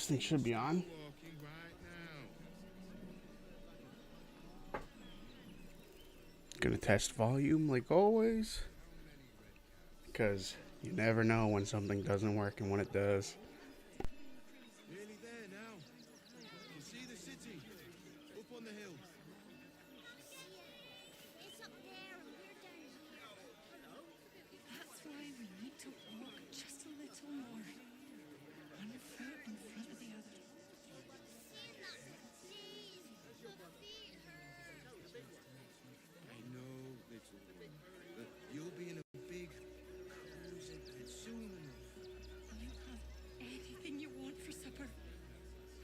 This thing should be on. Gonna test volume like always. Because you never know when something doesn't work and when it does. Nearly there now. You see the city up on the hill. It's up there and we're down here. That's why we need to walk just a little more. One foot in front of the other. I know, little one, but you'll be in a big cruising bed soon enough. You have anything you want for supper.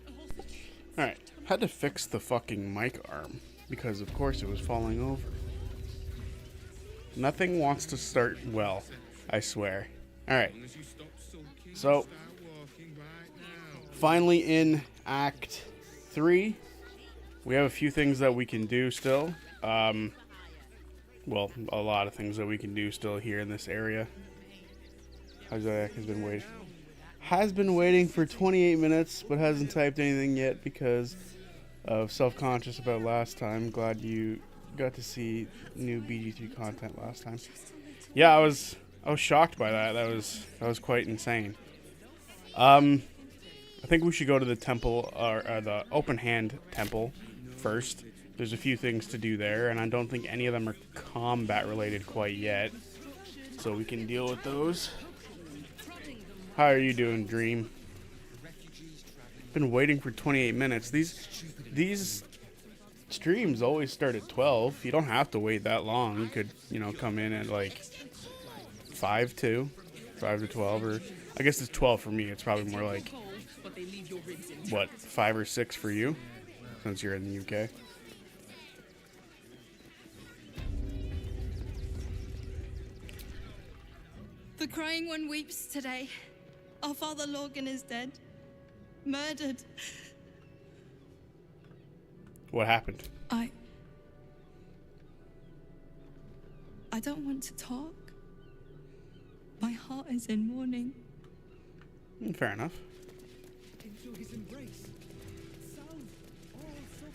All the treats. Alright, had to fix the fucking mic arm. Because of course it was falling over. Nothing wants to start well, I swear. Alright, As you stop sulking, so start walking right now. finally in Act 3. We have a few things that we can do still. Well, a lot of things that we can do still here in this area. Zodiac has been waiting for 28 minutes, but hasn't typed anything yet because of self-conscious about last time. Glad you got to see new BG3 content last time. Yeah, I was shocked by that. That was quite insane. I think we should go to the temple or the open hand temple first. There's a few things to do there, and I don't think any of them are combat related quite yet, so we can deal with those. How are you doing, Dream? Been waiting for 28 minutes. These streams always start at 12. You don't have to wait that long. You could, come in at like 5 to 12, or I guess it's 12 for me. It's probably more like, what, 5 or 6 for you, since you're in the UK. The crying one weeps today. Our father Logan is dead. Murdered. What happened? I don't want to talk. My heart is in mourning. Fair enough. Into his embrace. Sound all suffer.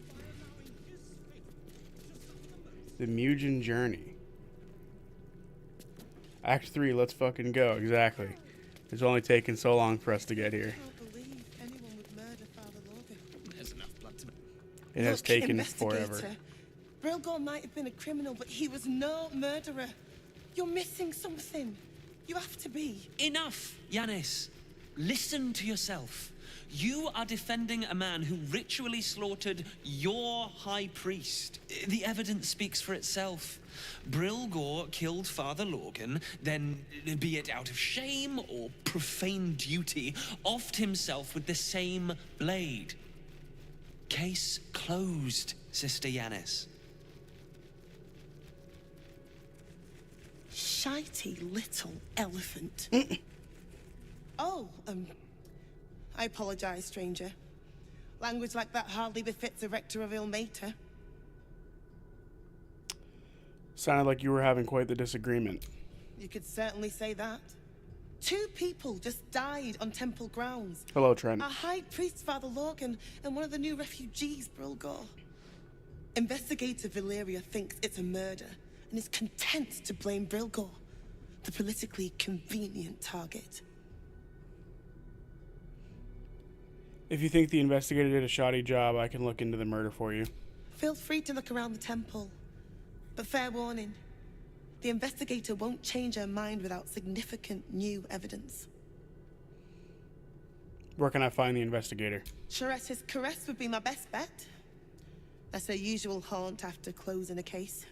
By allowing his fate to The Mugen Journey. Act 3, let's fucking go. Exactly. It's only taken so long for us to get here. I can't believe anyone would murder Father Logan. There's enough blood to It has Look, taken forever. investigator, Brilgor might have been a criminal, but he was no murderer. You're missing something. You have to be. Enough, Yanis. Listen to yourself. You are defending a man who ritually slaughtered your high priest. The evidence speaks for itself. Brilgor killed Father Logan, then, be it out of shame or profane duty, offed himself with the same blade. Case closed, Sister Yanis. Shitey little elephant. Oh, I apologize, stranger. Language like that hardly befits a rector of Ilmater. Sounded like you were having quite the disagreement. You could certainly say that. 2 people just died on temple grounds. Hello, Trent. Our high priest, Father Logan, and one of the new refugees, Brilgor. Investigator Valeria thinks it's a murder and is content to blame Brilgor, the politically convenient target. If you think the investigator did a shoddy job, I can look into the murder for you. Feel free to look around the temple. But fair warning, the investigator won't change her mind without significant new evidence. Where can I find the investigator? Charetta's caress would be my best bet. That's her usual haunt after closing a case.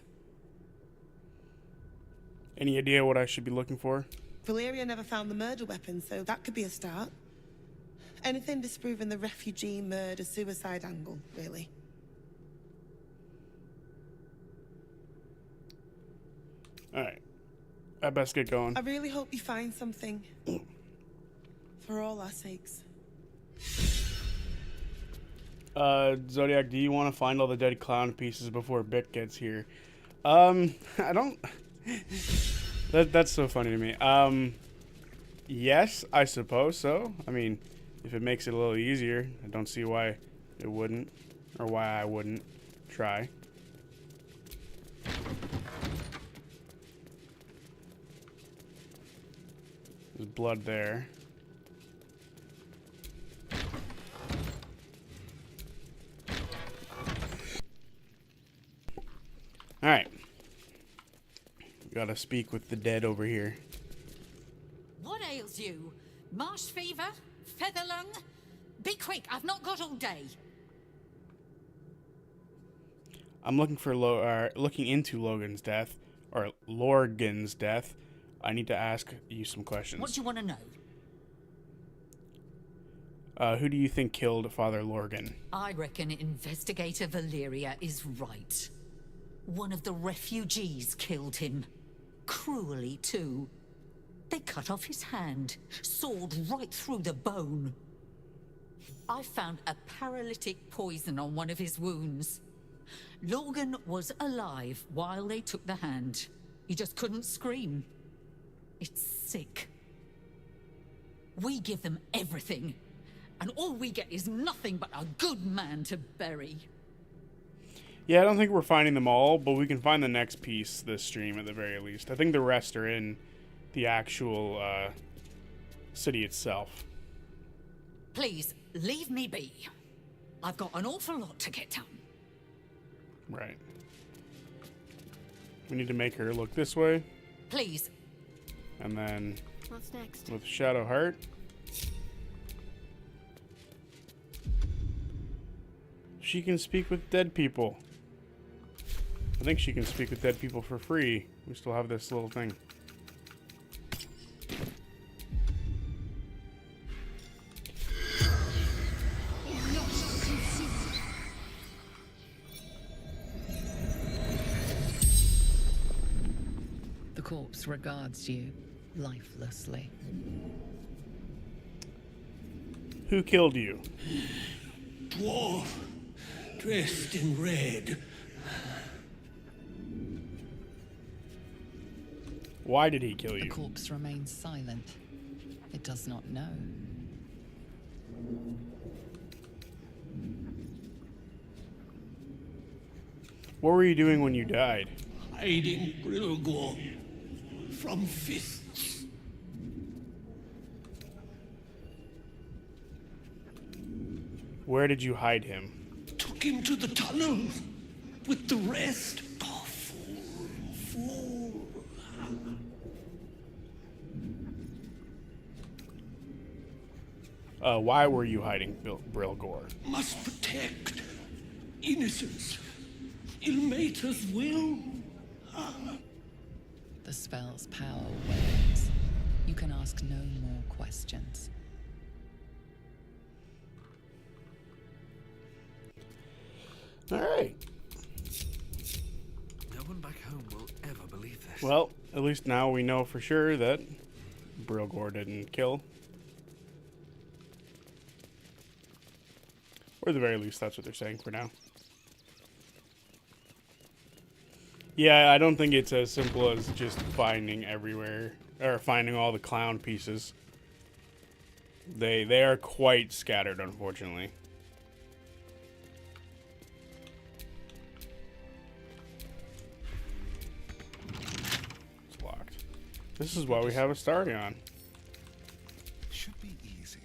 Any idea what I should be looking for? Valeria never found the murder weapon, so that could be a start. Anything disproving the refugee murder-suicide angle, really. Alright. I best get going. I really hope you find something. For all our sakes. Zodiac, do you want to find all the dead clown pieces before Bit gets here? I don't... That's so funny to me. Yes, I suppose so. I mean, If it makes it a little easier, I don't see why it wouldn't, or why I wouldn't try. There's blood there. Alright. Gotta speak with the dead over here. What ails you? Marsh fever? Feather lung? Be quick, I've not got all day. I'm looking for looking into Logan's death, or Lorgan's death. I need to ask you some questions. What do you want to know? Who do you think killed Father Lorgan? I reckon Investigator Valeria is right. One of the refugees killed him. Cruelly, too. They cut off his hand, sawed right through the bone. I found a paralytic poison on one of his wounds. Logan was alive while they took the hand. He just couldn't scream. It's sick. We give them everything, and all we get is nothing but a good man to bury. Yeah, I don't think we're finding them all, but we can find the next piece this stream at the very least. I think the rest are in the actual city itself. Please, leave me be. I've got an awful lot to get done. Right. We need to make her look this way. Please. And then What's next? with Shadow Heart. She can speak with dead people. I think she can speak with dead people for free. We still have this little thing. The corpse regards you lifelessly. Who killed you? Dwarf, dressed in red. Why did he kill The you? corpse remains silent. It does not know. What were you doing when you died? Hiding Brilgor from fists. Where did you hide him? Took him to the tunnel with the rest. Oh, fool, fool. Why were you hiding Brilgor? Must protect innocence. Ilmater's will. The spell's power wanes. You can ask no more questions. All right. No one back home will ever believe this. Well, at least now we know for sure that Brilgor didn't kill. Or at the very least, that's what they're saying for now. Yeah, I don't think it's as simple as just finding everywhere, or finding all the clown pieces. They are quite scattered, unfortunately. It's locked. This is why we have a Starion. Should be easy.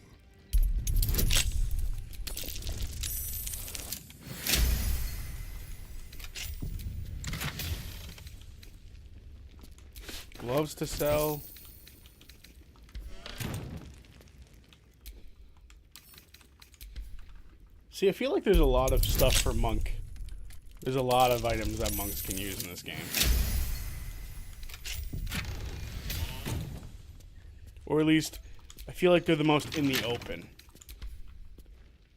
Gloves to sell. See, I feel like there's a lot of stuff for Monk. There's a lot of items that monks can use in this game. Or at least, I feel like they're the most in the open.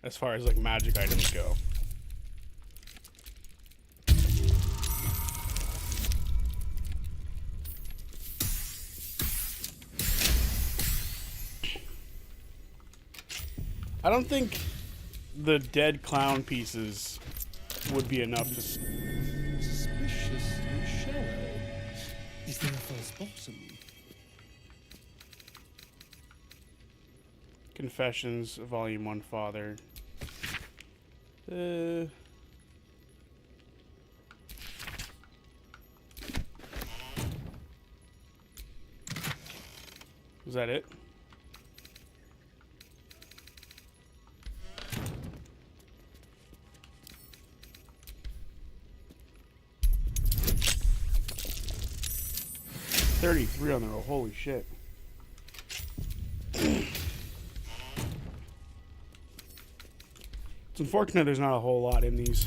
As far as, like, magic items go. I don't think the dead clown pieces would be enough to... Suspiciously shallow. Is there a false bottom? Confessions, Volume 1, Father. Was that it? $33 on the roll. Holy shit. It's unfortunate there's not a whole lot in these.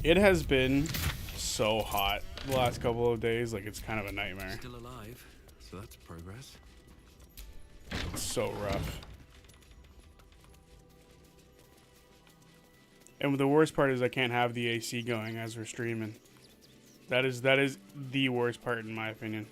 It has been so hot the last couple of days, like it's kind of a nightmare. Still alive, so that's progress. It's so rough. And the worst part is I can't have the AC going as we're streaming. That is the worst part in my opinion.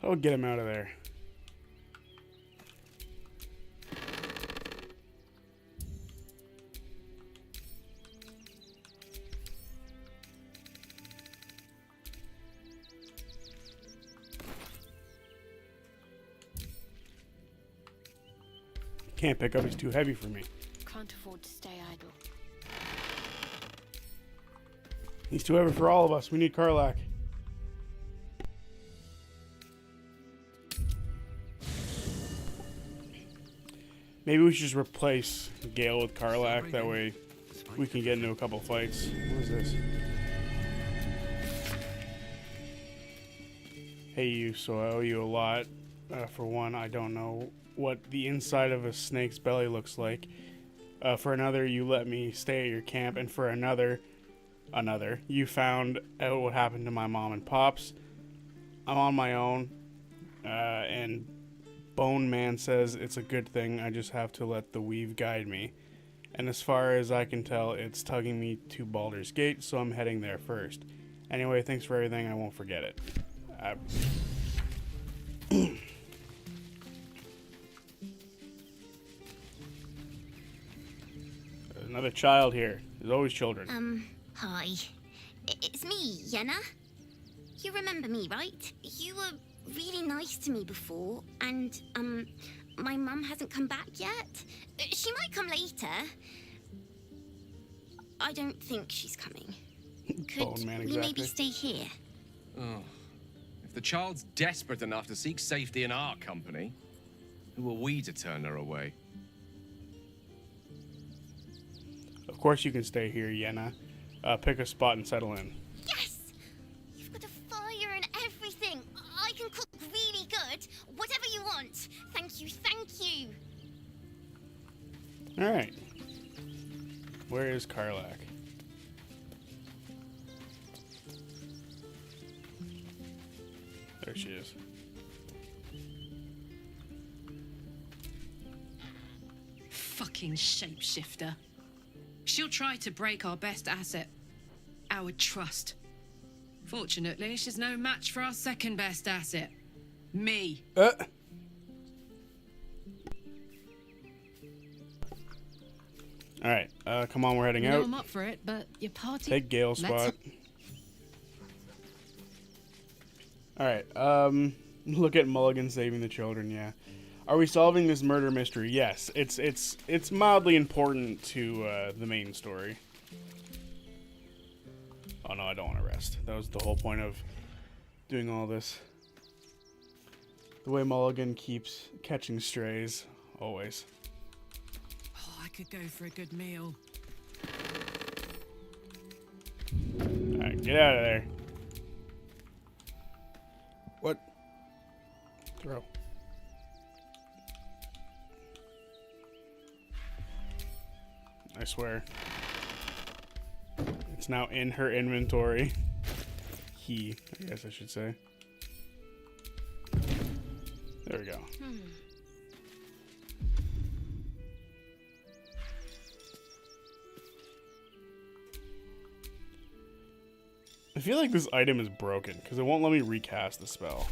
I'll get him out of there. Can't pick up, he's too heavy for me. Can't afford to stay idle. He's too heavy for all of us. We need Karlach. Maybe we should just replace Gale with Karlach. That way we can get into a couple fights. What is this? Hey you, so I owe you a lot. For one, I don't know what the inside of a snake's belly looks like. For another, you let me stay at your camp. And for another, you found out what happened to my mom and pops. I'm on my own. And Bone Man says it's a good thing. I just have to let the weave guide me. And as far as I can tell, it's tugging me to Baldur's Gate, so I'm heading there first. Anyway, thanks for everything. I won't forget it. There's another child here. There's always children. Hi. It's me, Yenna. You remember me, right? You were really nice to me before, and, my mum hasn't come back yet. She might come later. I don't think she's coming. Could we maybe stay here? Oh. If the child's desperate enough to seek safety in our company, who are we to turn her away? Of course you can stay here, Yenna. Pick a spot and settle in. Yes! You've got a fire and everything. I can cook really good. Whatever you want. Thank you, thank you. Alright. Where is Karlach? There she is. Fucking shapeshifter. She'll try to break our best asset, our trust. Fortunately, she's no match for our second best asset, me. Alright, come on, we're heading No, out. I'm up for it, but your party... Take Gale's spot. Alright, look at Mulligan saving the children, yeah. Are we solving this murder mystery? Yes, it's mildly important to the main story. Oh no, I don't want to rest. That was the whole point of doing all this. The way Mulligan keeps catching strays, always. Oh, I could go for a good meal. Alright, get out of there. What? Throw. I swear. It's now in her inventory. key, I guess I should say. There we go. I feel like this item is broken because it won't let me recast the spell.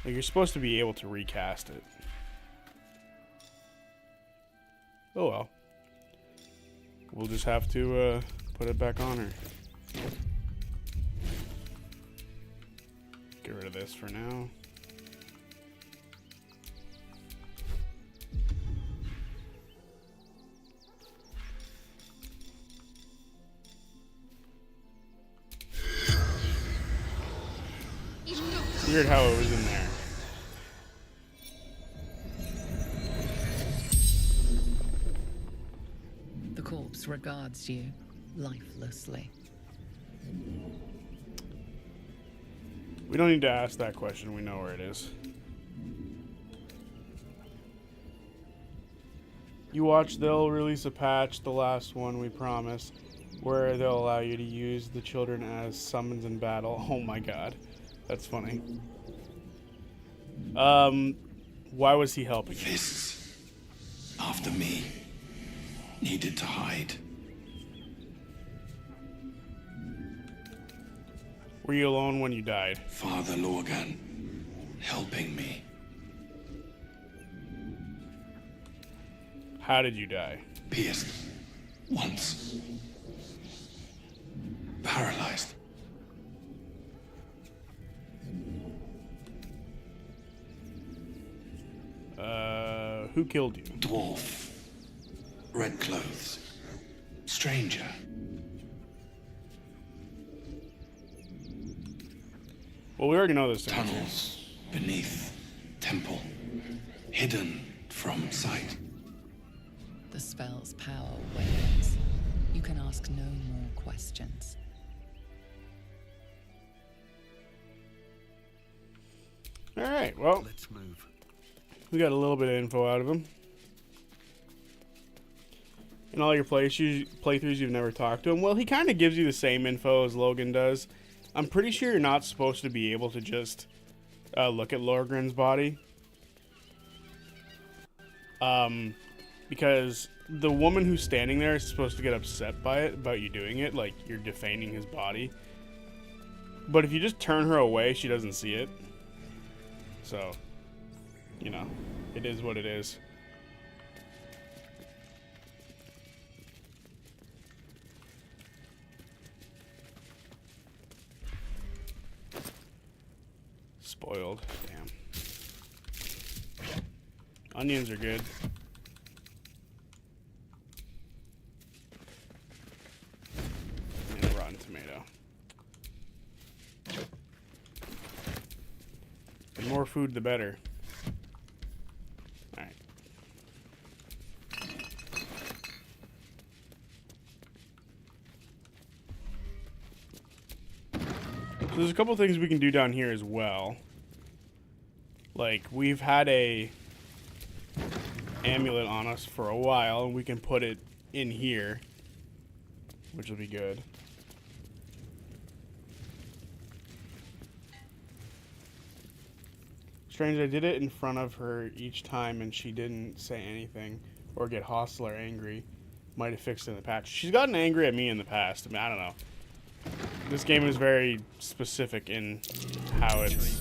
Like, you're supposed to be able to recast it. Oh well. We'll just have to put it back on her. Get rid of this for now. Weird how it was in there. The corpse regards you lifelessly. We don't need to ask that question. We know where it is. You watch, they'll release a patch, the last one we promised, where they'll allow you to use the children as summons in battle. Oh my god. That's funny. Why was he helping? This, after me, needed to hide. Were you alone when you died? Father Lorgan, helping me. How did you die? Pierced. Once. Paralyzed. Who killed you? Dwarf. Red clothes. Stranger. Well, we already know this. Tunnels beneath temple. Hidden from sight. The spell's power wanes. You can ask no more questions. Alright, well. Let's move. We got a little bit of info out of him. In all your playthroughs, you've never talked to him. Well, he kind of gives you the same info as Logan does. I'm pretty sure you're not supposed to be able to just look at Lorgren's body. Because the woman who's standing there is supposed to get upset by it, about you doing it, like you're defaming his body. But if you just turn her away, she doesn't see it. So, you know, it is what it is. Spoiled. Damn. Onions are good. And a rotten tomato. The more food, the better. Alright. So there's a couple things we can do down here as well. Like, we've had a amulet on us for a while, and we can put it in here, which will be good. Strange, I did it in front of her each time, and she didn't say anything or get hostile or angry. Might have fixed it in the patch. She's gotten angry at me in the past. I mean, I don't know. This game is very specific in how it's...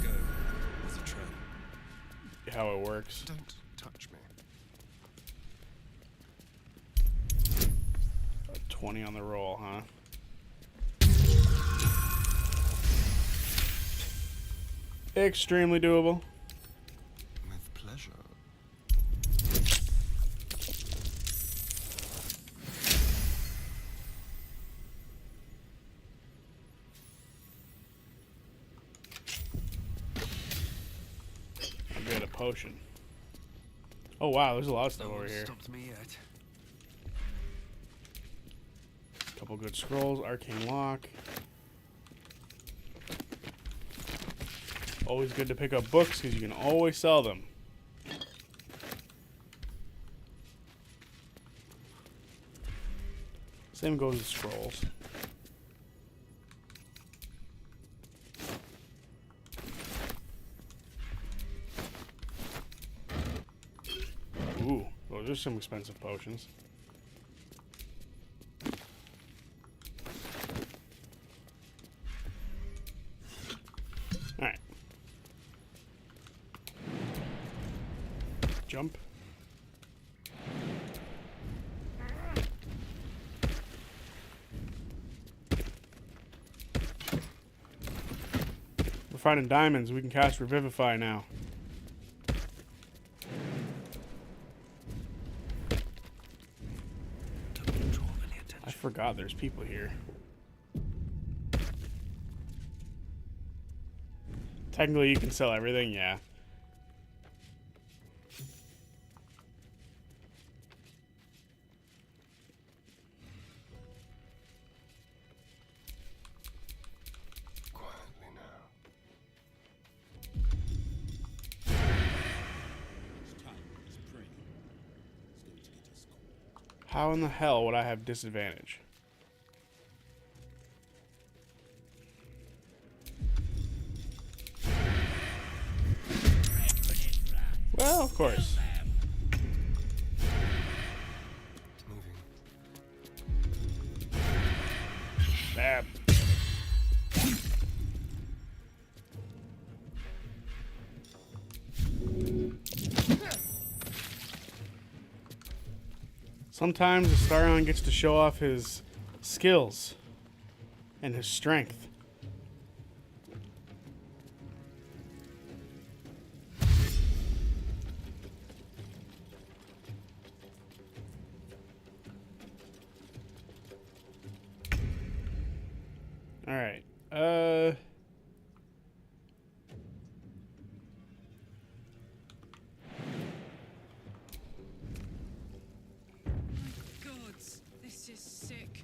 how it works. Don't touch me. A 20 on the roll, huh? Extremely doable. With pleasure. I'll get a potion. Oh wow, there's a lot of stuff over here. Stopped me yet. Couple good scrolls, arcane lock. Always good to pick up books because you can always sell them. Same goes with scrolls. Ooh, those are some expensive potions. Alright. Jump. We're finding diamonds. We can cast Revivify now. I forgot there's people here. Technically, you can sell everything, yeah. Quietly now. How in the hell would I have disadvantage? Well, of course. Bam. Sometimes Astarion gets to show off his skills and his strength. All right. Gods, this is sick.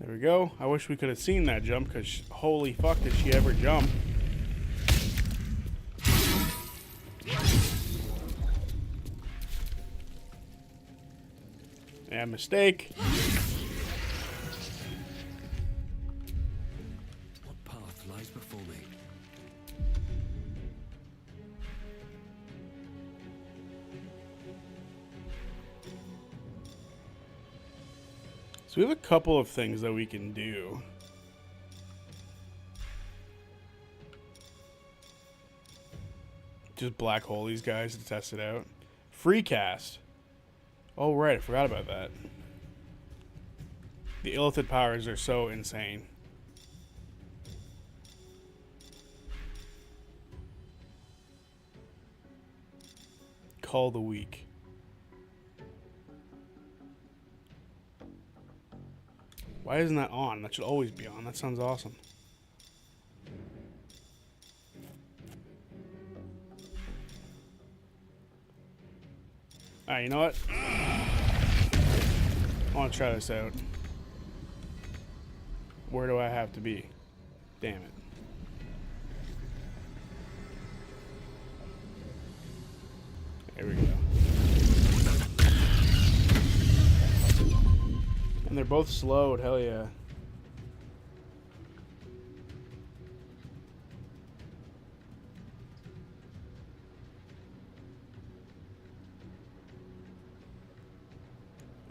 There we go. I wish we could have seen that jump, because holy fuck did she ever jump. Yeah, mistake. What path lies before me? So we have a couple of things that we can do. Just black hole these guys to test it out. Free cast. Oh, right. I forgot about that. The illithid powers are so insane. Call the weak. Why isn't that on? That should always be on. That sounds awesome. Alright, you know what? I want to try this out. Where do I have to be? Damn it. There we go. And they're both slowed, hell yeah.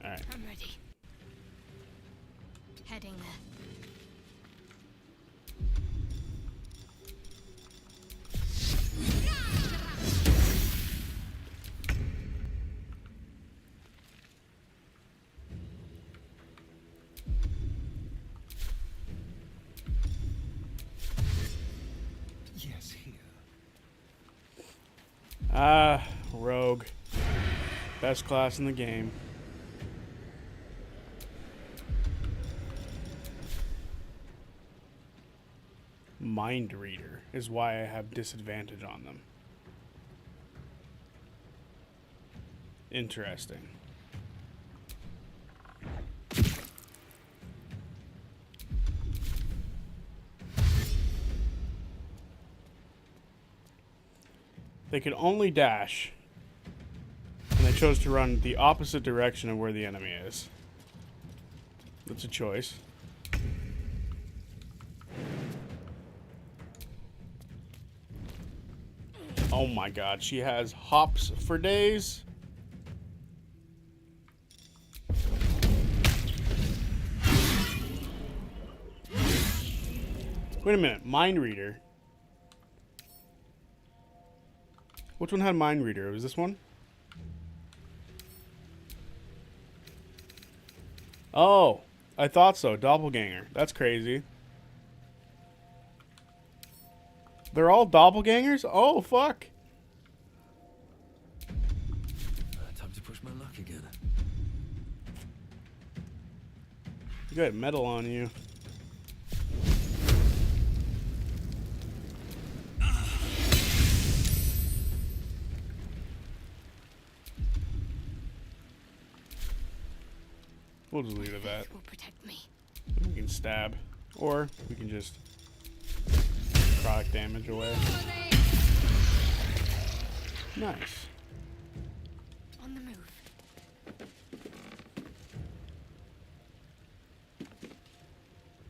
Alright. I'm ready. Heading there. Yes, here. Ah, rogue. Best class in the game. Mind reader is why I have disadvantage on them. Interesting. They could only dash, and they chose to run the opposite direction of where the enemy is. That's a choice. Oh my god, she has hops for days. Wait a minute, Mind Reader. Which one had Mind Reader? Was this one? Oh, I thought so. Doppelganger. That's crazy. They're all doppelgangers? Oh, fuck. Time to push my luck again. You got metal on you. We'll just leave it at that. Will protect me. We can stab. Or we can just product damage away. Nice. On the move.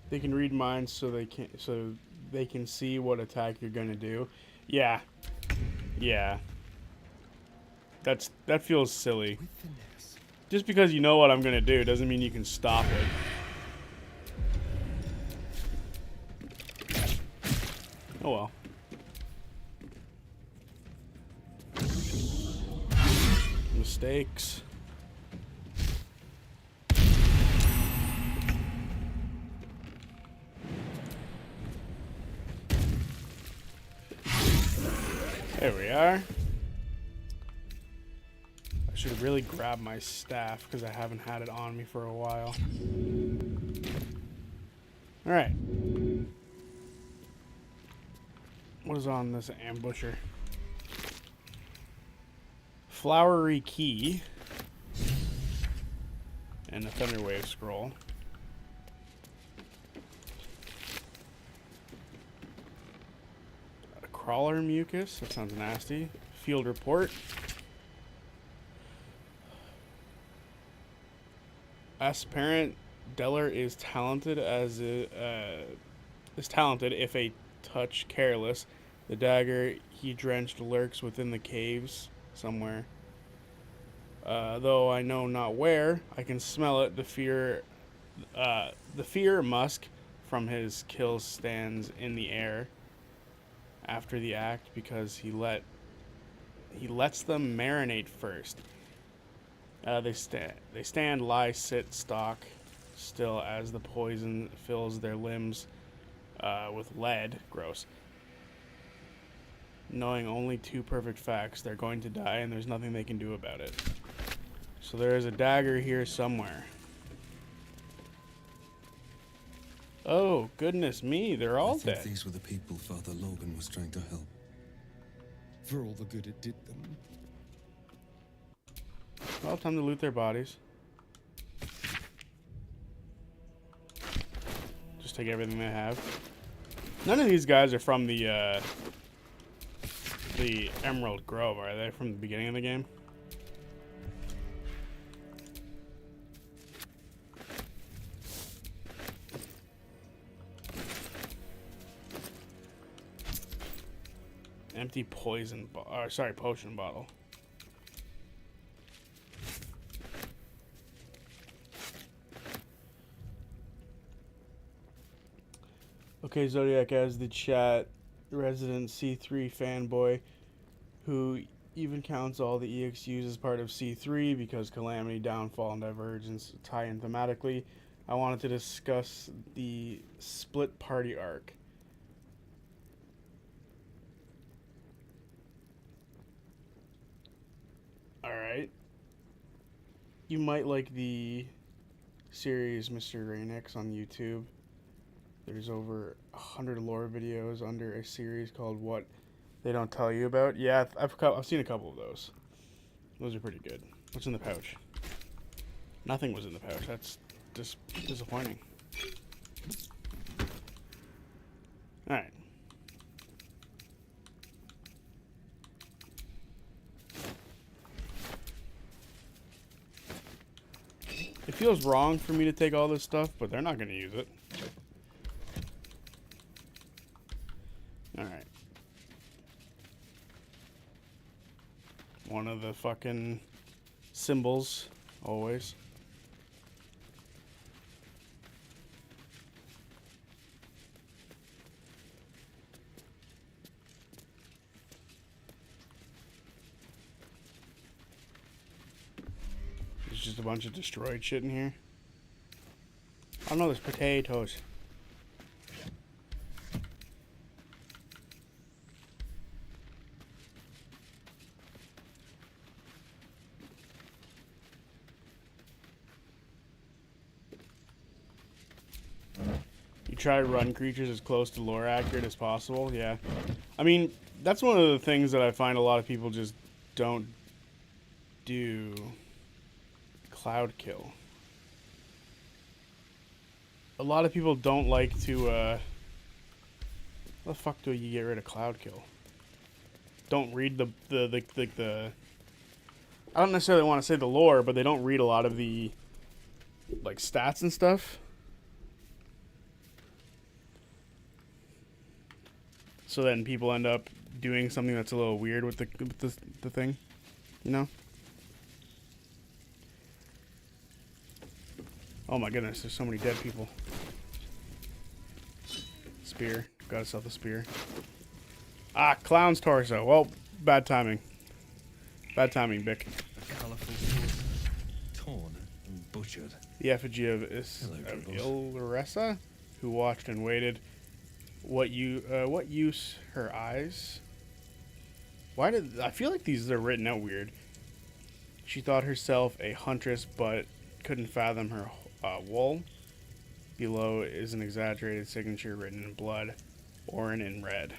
They can read minds so they can see what attack you're gonna do. Yeah. Yeah. That feels silly. Just because you know what I'm gonna do doesn't mean you can stop it. Oh well. Mistakes. There we are. I should have really grabbed my staff because I haven't had it on me for a while. Alright. What is on this ambusher? Flowery key. And a Thunderwave scroll. A crawler mucus. That sounds nasty. Field report. Aspirant Deller is talented if a touch careless. The dagger he drenched lurks within the caves somewhere. Though I know not where, I can smell it. The fear musk from his kill stands in the air after the act because he lets them marinate first. They stand, lie, sit, stalk, still as the poison fills their limbs with lead. Gross. Knowing only two perfect facts, they're going to die and there's nothing they can do about it. So there is a dagger here somewhere. Oh, goodness me, they're all dead. These were the people Father Logan was trying to help. For all the good it did them. Well, time to loot their bodies. Just take everything they have. None of these guys are from the Emerald Grove, are they? From the beginning of the game? Empty potion bottle. Okay, Zodiac as the chat resident C3 fanboy who even counts all the EXUs as part of C3 because Calamity, Downfall, and Divergence tie in thematically. I wanted to discuss the split party arc. Alright. You might like the series Mr. Rainix on YouTube. There's over 100 lore videos under a series called What They Don't Tell You About. Yeah, I've seen a couple of those. Those are pretty good. What's in the pouch? Nothing was in the pouch. That's just disappointing. Alright. It feels wrong for me to take all this stuff, but they're not going to use it. Alright. One of the fucking symbols, always. There's just a bunch of destroyed shit in here. Oh no, there's potatoes. You try to run creatures as close to lore accurate as possible, yeah. I mean, that's one of the things that I find a lot of people just don't do. Cloud kill. A lot of people don't like to, how the fuck do you get rid of cloud kill? Don't read the I don't necessarily want to say the lore, but they don't read a lot of the, like, stats and stuff. So then people end up doing something that's a little weird with the thing, you know? Oh my goodness, there's so many dead people. Spear. Gotta sell the spear. Ah, clown's torso. Well, bad timing. Bad timing, Bick. A colourful torso, torn and butchered. The effigy of Ilressa, who watched and waited. What use her eyes? Why did I feel like these are written out weird? She thought herself a huntress, but couldn't fathom her wool. Below is an exaggerated signature written in blood, or in red.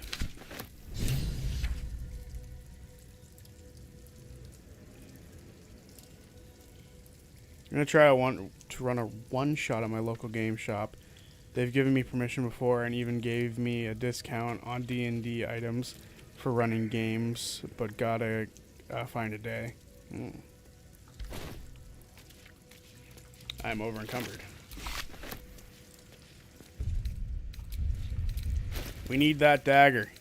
I'm gonna try to run a one-shot at my local game shop. They've given me permission before and even gave me a discount on D&D items for running games, but gotta find a day. I'm over encumbered. We need that dagger.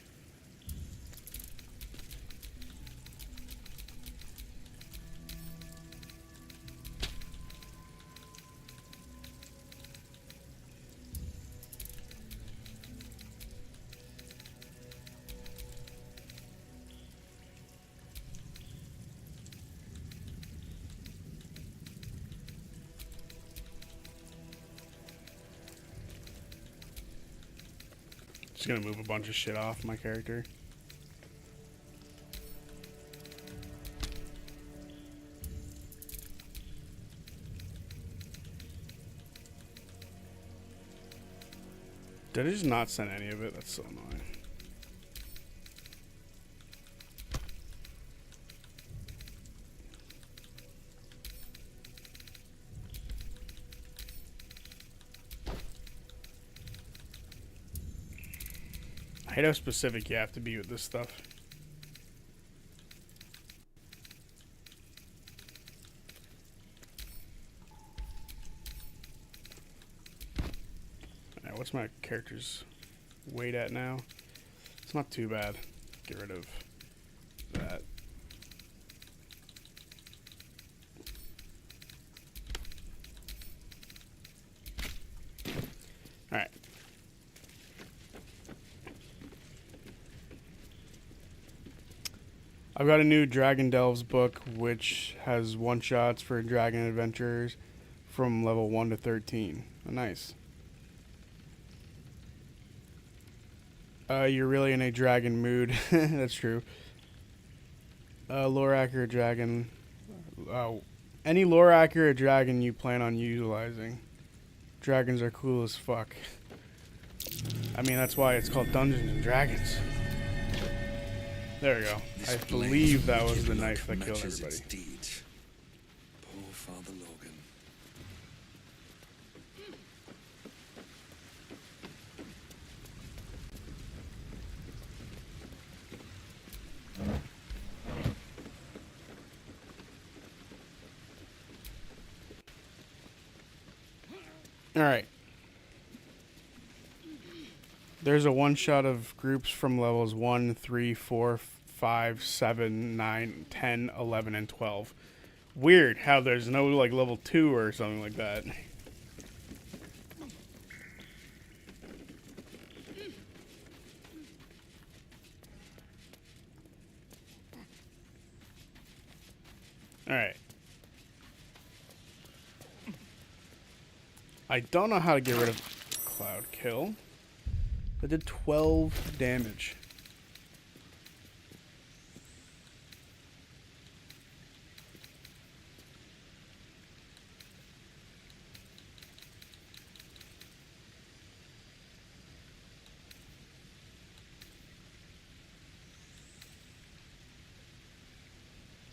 Just gonna move a bunch of shit off my character. Did I just not send any of it? That's so annoying. I hate how specific you have to be with this stuff. Alright, what's my character's weight at now? It's not too bad. Get rid of that. Alright. I've got a new Dragon Delves book, which has one-shots for dragon adventures from level 1 to 13. Oh, nice. You're really in a dragon mood. That's true. Lore accurate dragon. Any lore accurate dragon you plan on utilizing. Dragons are cool as fuck. I mean, that's why it's called Dungeons and Dragons. There we go. I believe that was the knife that killed everybody. Poor Father Logan. Alright. There's a one-shot of groups from levels 1, 3, 4, 5, 7, 9, 10, 11, and 12. Weird how there's no, like, level 2 or something like that. Alright. I don't know how to get rid of Cloud Kill. That did 12 damage.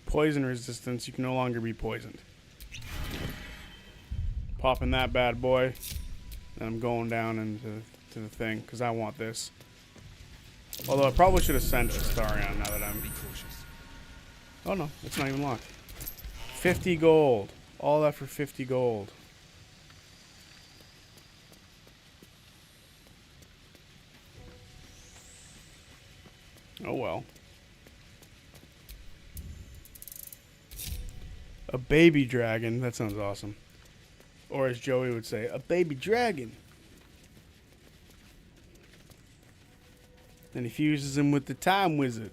Poison resistance, you can no longer be poisoned. Popping that bad boy. And I'm going down into the thing, because I want this. Although I probably should have sent Astarion now that I'm... Oh no, it's not even locked. 50 gold. All that for 50 gold. Oh well. A baby dragon. That sounds awesome. Or as Joey would say, a baby dragon. And he fuses him with the time wizard.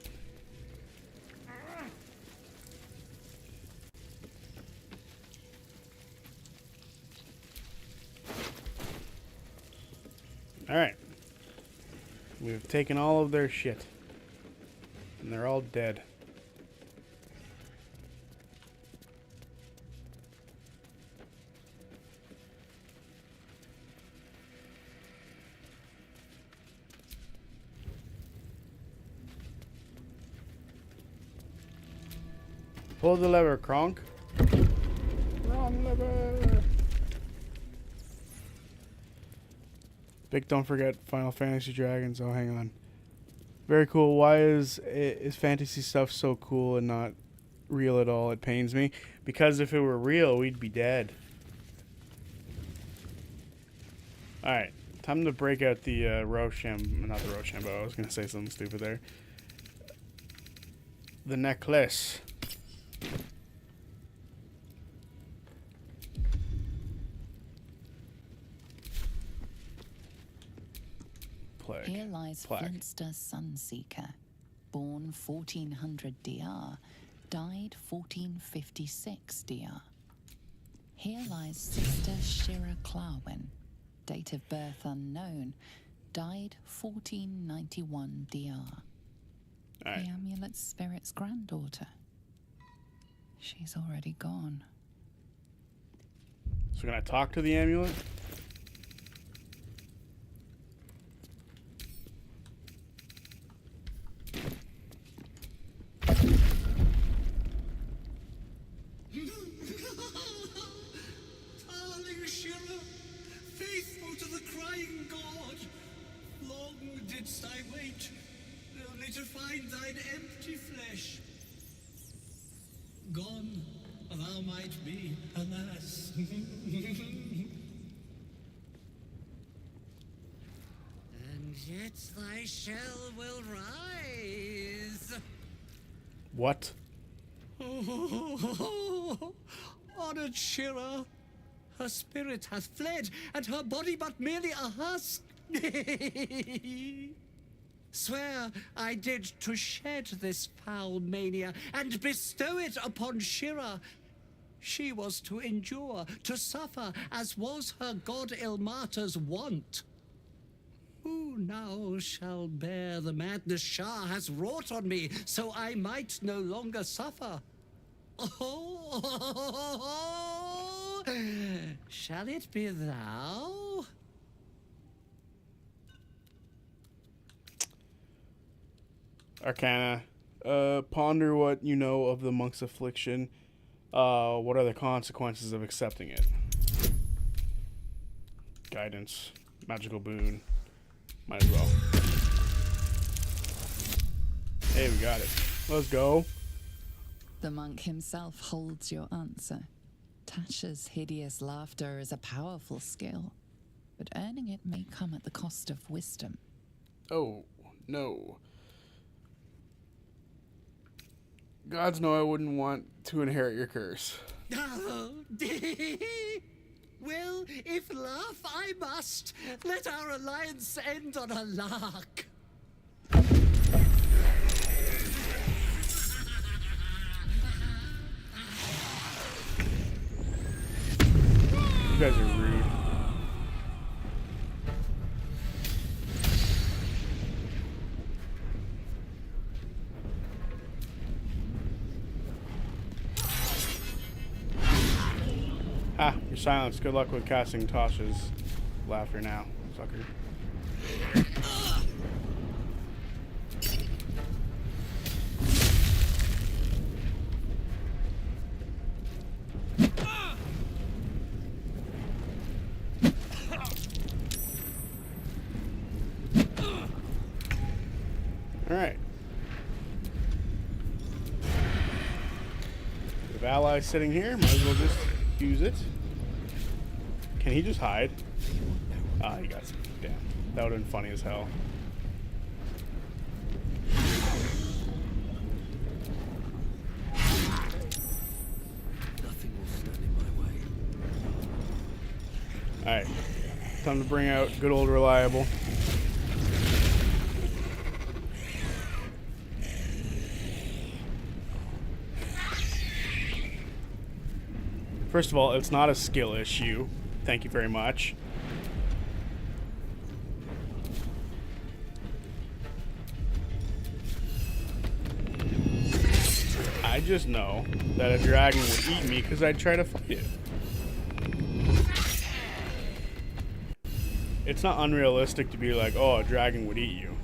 Alright. We've taken all of their shit. And they're all dead. Pull the lever, Kronk. Wrong lever. Big, don't forget Final Fantasy Dragons. Oh, hang on. Very cool. Why is fantasy stuff so cool and not real at all? It pains me. Because if it were real, we'd be dead. Alright. Time to break out the Roshambo. Not the Rochambeau. I was going to say something stupid there. The necklace. Plague. Here lies Flintster Sunseeker, born 1400 DR, died 1456 DR. Here lies Sister Shira Clawin, date of birth unknown, died 1491 DR. Right. The amulet spirit's granddaughter. She's already gone. So can I talk to the amulet? Darling Shira, faithful to the crying god, long didst I wait, only to find thine empty flesh. Gone thou might be, alas. And yet thy shell will rise. What? Oh, honored Shira, her spirit hath fled, and her body but merely a husk. Swear I did to shed this foul mania and bestow it upon Shira. She was to endure, to suffer, as was her god Ilmata's wont. Who now shall bear the madness Shah has wrought on me, so I might no longer suffer? Oh, shall it be thou? Arcana. Ponder what you know of the monk's affliction. What are the consequences of accepting it? Guidance. Magical boon. Might as well. Hey, we got it. Let's go. The monk himself holds your answer. Tasha's hideous laughter is a powerful skill. but earning it may come at the cost of wisdom. Oh, no. Gods know I wouldn't want to inherit your curse. Oh, well, if laugh I must, let our alliance end on a lark. You guys are rude. Ah, you're silenced. Good luck with casting Tasha's laughter now, sucker. Alright. We have allies sitting here. Might as well just use it. Can he just hide? Ah, he got some. Damn. That would have been funny as hell. Nothing will stand in my way. Alright. Time to bring out good old reliable. First of all, it's not a skill issue. Thank you very much. I just know that a dragon would eat me because I'd try to fight it. It's not unrealistic to be like, oh, a dragon would eat you.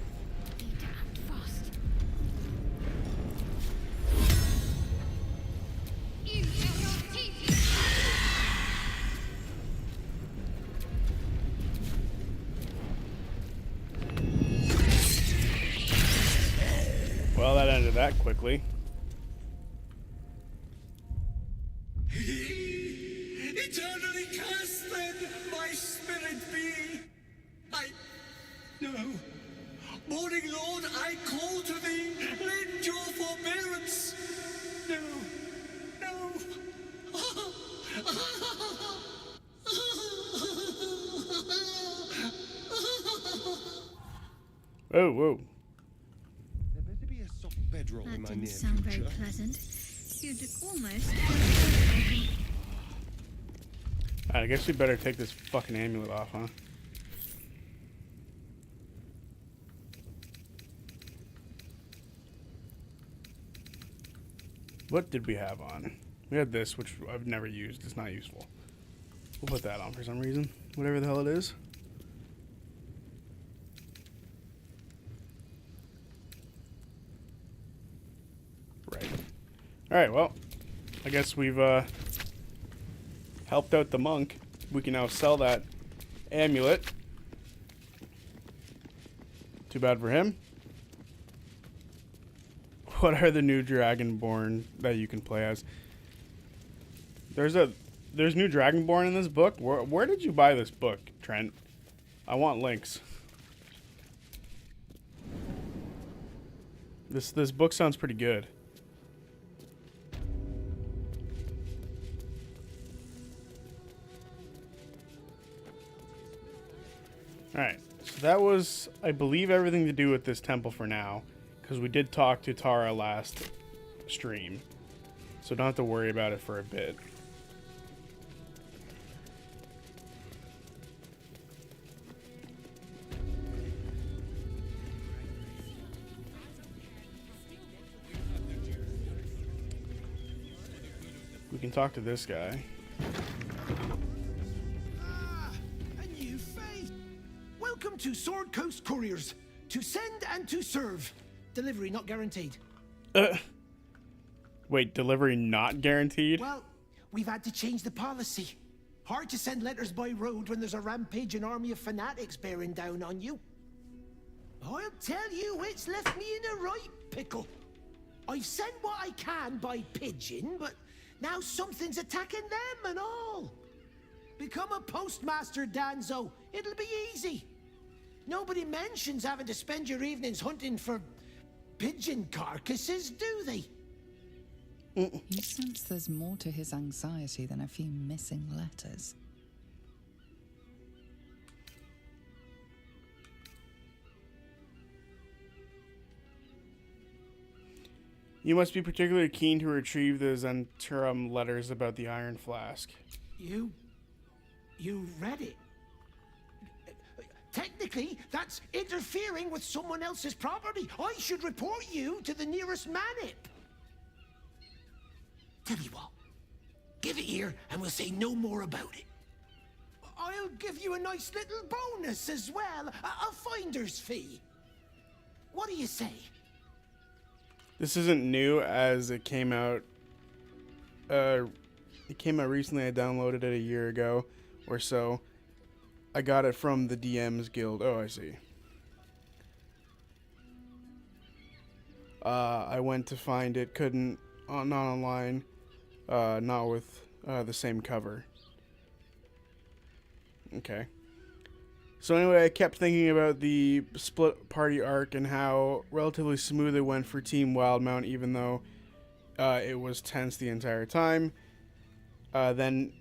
Well, that ended that quickly. Eternally cast then, my spirit be. No. Morning Lord, I call to thee, lend your forbearance. No. Oh, whoa. There better be a soft bedroll in my near Sound very future. pleasant. You'd almost. I guess we better take this fucking amulet off, huh? What did we have on? We had this, which I've never used. It's not useful. We'll put that on for some reason. Whatever the hell it is. Right. Alright, well. I guess we've helped out the monk. We can now sell that amulet. Too bad for him. What are the new Dragonborn that you can play as? There's new Dragonborn in this book. Where did you buy this book, Trent? I want links. This book sounds pretty good. Alright, so that was, I believe, everything to do with this temple for now. Because we did talk to Tara last stream. So don't have to worry about it for a bit. We can talk to this guy. A new face. Welcome to Sword Coast Couriers. To send and to serve. Delivery not guaranteed. Wait, delivery not guaranteed? Well, we've had to change the policy. Hard to send letters by road when there's a rampaging army of fanatics bearing down on you. I'll tell you, it's left me in a right pickle. I've sent what I can by pigeon, but now something's attacking them and all. Become a postmaster, Danzo. It'll be easy. Nobody mentions having to spend your evenings hunting for pigeon carcasses, do they? You sense there's more to his anxiety than a few missing letters. You must be particularly keen to retrieve the Zentrum letters about the Iron Flask. You read it? Technically, that's interfering with someone else's property. I should report you to the nearest manip. Tell you what, give it here and we'll say no more about it. I'll give you a nice little bonus as well, a finder's fee. What do you say? This isn't new, as it came out. It came out recently. I downloaded it a year ago or so. I got it from the DM's Guild. Oh, I see. I went to find it, couldn't, not online, not with the same cover. Okay. So anyway, I kept thinking about the split party arc and how relatively smooth it went for Team Wildmount, even though it was tense the entire time. Then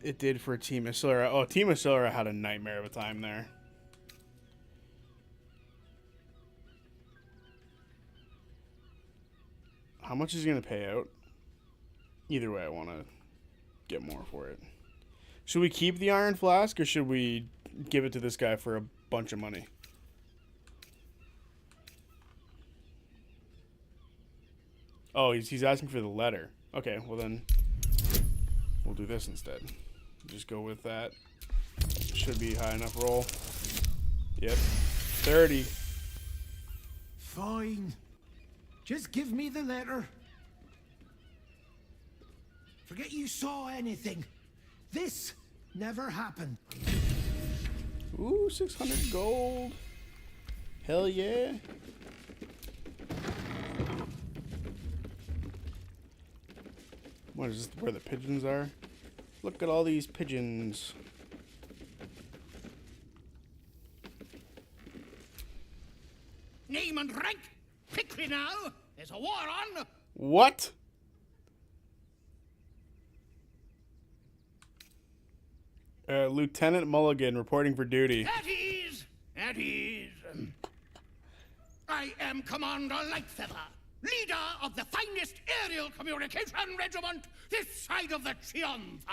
it did for Team Asilra. Oh, Team Asilra had a nightmare of a time there. How much is he going to pay out? Either way, I want to get more for it. Should we keep the Iron Flask, or should we give it to this guy for a bunch of money? Oh, he's asking for the letter. Okay, well then we'll do this instead. Just go with that. Should be high enough roll. Yep. 30. Fine. Just give me the letter. Forget you saw anything. This never happened. Ooh, 600 gold. Hell yeah. What is this, where the pigeons are? Look at all these pigeons. Name and rank. Quickly now. There's a war on. What? Lieutenant Mulligan reporting for duty. At ease. At ease. I am Commander Lightfeather, leader of the finest aerial communication regiment this side of the Triumph.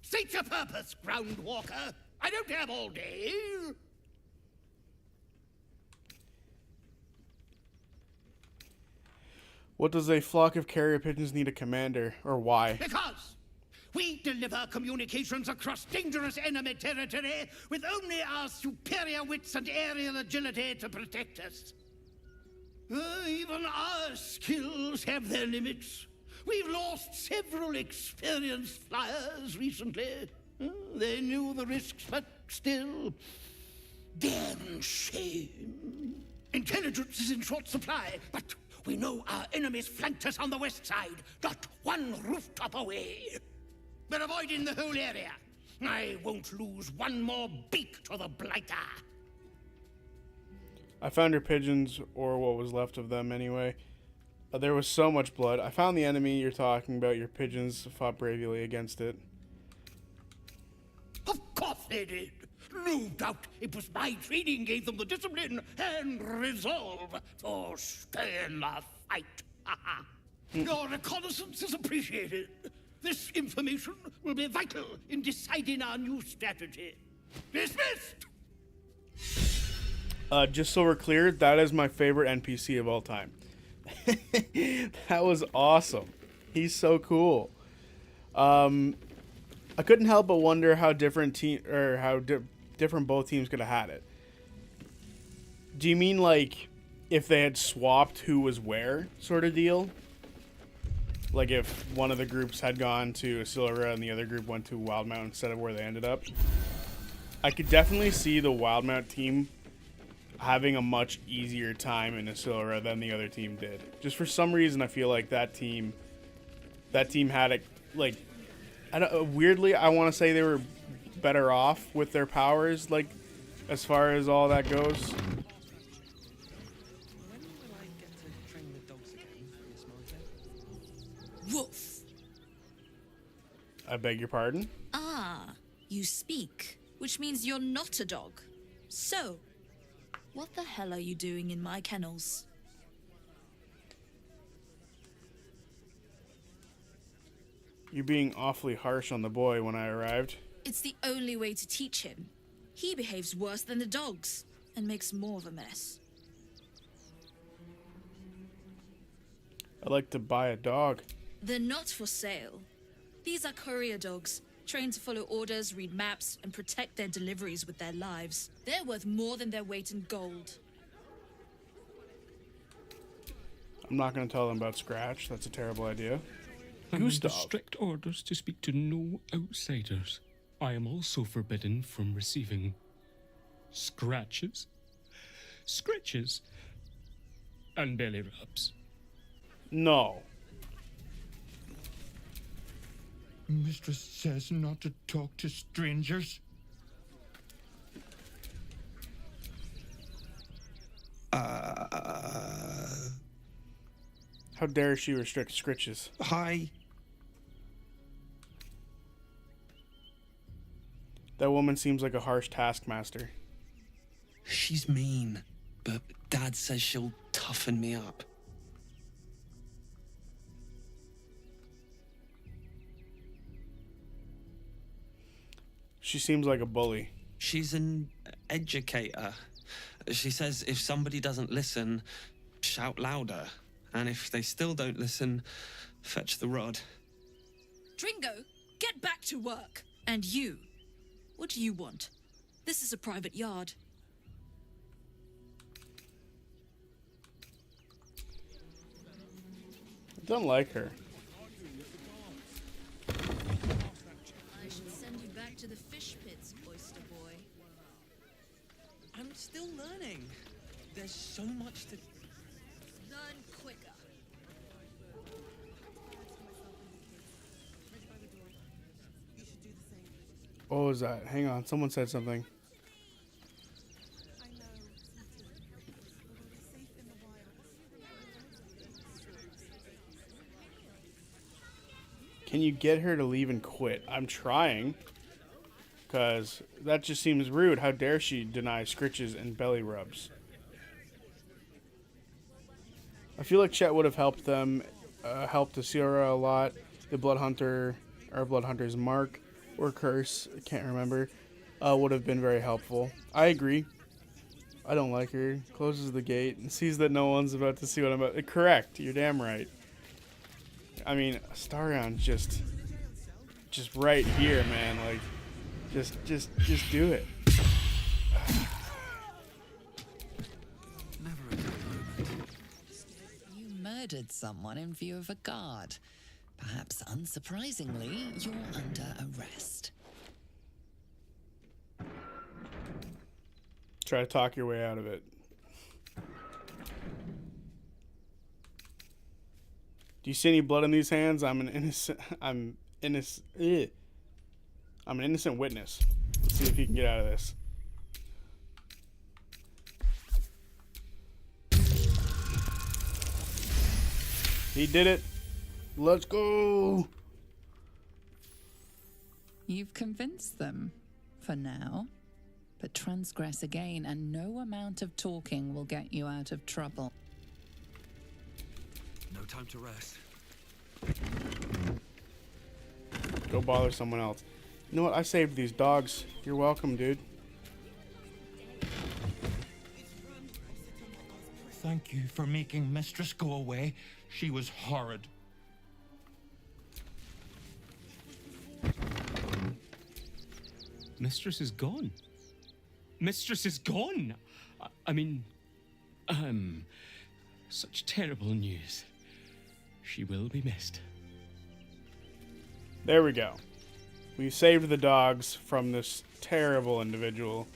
State your purpose, Groundwalker. I don't have all day. What does a flock of carrier pigeons need a commander, or why? Because we deliver communications across dangerous enemy territory with only our superior wits and aerial agility to protect us. Even our skills have their limits. We've lost several experienced flyers recently. They knew the risks, but still, damn shame. Intelligence is in short supply, but we know our enemies flanked us on the west side, not one rooftop away. We're avoiding the whole area. I won't lose one more beak to the blighter. I found your pigeons, or what was left of them anyway. There was so much blood. I found the enemy you're talking about. Your pigeons fought bravely against it. Of course they did. No doubt it was my training gave them the discipline and resolve to stay in the fight. Your reconnaissance is appreciated. This information will be vital in deciding our new strategy. Dismissed! Just so we're clear, that is my favorite NPC of all time. That was awesome. He's so cool. I couldn't help but wonder how different different both teams could have had it. Do you mean like if they had swapped who was where, sort of deal? Like if one of the groups had gone to Asilra and the other group went to Wildmount instead of where they ended up? I could definitely see the Wildmount team having a much easier time in Asilra than the other team did. Just for some reason, I feel like that team had it, like, Weirdly, I want to say they were better off with their powers, like, as far as all that goes. Woof. I beg your pardon? Ah, you speak, which means you're not a dog. So, what the hell are you doing in my kennels? You're being awfully harsh on the boy when I arrived. It's the only way to teach him. He behaves worse than the dogs and makes more of a mess. I'd like to buy a dog. They're not for sale. These are courier dogs, trained to follow orders, read maps, and protect their deliveries with their lives. They're worth more than their weight in gold. I'm not going to tell them about Scratch. That's a terrible idea. I'm under Gustav. strict orders to speak to no outsiders. I am also forbidden from receiving scratches, scritches, and belly rubs. No. Mistress says not to talk to strangers. How dare she restrict scritches? Hi. That woman seems like a harsh taskmaster. She's mean, but Dad says she'll toughen me up. She seems like a bully. She's an educator. She says if somebody doesn't listen, shout louder. And if they still don't listen, fetch the rod. Dringo, get back to work. And you, what do you want? This is a private yard. I don't like her. I should send you back to the fish pits, oyster boy. I'm still learning. There's so much to... Learn quicker. What was that? Hang on. Someone said something. Can you get her to leave and quit? I'm trying. Because that just seems rude. How dare she deny scritches and belly rubs? I feel like Chet would have helped them, helped Asira a lot. The Blood Hunter, or Blood Hunter's mark or curse, I can't remember, would have been very helpful. I agree. I don't like her. Closes the gate and sees that no one's about to see what I'm about. Correct. You're damn right. I mean, Starion's just right here, man. Like, just do it. You murdered someone in view of a guard. Perhaps unsurprisingly, you're under arrest. Try to talk your way out of it. Do you see any blood in these hands? I'm an innocent witness. Let's see if he can get out of this. He did it. Let's go. You've convinced them, for now. But transgress again, and no amount of talking will get you out of trouble. No time to rest. Go bother someone else. You know what? I saved these dogs. You're welcome, dude. Thank you for making Mistress go away. She was horrid. Mistress is gone. Mistress is gone. I mean, such terrible news. She will be missed. There we go. We saved the dogs from this terrible individual.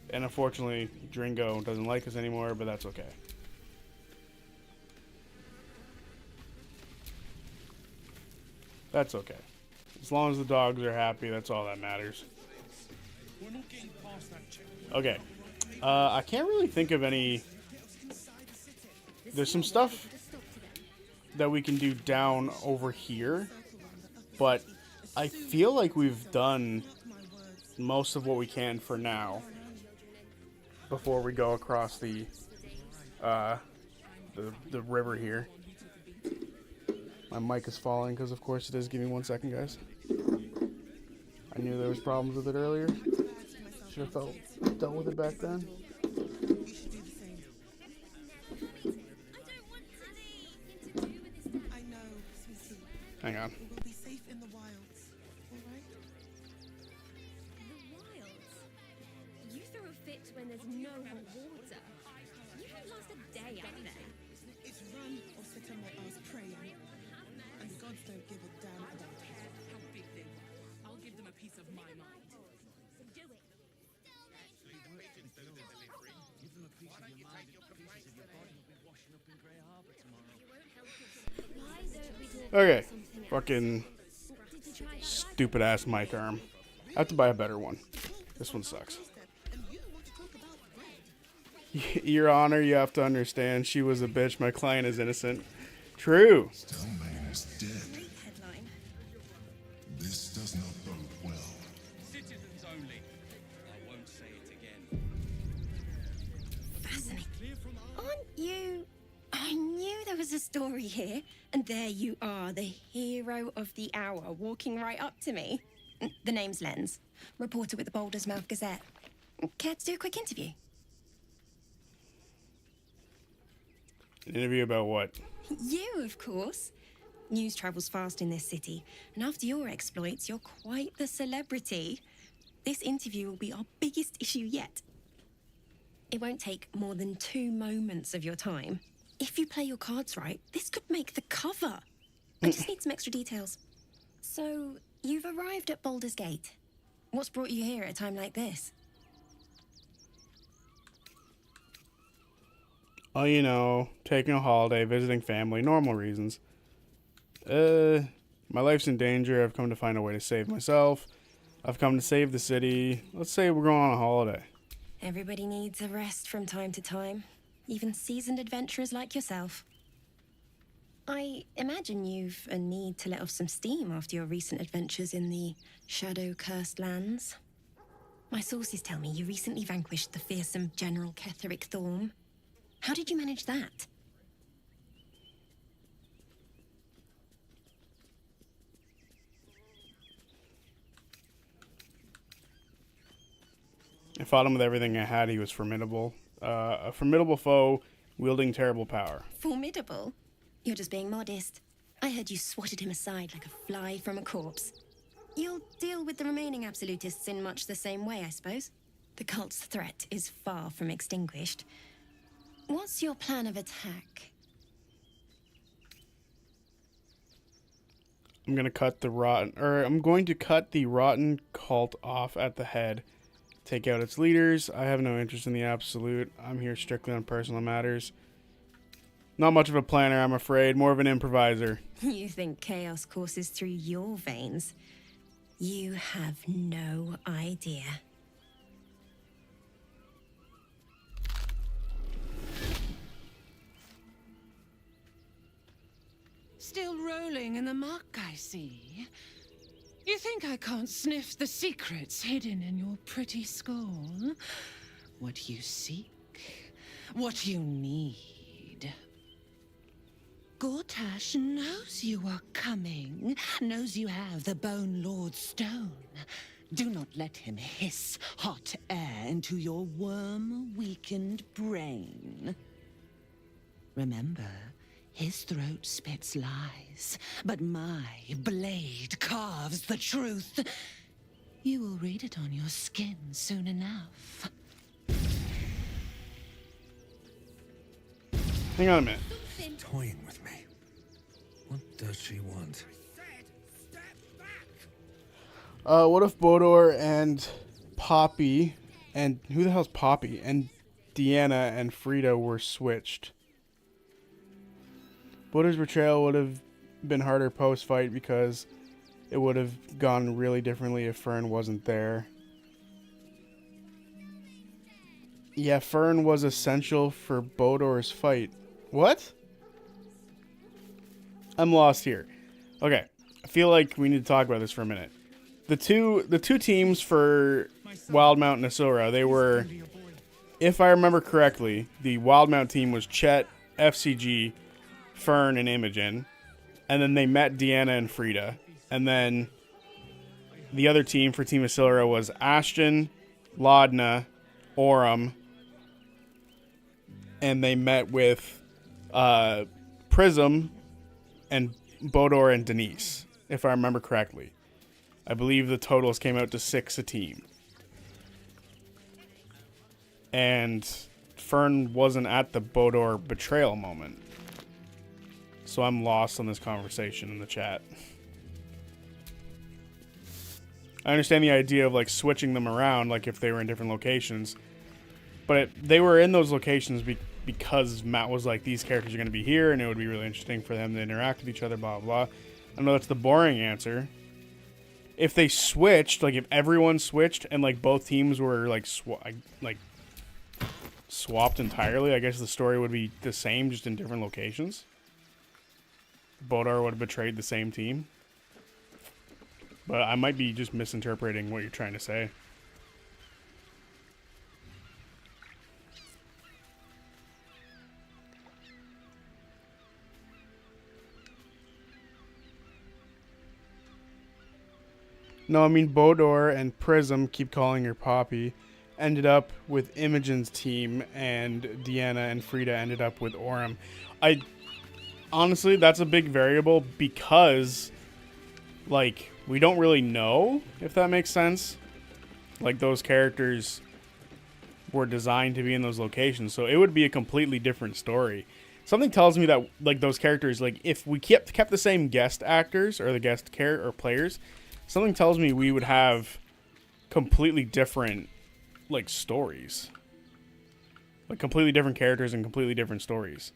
And unfortunately, Dringo doesn't like us anymore, but that's okay. That's okay. As long as the dogs are happy, that's all that matters. Okay. I can't really think of any... There's some stuff that we can do down over here, but I feel like we've done most of what we can for now before we go across the river here. My mic is falling because, of course, it is. Give me 1 second, guys. I knew there was problems with it earlier. Should have dealt with it back then. Hang on. We'll be safe in the wilds, all right? The wilds? You throw a fit when there's no hot water. You don't last a day out there. It's run or sit on my ass praying. And the gods don't give a damn about it. How big they are. I'll give them a piece of my mind. So do it. Give them a piece of your mind, pieces of your body will be washing up in Grey Harbor tomorrow. Why don't we talk Okay. about something else? Fucking Did you try stupid ass mic arm. I have to buy a better one. This one sucks. Your Honor, you have to understand, she was a bitch. My client is innocent. True. Stillman is dead. This does not bode well. Citizens only. I won't say it again. Fascinating. Aren't you... I knew there was a story here, and there you are, the hero of the hour, walking right up to me. The name's Lens, reporter with the Baldur's Mouth Gazette. Care to do a quick interview? An interview about what? You, of course. News travels fast in this city, and after your exploits, you're quite the celebrity. This interview will be our biggest issue yet. It won't take more than 2 moments of your time. If you play your cards right, this could make the cover. I just need some extra details. So, you've arrived at Baldur's Gate. What's brought you here at a time like this? Oh, you know, taking a holiday, visiting family, normal reasons. My life's in danger. I've come to find a way to save myself. I've come to save the city. Let's say we're going on a holiday. Everybody needs a rest from time to time. Even seasoned adventurers like yourself. I imagine you've a need to let off some steam after your recent adventures in the shadow-cursed lands. My sources tell me you recently vanquished the fearsome General Ketheric Thorm. How did you manage that? I fought him with everything I had. He was formidable. A formidable foe, wielding terrible power. Formidable? You're just being modest. I heard you swatted him aside like a fly from a corpse. You'll deal with the remaining absolutists in much the same way, I suppose. The cult's threat is far from extinguished. What's your plan of attack? I'm going to cut the rotten cult off at the head. Take out its leaders. I have no interest in the absolute. I'm here strictly on personal matters. Not much of a planner, I'm afraid. More of an improviser. You think chaos courses through your veins? You have no idea. Still rolling in the muck, I see. You think I can't sniff the secrets hidden in your pretty skull? What you seek, what you need. Gortash knows you are coming, knows you have the Bone Lord's stone. Do not let him hiss hot air into your worm-weakened brain. Remember, his throat spits lies, but my blade carves the truth. You will read it on your skin soon enough. Hang on a minute. Toying with me. What does she want? What if Bodor and Poppy, and who the hell's Poppy, and Deanna and Frida were switched? Bodor's betrayal would have been harder post-fight because it would have gone really differently if Fern wasn't there. Yeah, Fern was essential for Baldur's fight. What? I'm lost here. Okay, I feel like we need to talk about this for a minute. The two teams for Wildmount and Asura, they were, if I remember correctly, the Wildmount team was Chet, FCG, Fern, and Imogen. And then they met Deanna and Frida. And then the other team for Team Asura was Ashton, Laudna, Orem, and they met with Prism and Baldur and Denise, if I remember correctly. I believe the totals came out to 6 a team. And Fern wasn't at the Baldur betrayal moment. So I'm lost on this conversation in the chat. I understand the idea of like switching them around, like if they were in different locations. But they were in those locations because Matt was like, these characters are going to be here, and it would be really interesting for them to interact with each other, blah, blah, blah. I know that's the boring answer. If they switched, like if everyone switched and like both teams were like swapped entirely, I guess the story would be the same, just in different locations. Baldur would have betrayed the same team. But I might be just misinterpreting what you're trying to say. No, I mean Baldur and Prism, keep calling her Poppy, ended up with Imogen's team, and Deanna and Frida ended up with Orem. Honestly, that's a big variable because, like, we don't really know, if that makes sense. Like, those characters were designed to be in those locations, so it would be a completely different story. Something tells me that, like, those characters, like, if we kept the same guest actors or the guest or players, something tells me we would have completely different, like, stories. Like, completely different characters and completely different stories.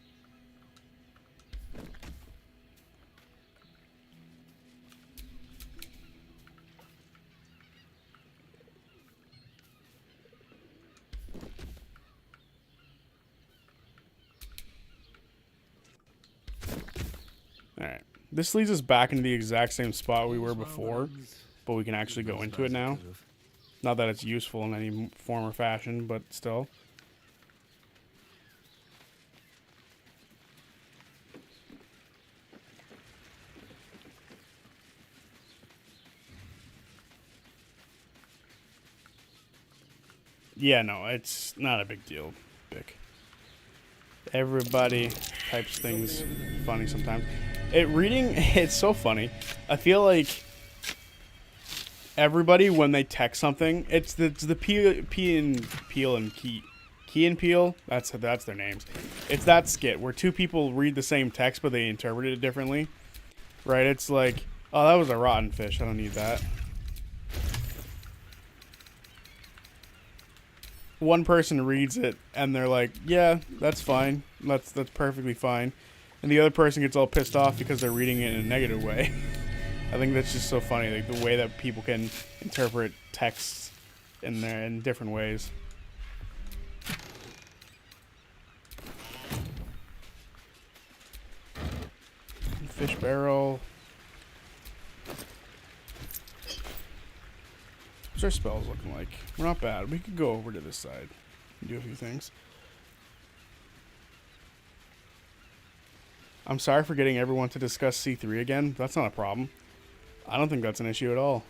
Alright. This leads us back into the exact same spot we were before, but we can actually go into it now. Not that it's useful in any form or fashion, but still. Yeah, no, it's not a big deal, Vic. Everybody types things funny sometimes. It's so funny. I feel like everybody, when they text something, it's the Key and Peele. That's their names. It's that skit where two people read the same text but they interpret it differently. Right? It's like, oh, that was a rotten fish. I don't need that. One person reads it and they're like, yeah, that's fine. That's perfectly fine. And the other person gets all pissed off because they're reading it in a negative way. I think that's just so funny, like the way that people can interpret texts in different ways. Fish barrel. What's our spells looking like? We're not bad. We could go over to this side and do a few things. I'm sorry for getting everyone to discuss C3 again. That's not a problem. I don't think that's an issue at all.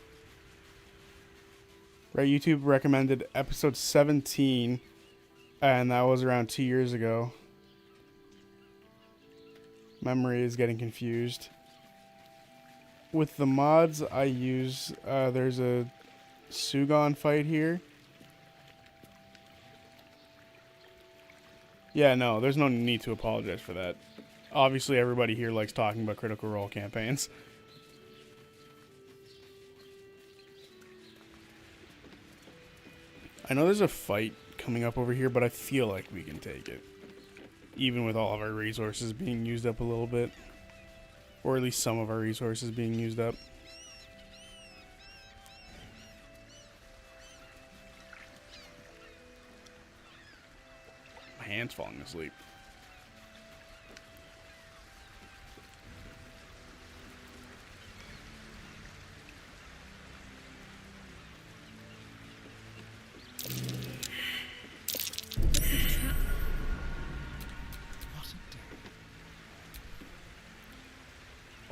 Right, YouTube recommended episode 17, and that was around 2 years ago. Memory is getting confused. With the mods I use, there's a Sugon fight here. Yeah, no, there's no need to apologize for that. Obviously, everybody here likes talking about Critical Role campaigns. I know there's a fight coming up over here, but I feel like we can take it. Even with all of our resources being used up a little bit. Or at least some of our resources being used up. ants falling asleep.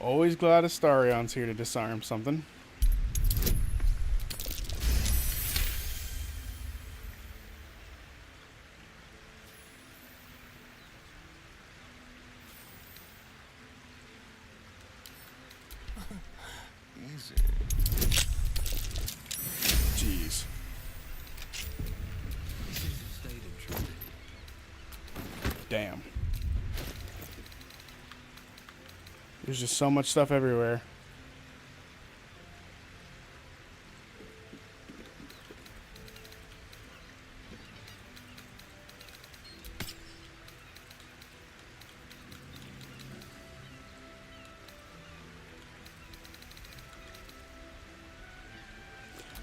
Always glad Astarion's here to disarm something. Easy. Jeez. Damn. There's just so much stuff everywhere.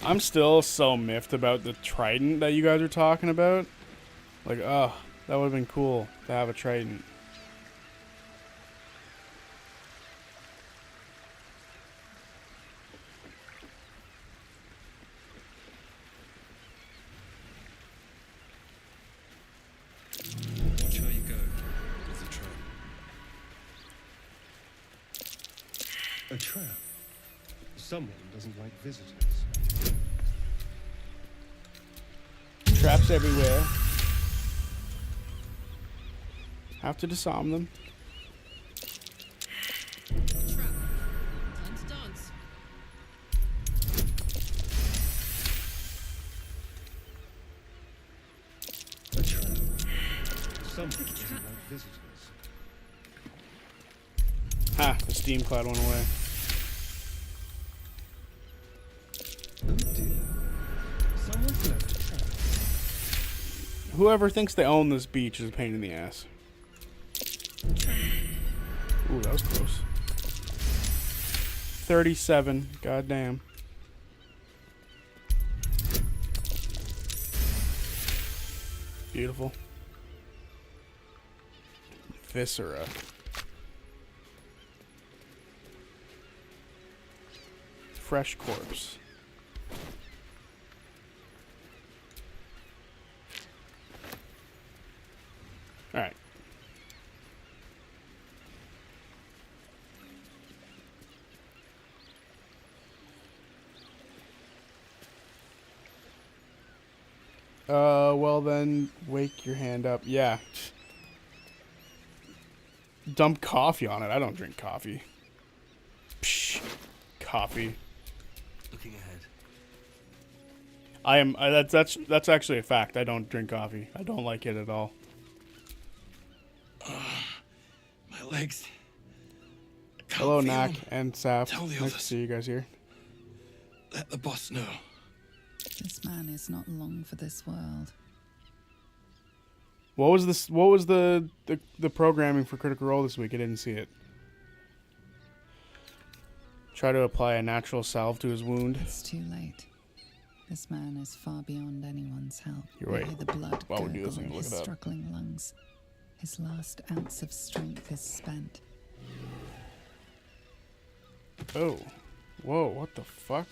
I'm still so miffed about the trident that you guys are talking about. Like, oh, that would have been cool to have a trident. Watch how you go with the trap. A trap? Someone doesn't like visitors. Traps everywhere. Have to disarm them. Trap. Time to dance. A trap? Someone doesn't like visitors. Ha! The steam cloud went away. Oh dear. Someone's left a trap. Whoever thinks they own this beach is a pain in the ass. Ooh, that was close. 37. Goddamn. Beautiful. Viscera. Fresh corpse. Alright. Well then, wake your hand up. Yeah. Dump coffee on it. I don't drink coffee. Psh. Coffee. Looking ahead. I am. That's actually a fact. I don't drink coffee. I don't like it at all. My legs. Hello, Knack and Sap. Tell the Nice to others. see you guys here. Let the boss know. This man is not long for this world. What was this? What was the programming for Critical Role this week? I didn't see it. Try to apply a natural salve to his wound. It's too late. This man is far beyond anyone's help. You're right. Hear the blood While we do this, gurgle I'm in gonna look his it up. struggling lungs. His last ounce of strength is spent. Oh. Whoa, what the fuck?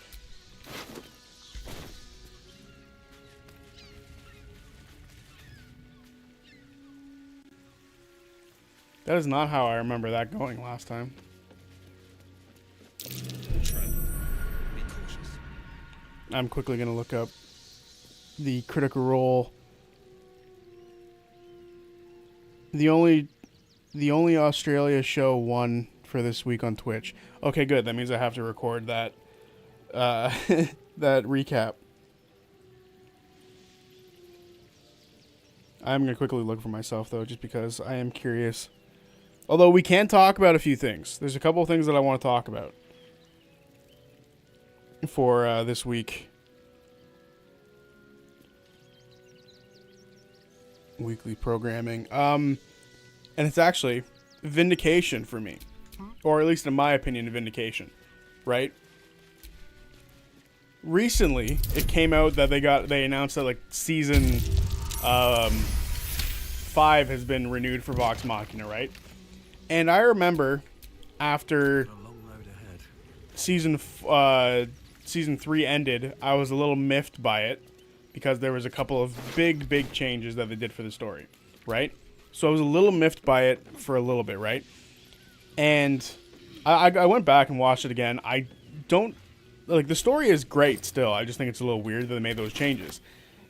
That is not how I remember that going last time. Be cautious. I'm quickly going to look up the Critical Role. The only Australia show won for this week on Twitch. Okay, good. That means I have to record that that recap. I'm going to quickly look for myself, though, just because I am curious. Although we can talk about a few things. There's a couple of things that I want to talk about for this week. Weekly programming. And it's actually vindication for me. Or at least in my opinion, vindication. Right? Recently, it came out that they announced that like season 5 has been renewed for Vox Machina, right? And I remember after season 3 ended, I was a little miffed by it because there was a couple of big changes that they did for the story, right? So I was a little miffed by it for a little bit, right? And I went back and watched it again. I don't like the story is great still. I just think it's a little weird that they made those changes.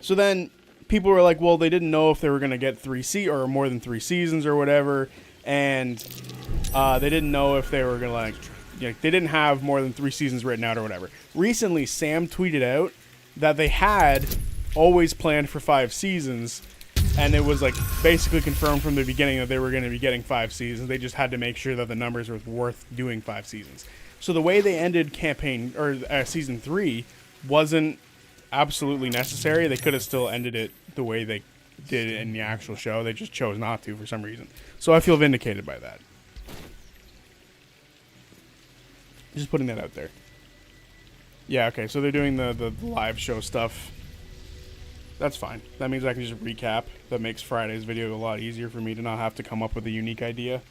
So then people were like, well, they didn't know if they were going to get or more than 3 seasons or whatever, and they didn't know if they were going to they didn't have more than 3 seasons written out or whatever. Recently, Sam tweeted out that they had always planned for 5 seasons, and it was like basically confirmed from the beginning that they were going to be getting 5 seasons. They just had to make sure that the numbers were worth doing 5 seasons. So the way they ended season 3 wasn't absolutely necessary. They could have still ended it the way they did it in the actual show. They just chose not to for some reason. So I feel vindicated by that. Just putting that out there. Yeah, okay, so they're doing the live show stuff. That's fine. That means I can just recap. That makes Friday's video a lot easier for me to not have to come up with a unique idea.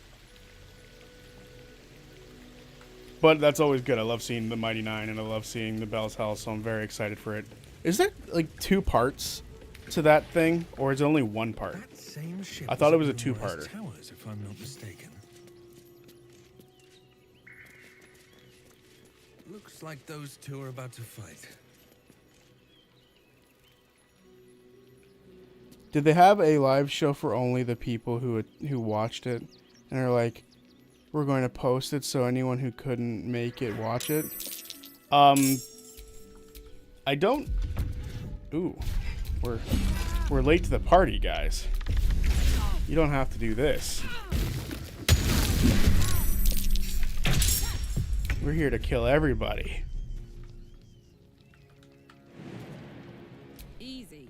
But that's always good. I love seeing the Mighty Nine, and I love seeing the Bell's Hell, so I'm very excited for it. Is there, like, 2 parts to that thing, or is it only 1 part? I thought it was a 2-parter. Towers, if I'm not mistaken. Looks like those 2 are about to fight. Did they have a live show for only the people who watched it, and are like, we're going to post it so anyone who couldn't make it watch it? I don't. Ooh, we're late to the party, guys. You don't have to do this. We're here to kill everybody. Easy.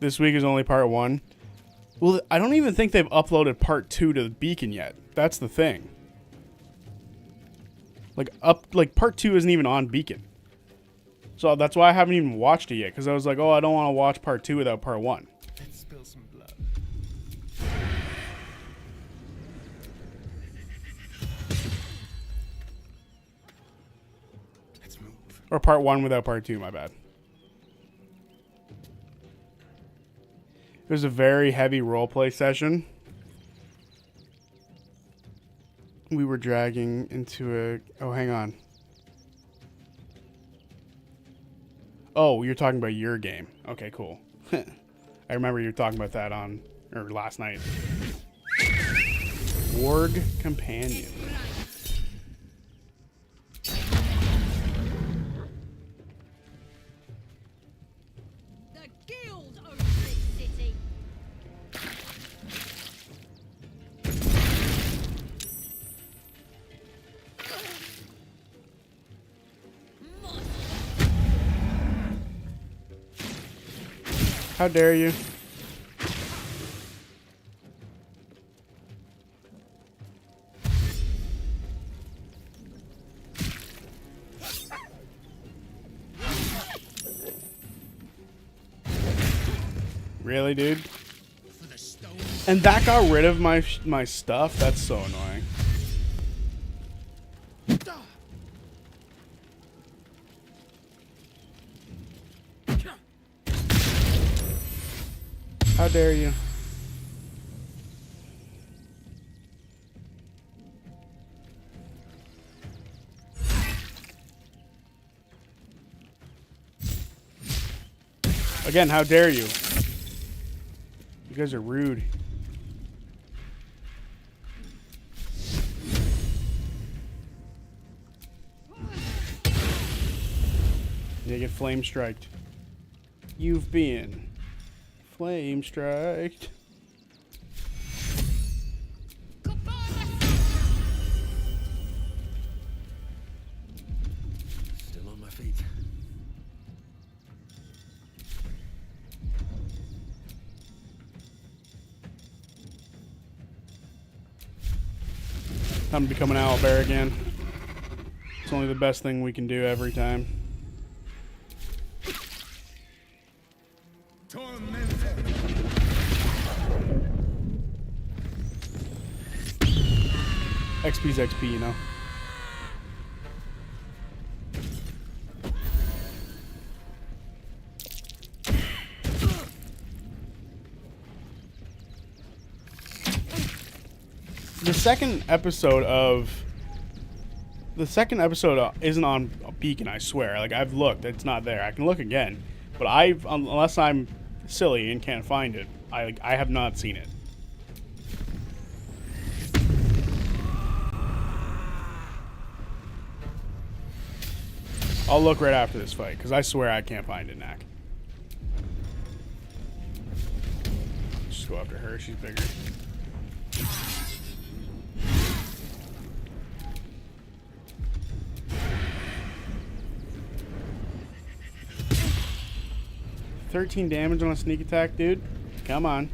This week is only part 1. Well, I don't even think they've uploaded part 2 to the Beacon yet. That's the thing. Like part 2 isn't even on Beacon. So that's why I haven't even watched it yet, because I was like, oh, I don't want to watch part 2 without part 1. Let's spill some blood. Let's move. Or part 1 without part 2, my bad. It was a very heavy roleplay session. We were dragging into a... Oh, hang on. Oh, you're talking about your game. Okay, cool. I remember you were talking about that last night. Warg Companion. How dare you? Really, dude? And that got rid of my stuff? That's so annoying. How dare you? Again, how dare you? You guys are rude. You get flame striked. You've been flame striked. Still on my feet. Time to become an owlbear again. It's only the best thing we can do every time. XP's XP, you know. The second episode isn't on Beacon, I swear. Like, I've looked, it's not there. I can look again, but unless I'm silly and can't find it, I have not seen it. I'll look right after this fight, because I swear I can't find it, Knack. Just go after her, she's bigger. $13 damage on a sneak attack, dude. Come on.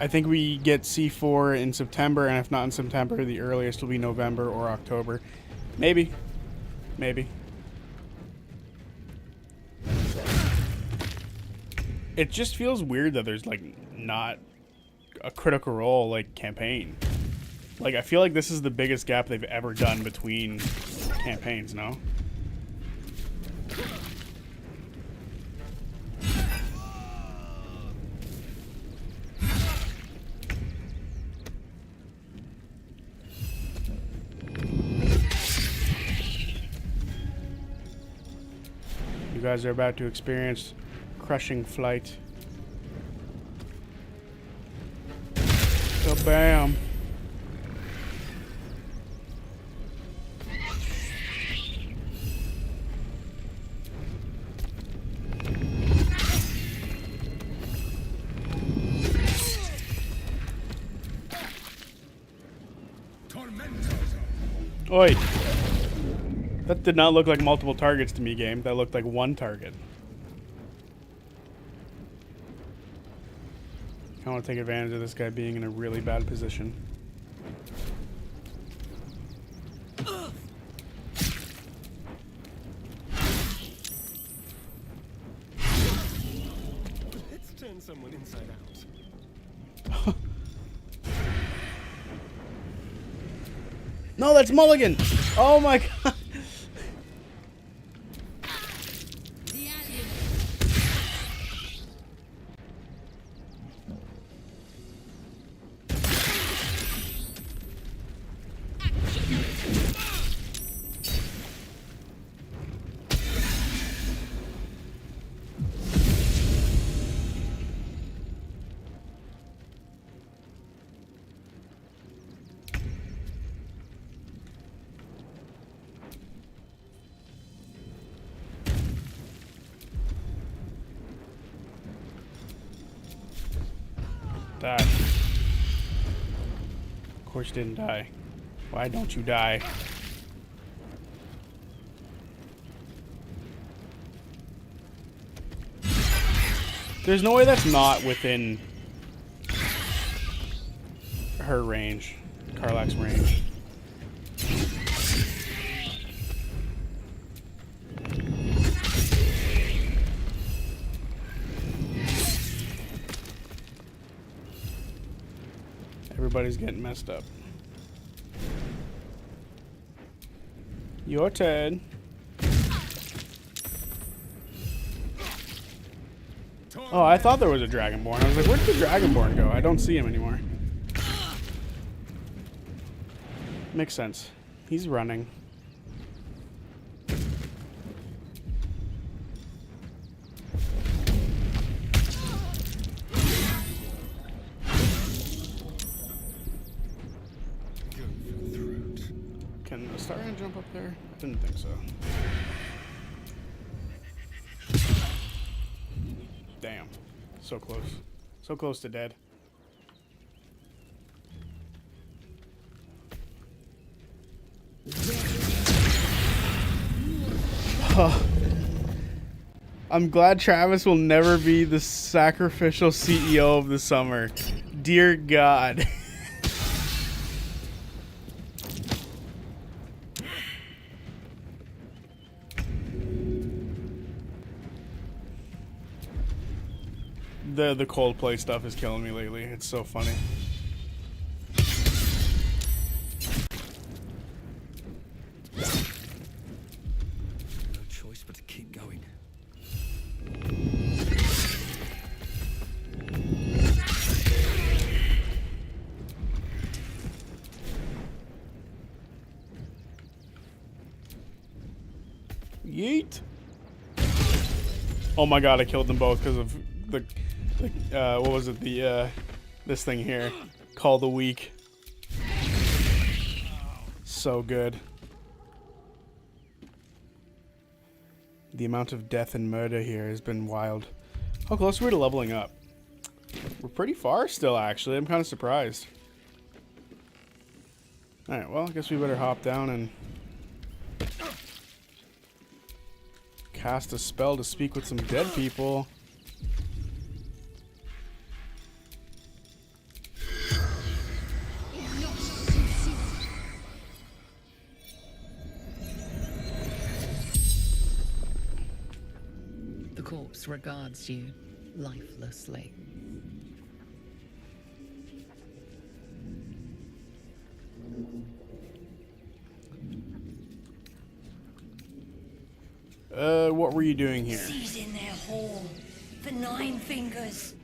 I think we get C4 in September, and if not in September, the earliest will be November or October. Maybe. Maybe. It just feels weird that there's, like, not a Critical Role, like, campaign. Like, I feel like this is the biggest gap they've ever done between campaigns, no? You guys are about to experience crushing flight. Kabam! Oi! That did not look like multiple targets to me, game. That looked like one target. I want to take advantage of this guy being in a really bad position. Let's turn someone inside out. No, that's Mulligan! Oh my god! Die. Of course you didn't die. Why don't you die? There's no way that's not within her range. Karlach's range. Everybody's getting messed up. Your turn. Oh, I thought there was a Dragonborn. I was like, where did the Dragonborn go? I don't see him anymore. Makes sense. He's running. Can the Star jump up there? Didn't think so. Damn. So close. So close to dead. I'm glad Travis will never be the sacrificial CEO of the summer. Dear God. The Coldplay stuff is killing me lately. It's so funny. No choice but to keep going. Yeet. Oh my God, I killed them both because of the what was it? This thing here. Call the Weak. So good. The amount of death and murder here has been wild. How close are we to leveling up? We're pretty far still, actually. I'm kind of surprised. Alright, well, I guess we better hop down and cast a spell to speak with some dead people. The corpse regards you lifelessly. What were you doing here? She's in their hall. The Nine Fingers.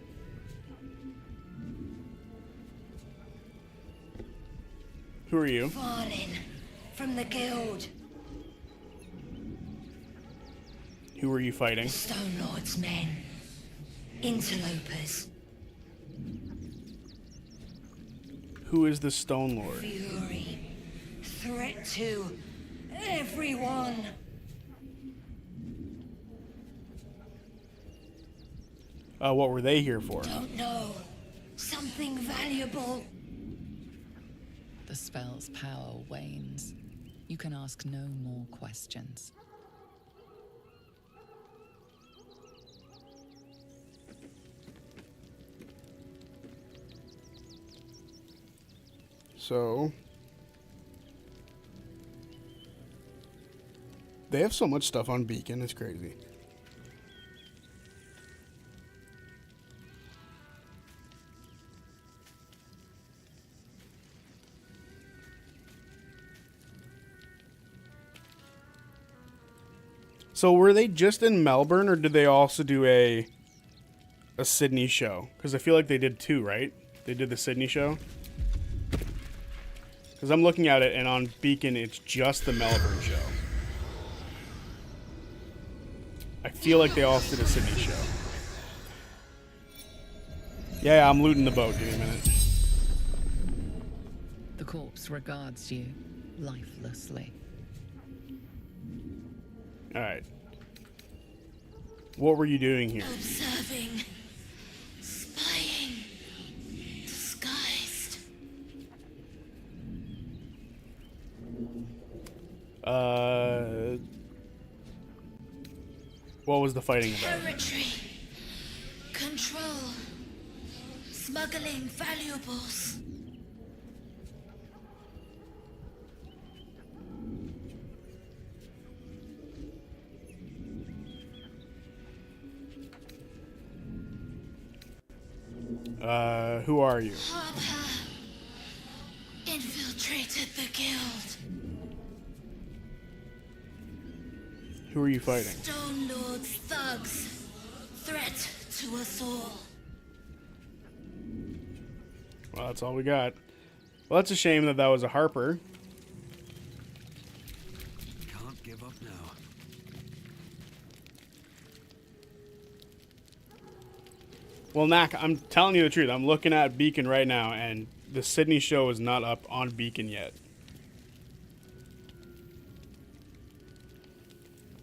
Who are you? Fallen from the guild. Who are you fighting? Stone Lord's men. Interlopers. Who is the Stone Lord? Fury. Threat to everyone. What were they here for? Don't know. Something valuable. The spell's power wanes. You can ask no more questions. So they have so much stuff on Beacon, it's crazy. So were they just in Melbourne, or did they also do a Sydney show? Because I feel like they did two, right? They did the Sydney show. Because I'm looking at it, and on Beacon, it's just the Melbourne show. I feel like they also did a Sydney show. Yeah, I'm looting the boat. Give me a minute. The corpse regards you lifelessly. Alright. What were you doing here? Observing. Spying. Disguised. What was the fighting about? Territory. Control. Smuggling valuables. Who are you? Harper infiltrated the guild. Who are you fighting? Stone Lord's thugs. Threat to us all. Well, that's all we got. Well, that's a shame that was a Harper. Can't give up now. Well, Knack, I'm telling you the truth. I'm looking at Beacon right now, and the Sydney show is not up on Beacon yet.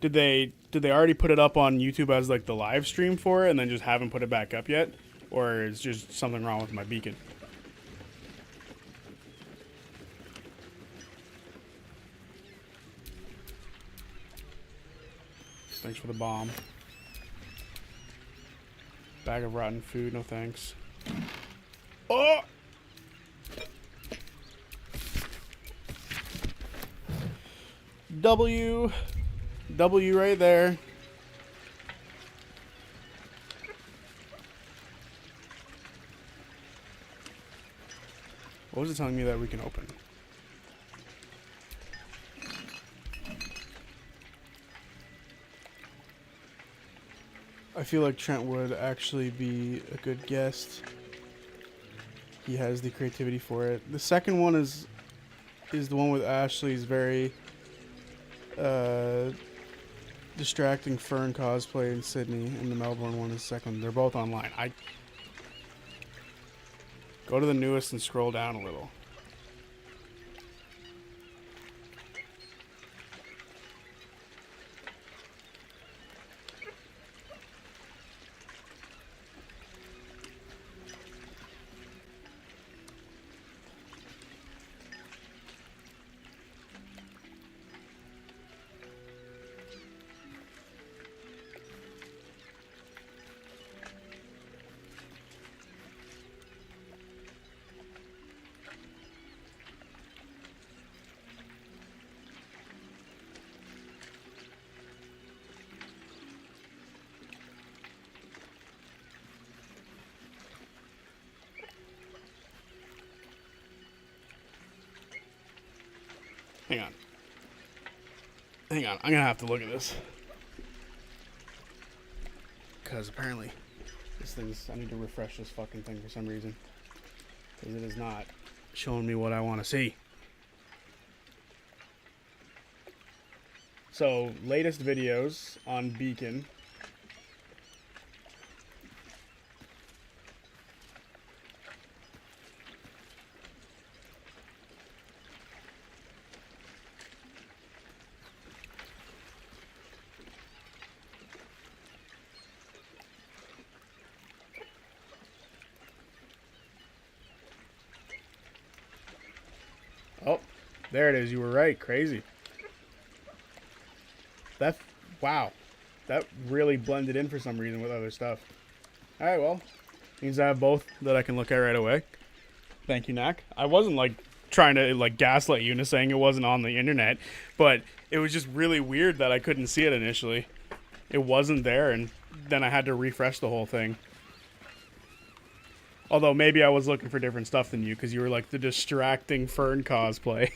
Did they already put it up on YouTube as like the live stream for it and then just haven't put it back up yet? Or is just something wrong with my beacon? Thanks for the bomb. Bag of rotten food, no thanks. Oh! W right there. What was it telling me that we can open? I feel like Trent would actually be a good guest. He has the creativity for it. The second one is the one with Ashley's very distracting Fern cosplay in Sydney, and the Melbourne one is second. They're both online. I go to the newest and scroll down a little. Hang on, I'm gonna have to look at this. Because apparently, I need to refresh this fucking thing for some reason. Because it is not showing me what I want to see. So, latest videos on Beacon. Oh, there it is. You were right. Crazy. Wow. That really blended in for some reason with other stuff. Alright, well. Means I have both that I can look at right away. Thank you, Knack. I wasn't, like, trying to, like, gaslight you into saying it wasn't on the internet. But it was just really weird that I couldn't see it initially. It wasn't there, and then I had to refresh the whole thing. Although maybe I was looking for different stuff than you, because you were like the distracting Fern cosplay.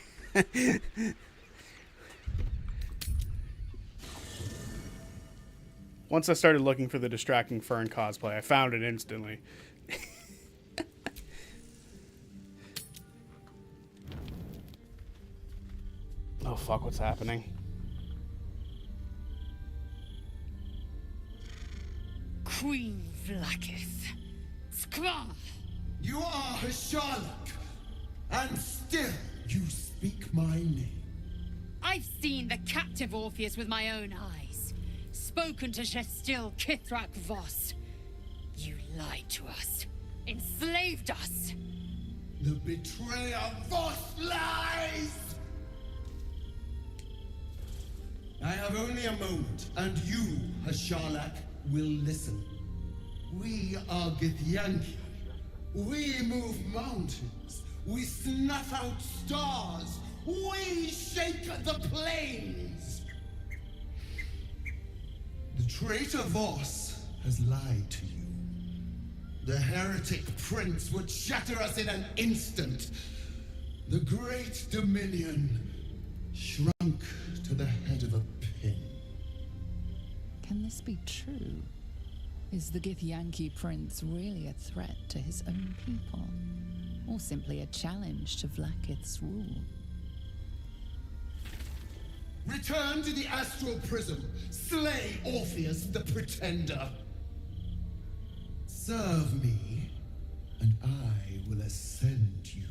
Once I started looking for the distracting Fern cosplay, I found it instantly. Oh fuck, what's happening? Queen Vlaakith. Skra! You are a Sherlock, and still you speak my name. I've seen the captive Orpheus with my own eyes. Spoken to Gestil Kithrak Voss. You lied to us. Enslaved us. The betrayer Voss lies! I have only a moment, and you, a Sherlock, will listen. We are Githyanki. We move mountains. We snuff out stars. We shake the plains. The traitor Voss has lied to you. The heretic prince would shatter us in an instant. The great Dominion shrunk to the head of a pin. Can this be true? Is the Githyanki prince really a threat to his own people? Or simply a challenge to Vlaakith's rule? Return to the astral prism. Slay Orpheus the Pretender. Serve me, and I will ascend you.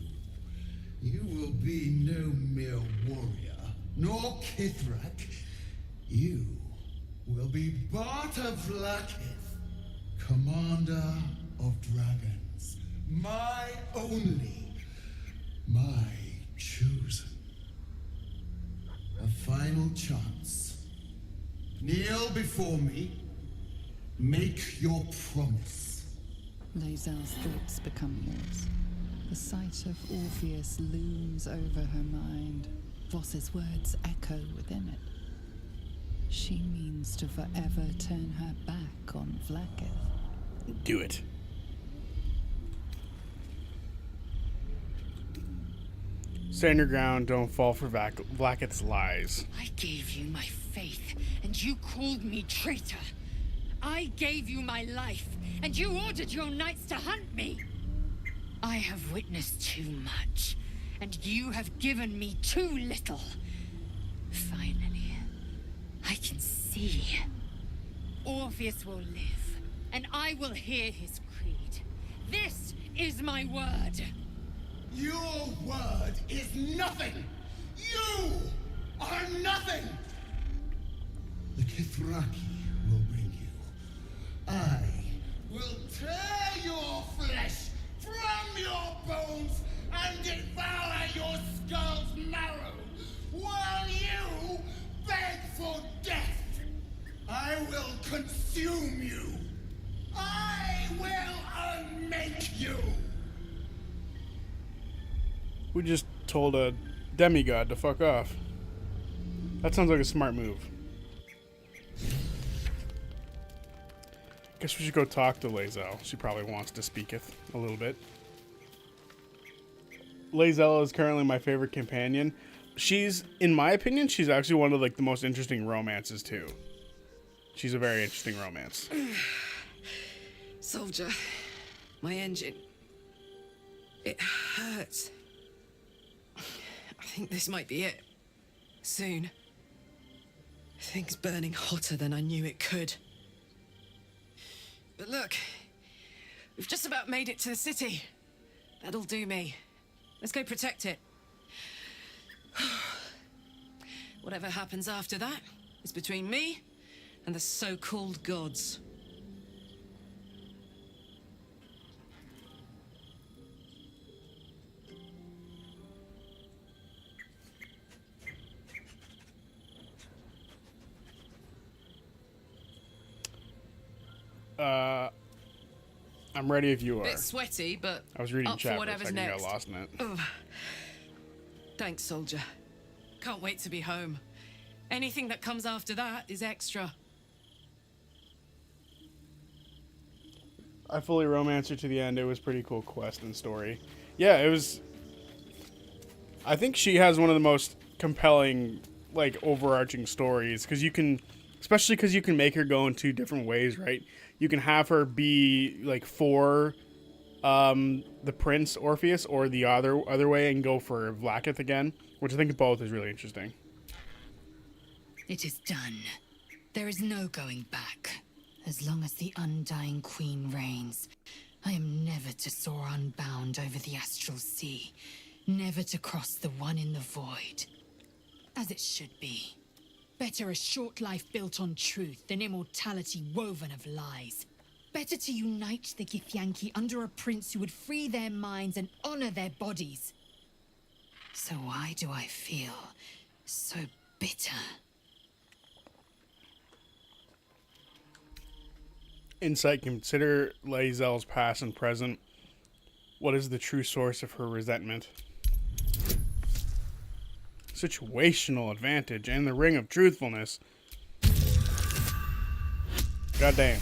You will be no mere warrior, nor Kithrak. You will be Barta Vlaakith, commander of dragons. My only, my chosen. A final chance. Kneel before me. Make your promise. Lae'zel's thoughts become yours. The sight of Orpheus looms over her mind. Voss's words echo within it. She means to forever turn her back on Vlaakith. Do it. Stand your ground, don't fall for Vlaakith's lies. I gave you my faith, and you called me traitor. I gave you my life, and you ordered your knights to hunt me. I have witnessed too much, and you have given me too little. Finally, I can see. Orpheus will live, and I will hear his creed. This is my word. Your word is nothing! You are nothing! The Kithraki will bring you. I will tear your flesh from your bones and devour your skull's marrow while you beg for death. I will consume you. I will unmake you. We just told a demigod to fuck off. That sounds like a smart move. Guess we should go talk to Lae'zel. She probably wants to speaketh a little bit. Lae'zel is currently my favorite companion. She's, in my opinion, she's actually one of like the most interesting romances too. She's a very interesting romance. Soldier, my engine. It hurts. I think this might be it. Soon. Things burning hotter than I knew it could. But look, we've just about made it to the city. That'll do me. Let's go protect it. Whatever happens after that is between me and the so-called gods. I'm ready if you are. Bit sweaty, but I was reading up chat for for a whatever's second, next. got lost in it. Ugh. Thanks, soldier. Can't wait to be home. Anything that comes after that is extra. I fully romanced her to the end. It was pretty cool quest and story. Yeah, it was. I think she has one of the most compelling, like, overarching stories because you can, especially because you can make her go in two different ways, right? You can have her be like for the prince Orpheus, or the other way, and go for Vlaakith again, which I think both is really interesting. It is done. There is no going back. As long as the Undying Queen reigns, I am never to soar unbound over the astral sea, never to cross the one in the void. As it should be. Better a short life built on truth than immortality woven of lies. Better to unite the Githyanki under a prince who would free their minds and honor their bodies. So why do I feel so bitter? Insight: consider Lae'zel's past and present. What is the true source of her resentment? Situational advantage and the ring of truthfulness. Goddamn.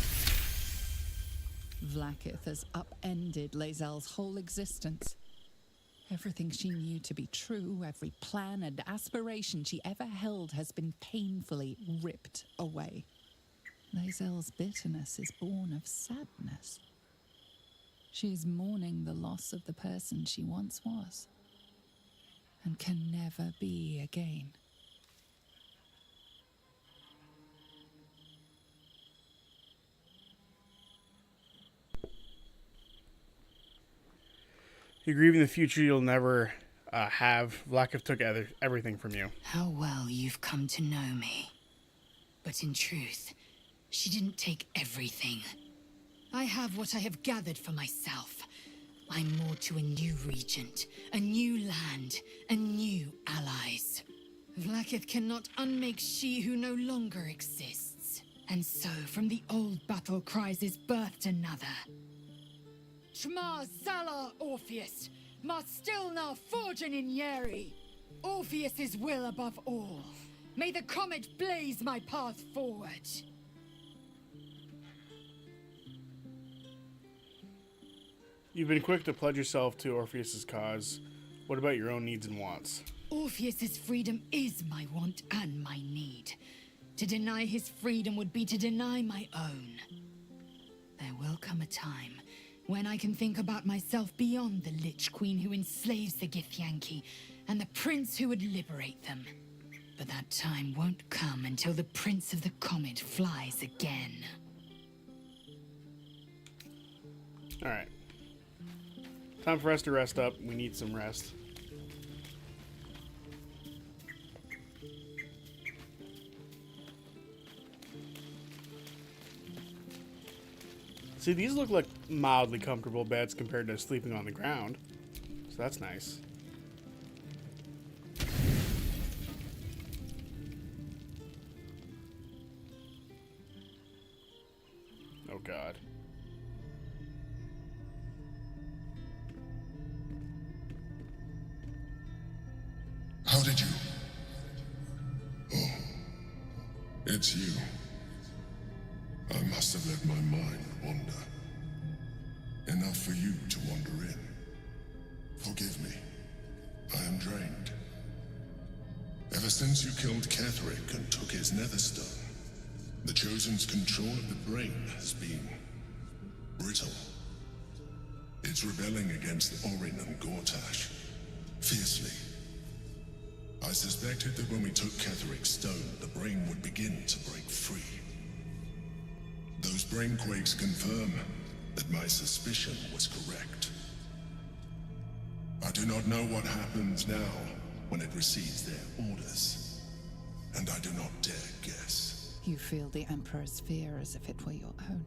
Vlaakith has upended Lae'zel's whole existence. Everything she knew to be true, every plan and aspiration she ever held has been painfully ripped away. Lae'zel's bitterness is born of sadness. She is mourning the loss of the person she once was, and can never be again. You grieve in the future you'll never have. Vlaakith took everything from you. How well you've come to know me. But in truth, she didn't take everything. I have what I have gathered for myself. I'm moored to a new regent, a new land, and new allies. Vlaakith cannot unmake she who no longer exists. And so, from the old battle cries is birthed another. Shma Zala Orpheus, Ma Stilna Forgin in Yeri. Orpheus's will above all. May the comet blaze my path forward. You've been quick to pledge yourself to Orpheus's cause. What about your own needs and wants? Orpheus's freedom is my want and my need. To deny his freedom would be to deny my own. There will come a time when I can think about myself beyond the Lich Queen who enslaves the Githyanki and the prince who would liberate them. But that time won't come until the Prince of the Comet flies again. Alright. Time for us to rest up. We need some rest. See, these look like mildly comfortable beds compared to sleeping on the ground. So that's nice. Oh God. How did you? Oh, it's you. I must have let my mind wander. Enough for you to wander in. Forgive me. I am drained. Ever since you killed Ketherick and took his netherstone, the Chosen's control of the brain has been brittle. It's rebelling against Orin and Gortash fiercely. I suspected that when we took Ketherick's stone, the brain would begin to break free. Those brain quakes confirm that my suspicion was correct. I do not know what happens now when it receives their orders, and I do not dare guess. You feel the Emperor's fear as if it were your own.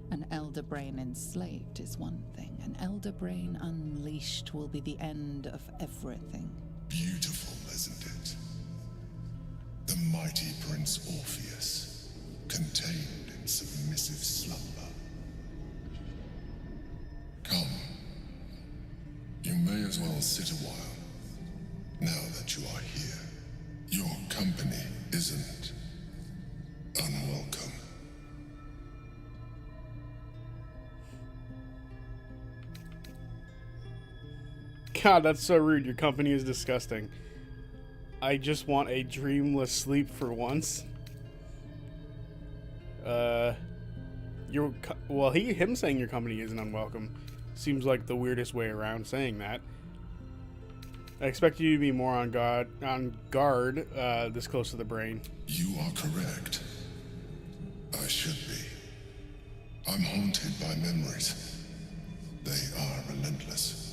An Elder Brain enslaved is one thing. An Elder Brain unleashed will be the end of everything. Beautiful, isn't it? The mighty Prince Orpheus, contained in submissive slumber. Come. You may as well sit a while, now that you are here. Your company isn't unwelcome. God, that's so rude. Your company is disgusting. I just want a dreamless sleep for once. Him saying your company isn't unwelcome seems like the weirdest way around saying that. I expect you to be more on guard this close to the brain. You are correct. I should be. I'm haunted by memories. They are relentless.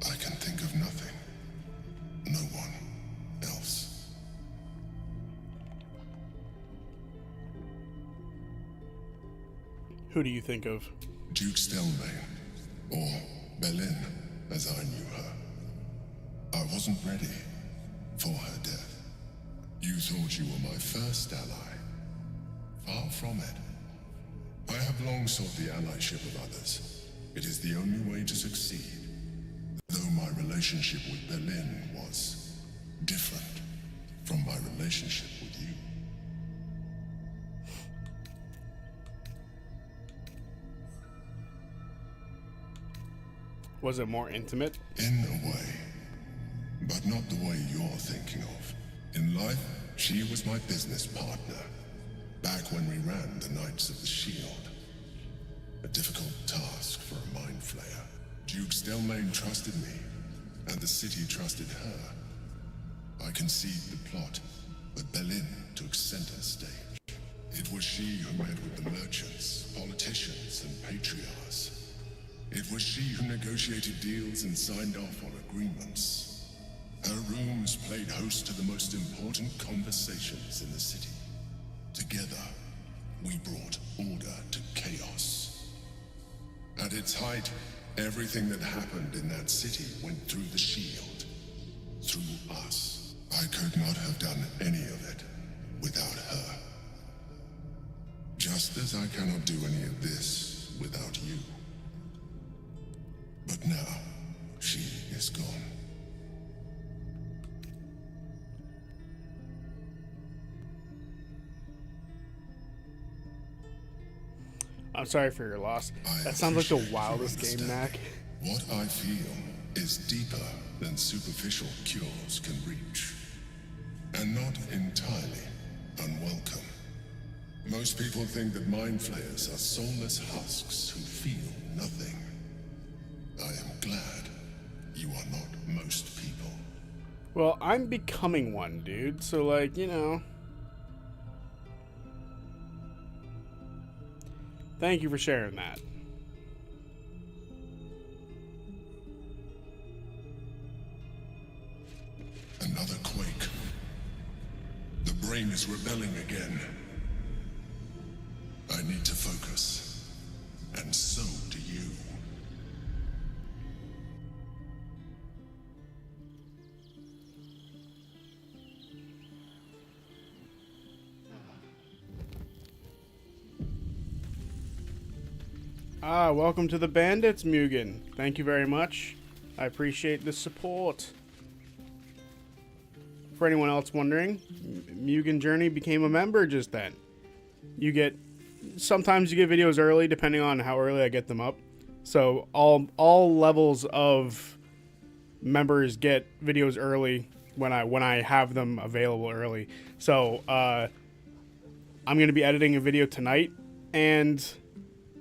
I can think of nothing. No one else. Who do you think of? Duke Stelmane, or Belin, as I knew her. I wasn't ready for her death. You thought you were my first ally. Far from it. I have long sought the allyship of others. It is the only way to succeed. Though my relationship with Belin was different from my relationship with you. Was it more intimate? In a way, but not the way you're thinking of. In life, she was my business partner, back when we ran the Knights of the Shield. A difficult task for a mind flayer. Duke Stelmane trusted me, and the city trusted her. I conceived the plot, but Belin took center stage. It was she who met with the merchants, politicians, and patriarchs. It was she who negotiated deals and signed off on agreements. Her rooms played host to the most important conversations in the city. Together, we brought order to chaos. At its height, everything that happened in that city went through the shield. Through us. I could not have done any of it without her. Just as I cannot do any of this without you. But now, she is gone. I'm sorry for your loss. That sounds like the wildest game, Mac. What I feel is deeper than superficial cures can reach. And not entirely unwelcome. Most people think that mind flayers are soulless husks who feel nothing. I am glad you are not most people. Well, I'm becoming one, dude. So, like, you know. Thank you for sharing that. Another quake. The brain is rebelling again. I need to focus. And so do you. Ah, welcome to the Bandits, Mugen. Thank you very much. I appreciate the support. For anyone else wondering, Mugen Journey became a member just then. You get, sometimes you get videos early depending on how early I get them up. So all levels of members get videos early when I have them available early. So I'm going to be editing a video tonight, and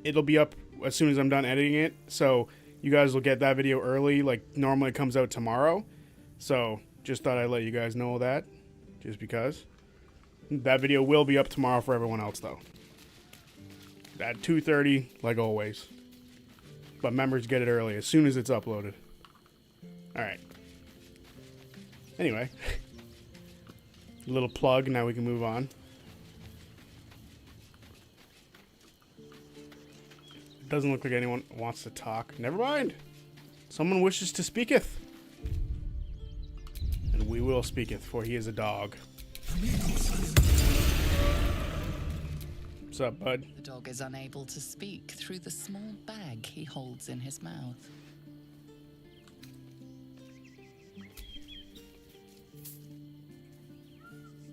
it'll be up as soon as I'm done editing it. So you guys will get that video early, like normally it comes out tomorrow. So just thought I'd let you guys know that, just because. That video will be up tomorrow for everyone else, though. At 2:30, like always. But members get it early, as soon as it's uploaded. Alright. Anyway. Little plug, now we can move on. Doesn't look like anyone wants to talk. Never mind. Someone wishes to speaketh. And we will speaketh, for he is a dog. What's up, bud? The dog is unable to speak through the small bag he holds in his mouth.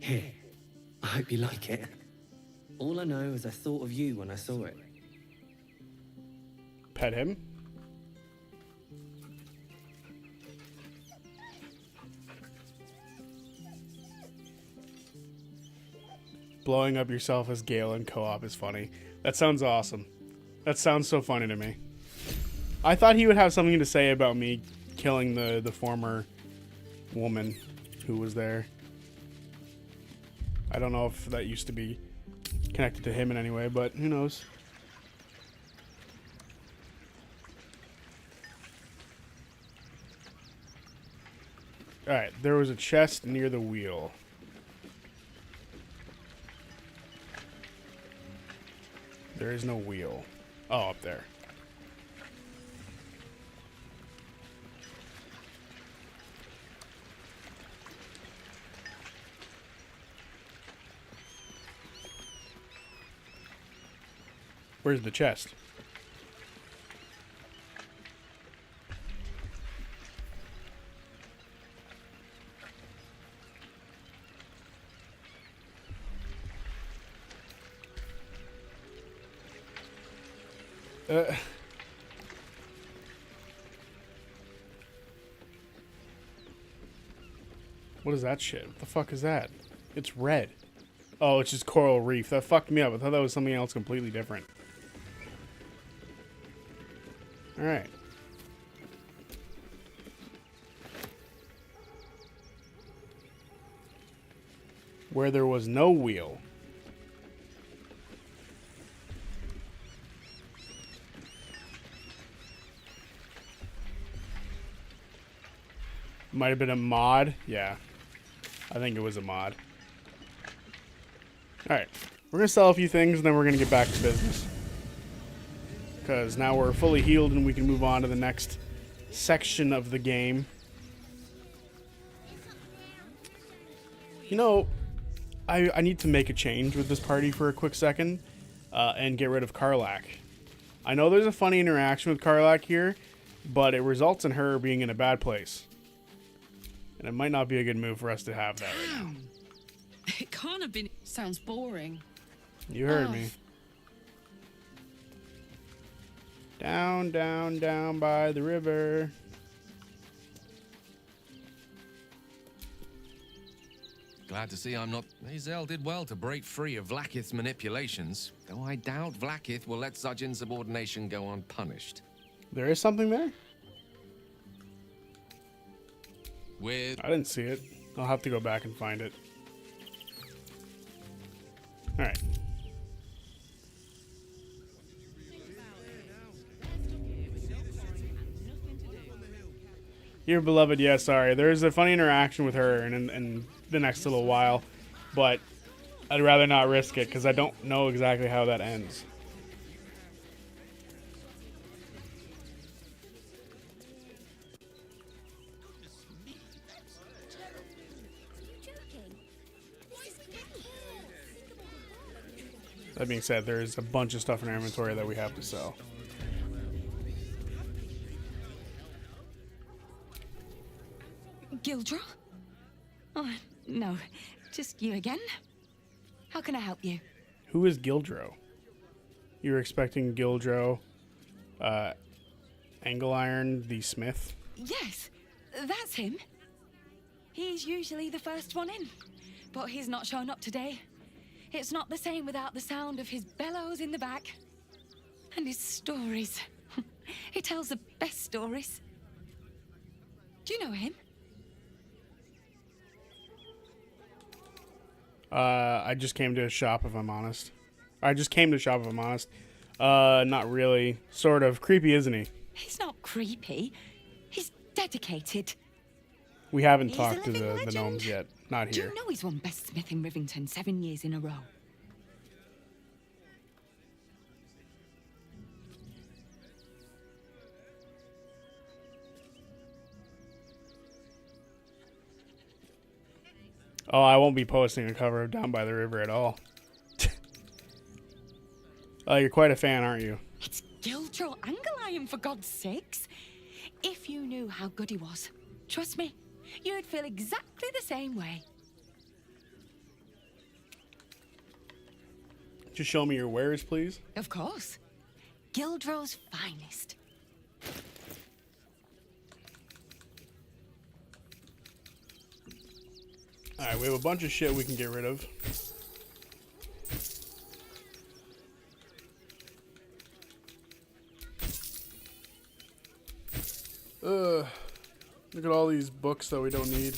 Here, I hope you like it. All I know is I thought of you when I saw it. Pet him? Blowing up yourself as Gale in co-op is funny. That sounds awesome. That sounds so funny to me. I thought he would have something to say about me killing the former woman who was there. I don't know if that used to be connected to him in any way, but who knows. Alright, there was a chest near the wheel. There is no wheel. Oh, up there. Where's the chest? What is that shit? What the fuck is that? It's red. Oh, it's just coral reef. That fucked me up. I thought that was something else completely different. Alright. Where there was no wheel. Might have been a mod. Yeah. I think it was a mod. Alright, we're going to sell a few things and then we're going to get back to business. Because now we're fully healed and we can move on to the next section of the game. You know, I need to make a change with this party for a quick second and get rid of Karlach. I know there's a funny interaction with Karlach here, but it results in her being in a bad place. And it might not be a good move for us to have that right now. It can't have been. Sounds boring. You heard me. Down, down, down by the river. Glad to see I'm not... Hazel did well to break free of Vlaakith's manipulations, though I doubt Vlaakith will let such insubordination go unpunished. There is something there? With... I didn't see it. I'll have to go back and find it. Alright. Your beloved, yeah, sorry. There's a funny interaction with her in the next little while, but I'd rather not risk it because I don't know exactly how that ends. That being said, there's a bunch of stuff in our inventory that we have to sell. Gildro? Oh, no. Just you again? How can I help you? Who is Gildro? You're expecting Gildro, Angle Iron, the Smith? Yes, that's him. He's usually the first one in, but he's not shown up today. It's not the same without the sound of his bellows in the back. And his stories. He tells the best stories. Do you know him? I just came to a shop, if I'm honest. Not really. Sort of. Creepy, isn't he? He's not creepy. He's dedicated. We haven't He's talked a to the living gnomes yet. Not Do here. you know he's won Best Smith in Rivington 7 years in a row? Oh, I won't be posting a cover of Down by the River at all. Oh, you're quite a fan, aren't you? It's Gildro Angelion, for God's sakes. If you knew how good he was, trust me, you'd feel exactly the same way. Just show me your wares, please. Of course. Gildro's finest. Alright, we have a bunch of shit we can get rid of. Look at all these books that we don't need.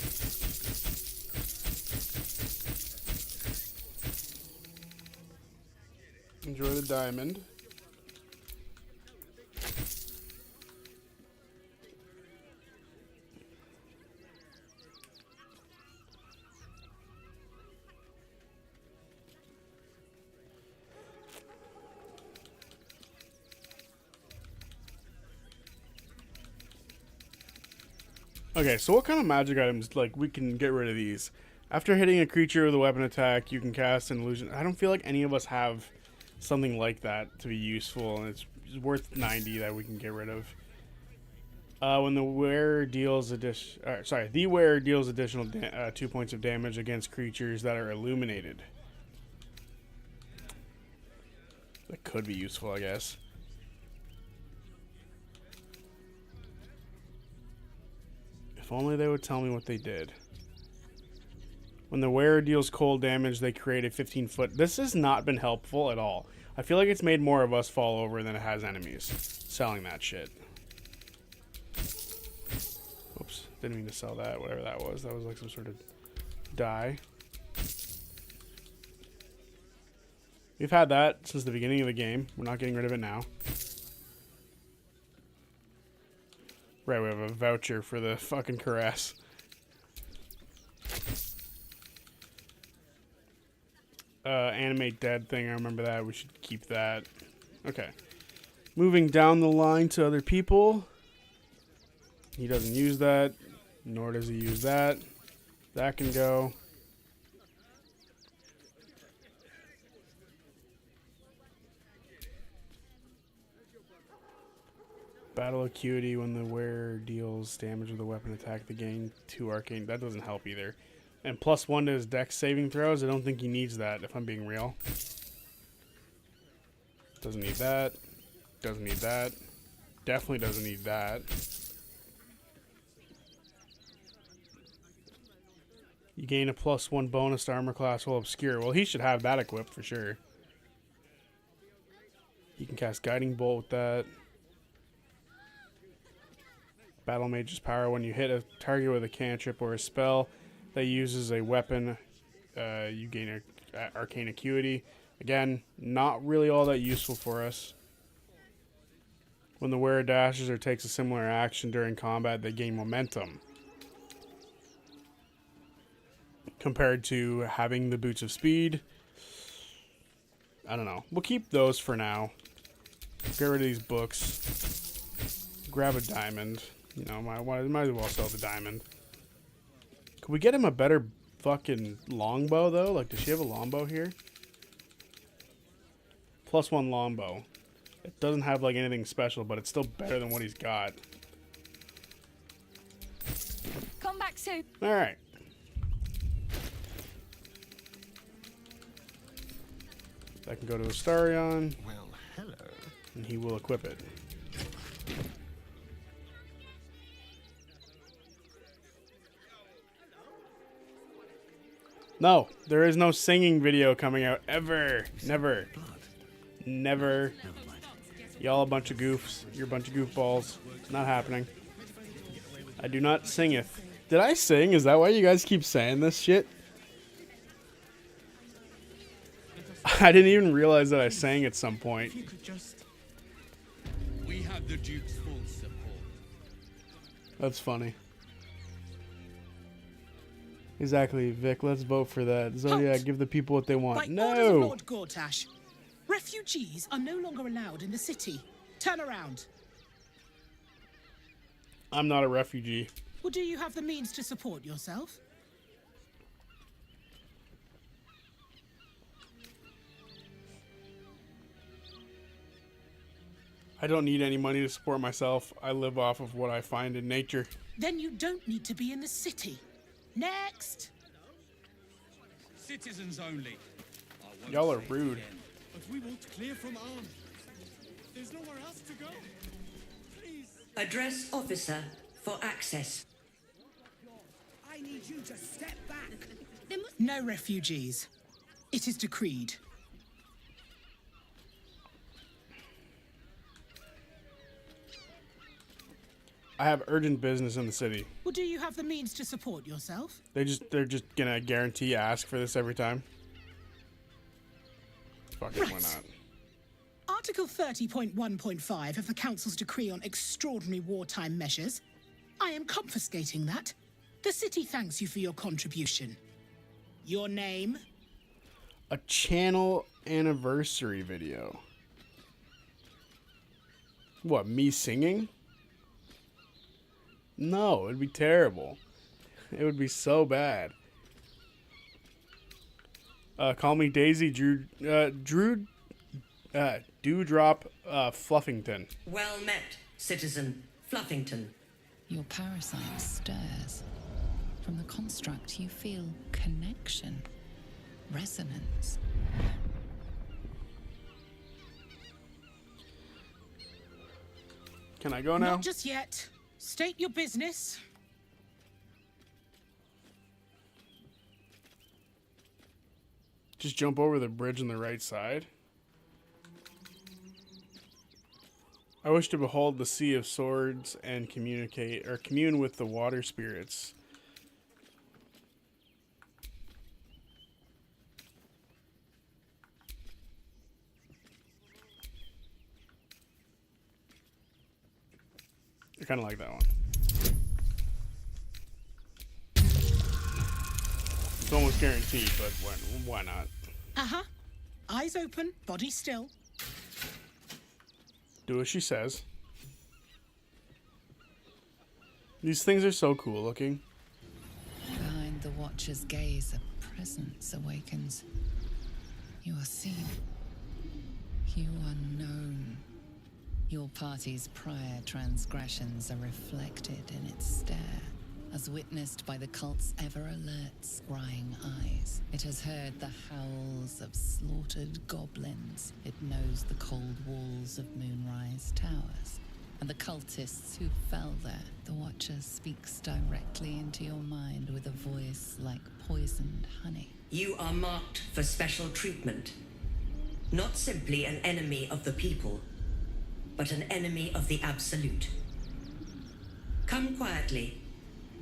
Enjoy the diamond. Okay, so what kind of magic items, like, we can get rid of these? After hitting a creature with a weapon attack, you can cast an illusion. I don't feel like any of us have something like that to be useful, and it's worth 90 that we can get rid of. When the wearer deals the wearer deals additional 2 points of damage against creatures that are illuminated. That could be useful, I guess. If only they would tell me what they did. When the wearer deals cold damage, they create a 15-foot... This has not been helpful at all. I feel like it's made more of us fall over than it has enemies selling that shit. Oops, didn't mean to sell that, whatever that was. That was like some sort of die. We've had that since the beginning of the game. We're not getting rid of it now. Right, we have a voucher for the fucking caress. animate dead thing. I remember that. We should keep that. Okay. Moving down the line to other people. He doesn't use that. Nor does he use that. That can go. Battle acuity when the wearer deals damage with a weapon attack, they gain 2 arcane. That doesn't help either. And +1 to his dex saving throws. I don't think he needs that, if I'm being real. Doesn't need that. Doesn't need that. Definitely doesn't need that. You gain a +1 bonus to armor class while obscure. Well, he should have that equipped for sure. You can cast Guiding Bolt with that. Battle Mage's power. When you hit a target with a cantrip or a spell that uses a weapon, you gain a arcane acuity. Again, not really all that useful for us. When the wearer dashes or takes a similar action during combat, they gain momentum. Compared to having the Boots of Speed. I don't know. We'll keep those for now. Get rid of these books. Grab a diamond. You know, might as well sell the diamond. Could we get him a better fucking longbow, though? Like, does she have a longbow here? +1 longbow. It doesn't have, like, anything special, but it's still better than what he's got. Come back soon. Alright. That can go to Astarion. Well, hello. And he will equip it. No, there is no singing video coming out ever. Never. Never. Y'all a bunch of goofs. You're a bunch of goofballs. Not happening. I do not singeth. Did I sing? Is that why you guys keep saying this shit? I didn't even realize that I sang at some point. We have the Duke's full support. That's funny. Exactly, Vic. Let's vote for that. Zodiac, Halt! give the people what they want. By orders of No! Lord Gortash, refugees are no longer allowed in the city. Turn around. I'm not a refugee. Well, do you have the means to support yourself? I don't need any money to support myself. I live off of what I find in nature. Then you don't need to be in the city. Next! Citizens only. Y'all are rude. But we want clear from arms. There's nowhere else to go. Please. Address officer for access. I need you to step back. No refugees. It is decreed. I have urgent business in the city. Well, do you have the means to support yourself? They're just gonna guarantee ask for this every time. Fuck it, why not? Article 30.1.5 of the Council's decree on extraordinary wartime measures. I am confiscating that. The city thanks you for your contribution. Your name? A channel anniversary video. What, me singing? No, it'd be terrible. It would be so bad. Call me Daisy Dewdrop Fluffington. Well met, citizen Fluffington. Your parasite stirs. From the construct, you feel connection, resonance. Can I go now? Not just yet. State your business. Just jump over the bridge on the right side. I wish to behold the sea of swords and commune with the water spirits. I kind of like that one. It's almost guaranteed, but why not? Uh-huh. Eyes open, body still. Do as she says. These things are so cool looking. Behind the Watcher's gaze, a presence awakens. You are seen. You are known. Your party's prior transgressions are reflected in its stare, as witnessed by the cult's ever-alert, scrying eyes. It has heard the howls of slaughtered goblins. It knows the cold walls of Moonrise Towers, and the cultists who fell there. The Watcher speaks directly into your mind with a voice like poisoned honey. You are marked for special treatment. Not simply an enemy of the people, but an enemy of the Absolute. Come quietly,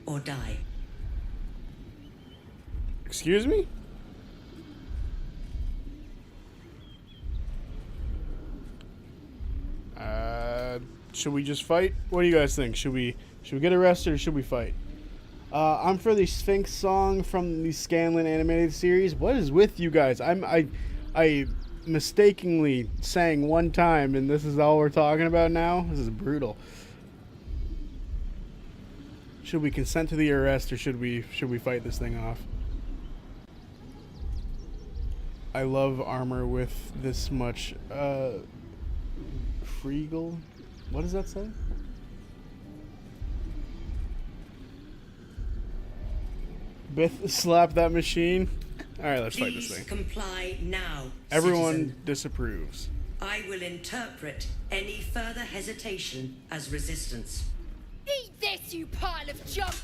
or die. Excuse me? Should we just fight? What do you guys think? Should we get arrested or should we fight? I'm for the Sphinx song from the Scanlan animated series. What is with you guys? I mistakenly sang one time and this is all we're talking about now? This is brutal. Should we consent to the arrest or should we fight this thing off? I love armor with this much Freegal. What does that say? Bith slap that machine. Alright, let's fight this Please thing. comply now, Everyone citizen. disapproves. I will interpret any further hesitation as resistance. Eat this, you pile of junk!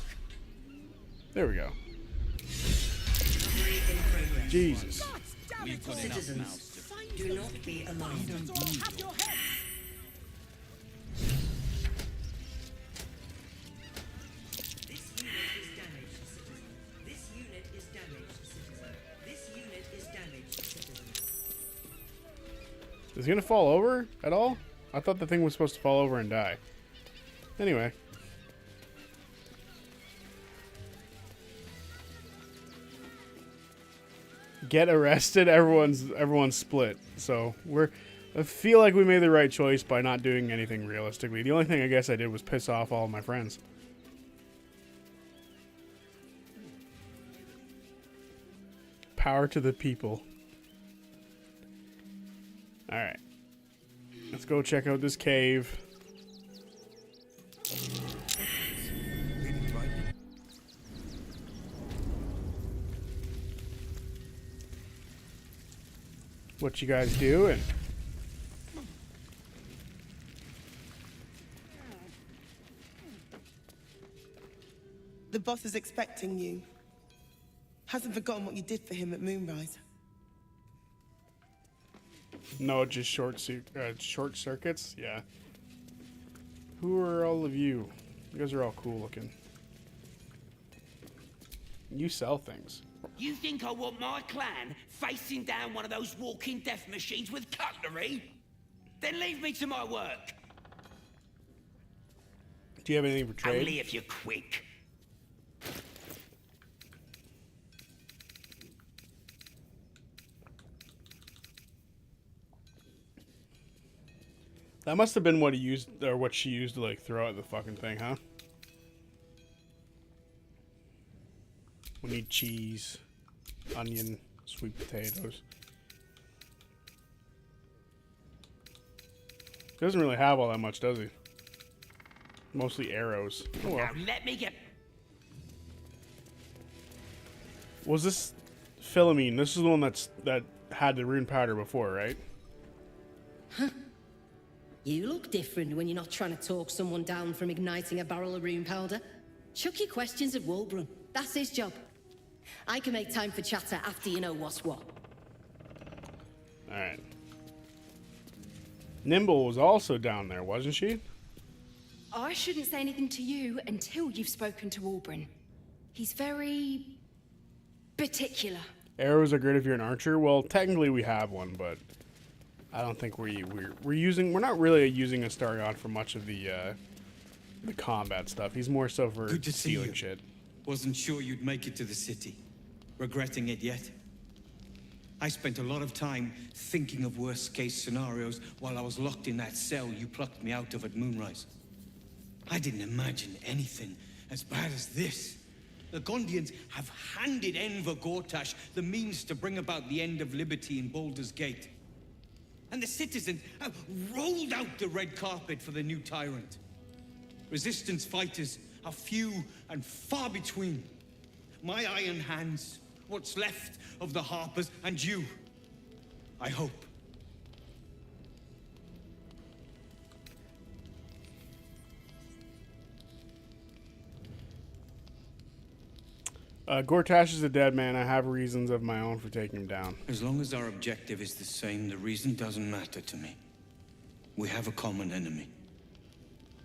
There we go. Recovery in progress. Jesus. Citizens, do not be alarmed. This unit is damaged, citizen. This unit is damaged, citizen. Is it gonna fall over at all? I thought the thing was supposed to fall over and die. Anyway. Get arrested. Everyone's split. So I feel like we made the right choice by not doing anything realistically. The only thing I guess I did was piss off all of my friends. Power to the people. Alright. Let's go check out this cave. What you guys doing? The boss is expecting you. Hasn't forgotten what you did for him at Moonrise. No, just short circuits? Yeah. Who are all of you? You guys are all cool looking. You sell things. You think I want my clan facing down one of those walking death machines with cutlery? Then leave me to my work. Do you have anything for trade? Only if you're quick. That must have been what he used, or what she used to like throw at the fucking thing, huh? We need cheese, onion, sweet potatoes. Doesn't really have all that much, does he? Mostly arrows. Oh well. Now let me get. Was this Philomene? This is the one that had the rune powder before, right? Huh. You look different when you're not trying to talk someone down from igniting a barrel of rune powder. Chuck your questions at Wulbrun. That's his job. I can make time for chatter after you know what's what. Alright. Nimble was also down there, wasn't she? I shouldn't say anything to you until you've spoken to Wulbrun. He's very particular. Arrows are great if you're an archer. Well, technically we have one, but I don't think we're not really using Astarion for much of the combat stuff. He's more so for Good to see stealing you. shit. Wasn't sure you'd make it to the city. Regretting it yet? I spent a lot of time thinking of worst-case scenarios while I was locked in that cell you plucked me out of at Moonrise. I didn't imagine anything as bad as this. The Gondians have handed Enver Gortash the means to bring about the end of liberty in Baldur's Gate. And the citizens have rolled out the red carpet for the new tyrant. Resistance fighters are few and far between. My iron hands, what's left of the Harpers, and you, I hope. Gortash is a dead man. I have reasons of my own for taking him down. As long as our objective is the same, the reason doesn't matter to me. We have a common enemy.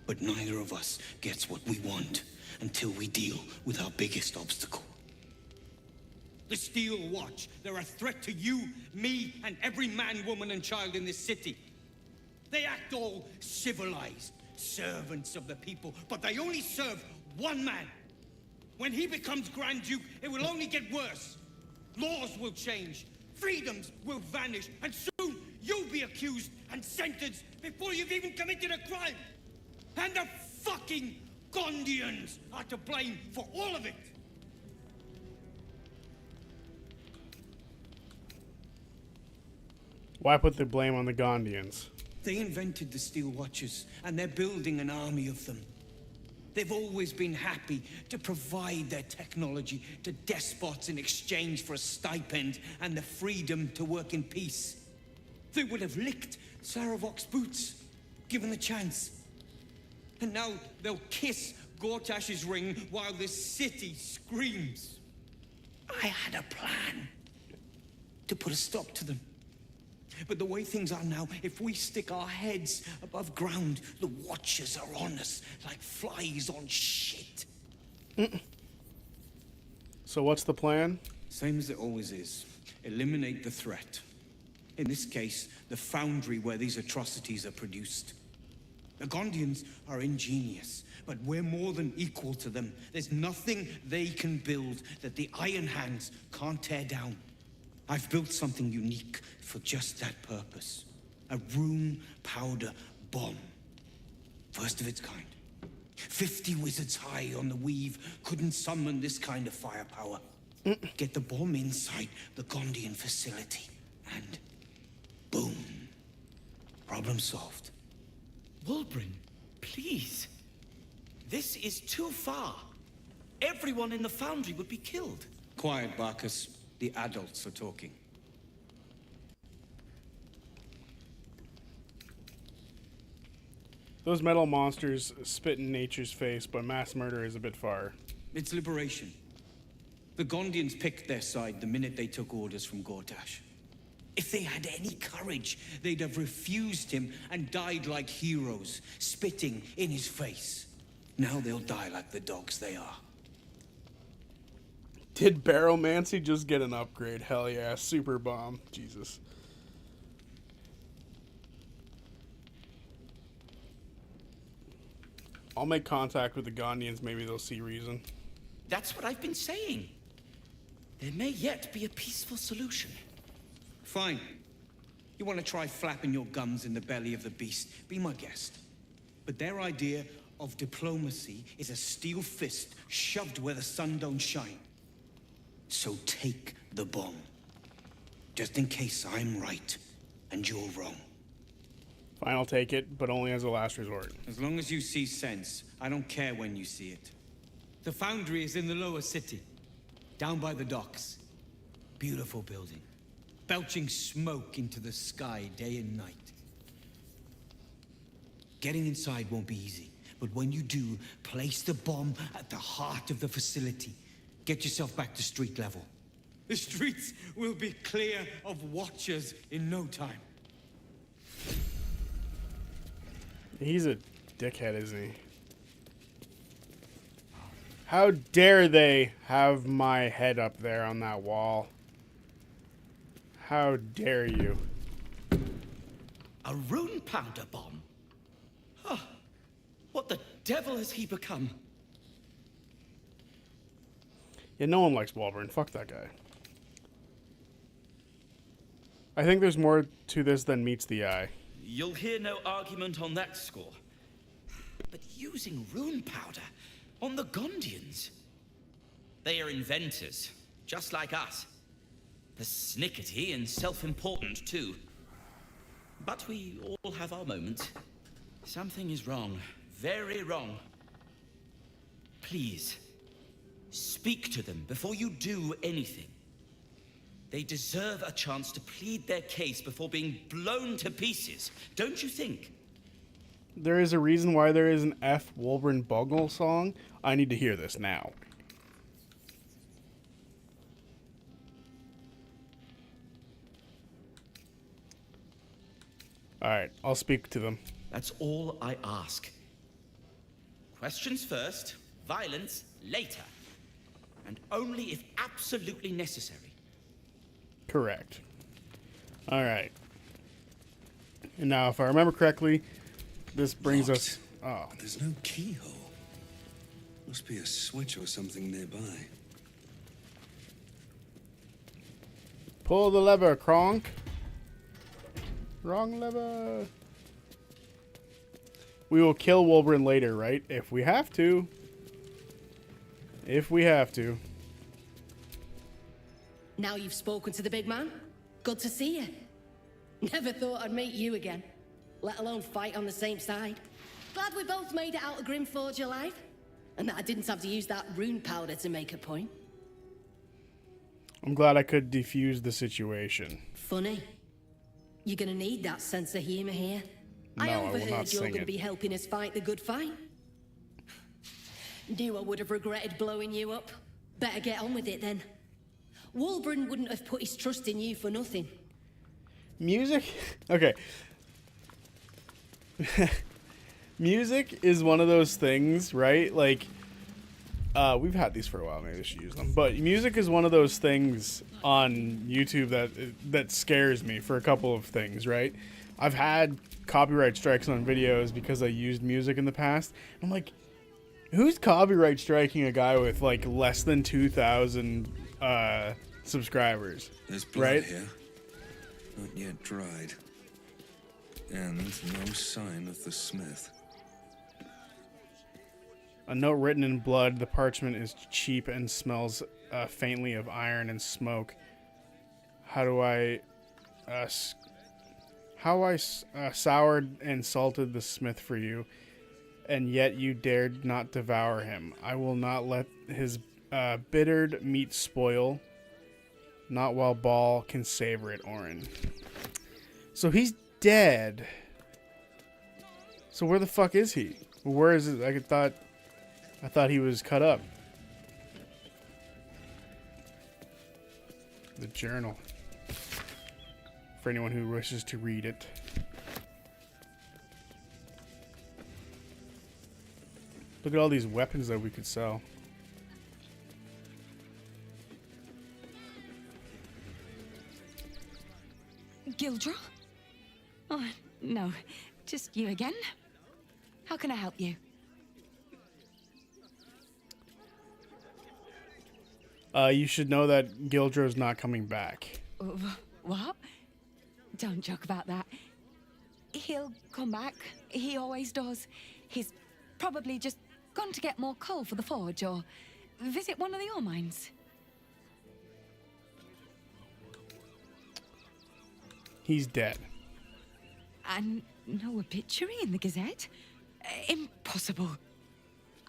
But neither of us gets what we want until we deal with our biggest obstacle. The Steel Watch. They're a threat to you, me, and every man, woman, and child in this city. They act all civilized, servants of the people, but they only serve one man. When he becomes Grand Duke, it will only get worse. Laws will change, freedoms will vanish, and soon you'll be accused and sentenced before you've even committed a crime. And the fucking Gondians are to blame for all of it. Why put the blame on the Gondians? They invented the Steel Watchers, and they're building an army of them. They've always been happy to provide their technology to despots in exchange for a stipend and the freedom to work in peace. They would have licked Saravok's boots, given the chance. And now they'll kiss Gortash's ring while this city screams. I had a plan to put a stop to them. But the way things are now, if we stick our heads above ground, the Watchers are on us like flies on shit. So what's the plan? Same as it always is. Eliminate the threat. In this case, the foundry where these atrocities are produced. The Gondians are ingenious, but we're more than equal to them. There's nothing they can build that the Iron Hands can't tear down. I've built something unique for just that purpose. A room powder bomb. First of its kind. 50 wizards high on the weave couldn't summon this kind of firepower. Get the bomb inside the Gondian facility, and boom. Problem solved. Wulbren, please. This is too far. Everyone in the foundry would be killed. Quiet, Barkus. The adults are talking. Those metal monsters spit in nature's face, but mass murder is a bit far. It's liberation. The Gondians picked their side the minute they took orders from Gortash. If they had any courage, they'd have refused him and died like heroes, spitting in his face. Now they'll die like the dogs they are. Did Baromancy just get an upgrade? Hell yeah, super bomb. Jesus. I'll make contact with the Gondians, maybe they'll see reason. That's what I've been saying. There may yet be a peaceful solution. Fine. You want to try flapping your gums in the belly of the beast? Be my guest. But their idea of diplomacy is a steel fist shoved where the sun don't shine. So take the bomb. Just in case I'm right and you're wrong. Fine, I'll take it, but only as a last resort. As long as you see sense, I don't care when you see it. The foundry is in the lower city, down by the docks. Beautiful building, belching smoke into the sky day and night. Getting inside won't be easy, but when you do, place the bomb at the heart of the facility. Get yourself back to street level. The streets will be clear of Watchers in no time. He's a dickhead, isn't he? How dare they have my head up there on that wall? How dare you? A rune powder bomb? Huh. What the devil has he become? Yeah, no one likes Wulbren. Fuck that guy. I think there's more to this than meets the eye. You'll hear no argument on that score. But using rune powder on the Gondians? They are inventors, just like us. Persnickety and self-important, too. But we all have our moments. Something is wrong. Very wrong. Please, speak to them before you do anything. They deserve a chance to plead their case before being blown to pieces, don't you think? There is a reason why there is an F. Wolverine Bungle song. I need to hear this now. Alright, I'll speak to them. That's all I ask. Questions first, violence later. And only if absolutely necessary. Correct. Alright. And now, if I remember correctly, this brings us... Oh. There's no keyhole. Must be a switch or something nearby. Pull the lever, Kronk. Wrong lever. We will kill Wolverine later, right? If we have to. If we have to. Now you've spoken to the big man. Good to see you. Never thought I'd meet you again, let alone fight on the same side. Glad we both made it out of Grimforge alive, and that I didn't have to use that rune powder to make a point. I'm glad I could defuse the situation. Funny. You're gonna need that sense of humor here. No, I I will overheard not you're sing gonna it. be helping us fight the good fight. Knew I would have regretted blowing you up. Better get on with it then. Wolverine wouldn't have put his trust in you for nothing. Music? Okay. Music is one of those things, right? Like, we've had these for a while. Maybe we should use them. But music is one of those things on YouTube that scares me for a couple of things, right? I've had copyright strikes on videos because I used music in the past. I'm like, who's copyright striking a guy with like less than 2,000 subscribers? There's blood right? here. Not yet dried. And no sign of the smith. A note written in blood. The parchment is cheap and smells faintly of iron and smoke. Soured and salted the smith for you, and yet you dared not devour him. I will not let his bittered meat spoil, not while Ball can savor it, Orin. So he's dead. So where the fuck is he? Where is it? I thought he was cut up. The journal. For anyone who wishes to read it. Look at all these weapons that we could sell. Gildra? Oh, no. Just you again? How can I help you? You should know that Gildro's not coming back. What? Don't joke about that. He'll come back. He always does. He's probably just gone to get more coal for the forge or visit one of the ore mines. He's dead. And no obituary in the Gazette? Impossible.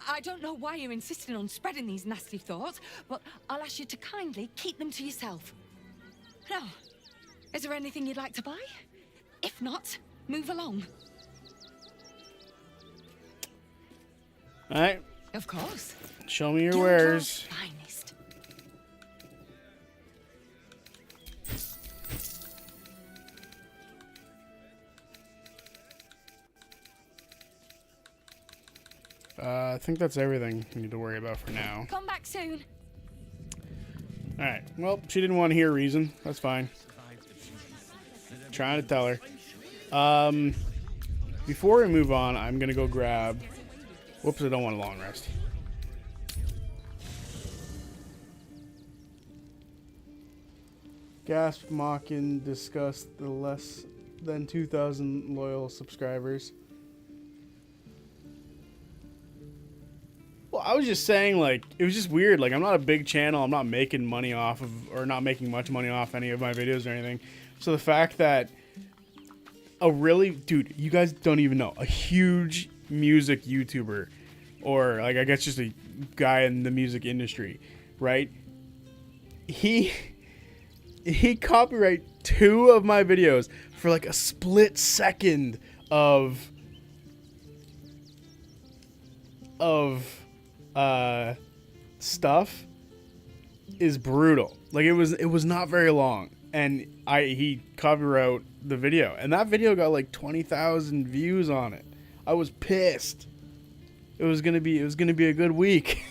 I don't know why you're insisting on spreading these nasty thoughts, but I'll ask you to kindly keep them to yourself. Now, is there anything you'd like to buy? If not, move along. Alright. Of course. Show me your Gildra's wares. finest. I think that's everything we need to worry about for now. Come back soon. Alright, well, she didn't want to hear reason. That's fine. Trying to tell her. Before we move on, I'm going to go grab... Whoops, I don't want a long rest. Gasp, mock, and discuss the less than 2,000 loyal subscribers. Well, I was just saying, like, it was just weird. Like, I'm not a big channel. I'm not making money off of, or not making much money off any of my videos or anything. So the fact that dude, you guys don't even know, a huge music YouTuber, or like, I guess just a guy in the music industry, right? He copyright 2 of my videos for like a split second of stuff is brutal. Like, it was not very long, and he copyright the video, and that video got like 20,000 views on it. I was pissed. It was gonna be a good week.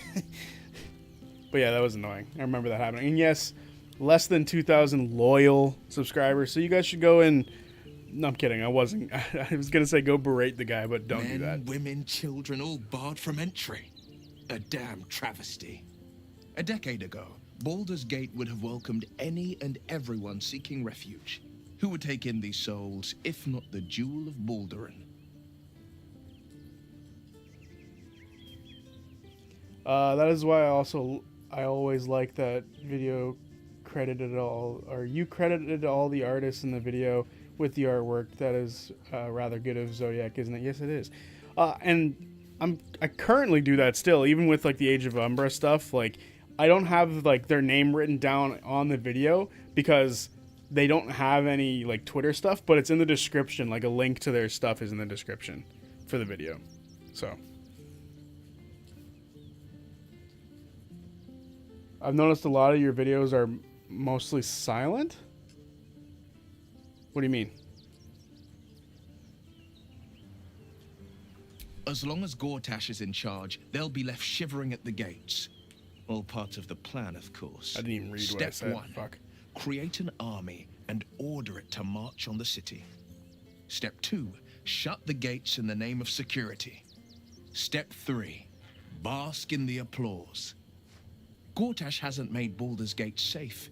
But yeah, that was annoying. I remember that happening. And yes, less than 2,000 loyal subscribers. So you guys should go and... No, I'm kidding. I wasn't. I was going to say go berate the guy, but don't do that. Men, women, children, all barred from entry. A damn travesty. A decade ago, Baldur's Gate would have welcomed any and everyone seeking refuge. Who would take in these souls, if not the Jewel of Baldurin? That is why I always like that video credited all, or you credited all the artists in the video with the artwork. That is rather good of Zodiac, isn't it? Yes, it is. And I currently do that still, even with like the Age of Umbra stuff. Like, I don't have like their name written down on the video because they don't have any like Twitter stuff, but it's in the description. Like, a link to their stuff is in the description for the video. So I've noticed a lot of your videos are mostly silent. What do you mean? As long as Gortash is in charge, they'll be left shivering at the gates. All part of the plan, of course. I didn't even read what I said. Step 1. Fuck. Create an army and order it to march on the city. Step 2. Shut the gates in the name of security. Step 3. Bask in the applause. Gortash hasn't made Baldur's Gate safe.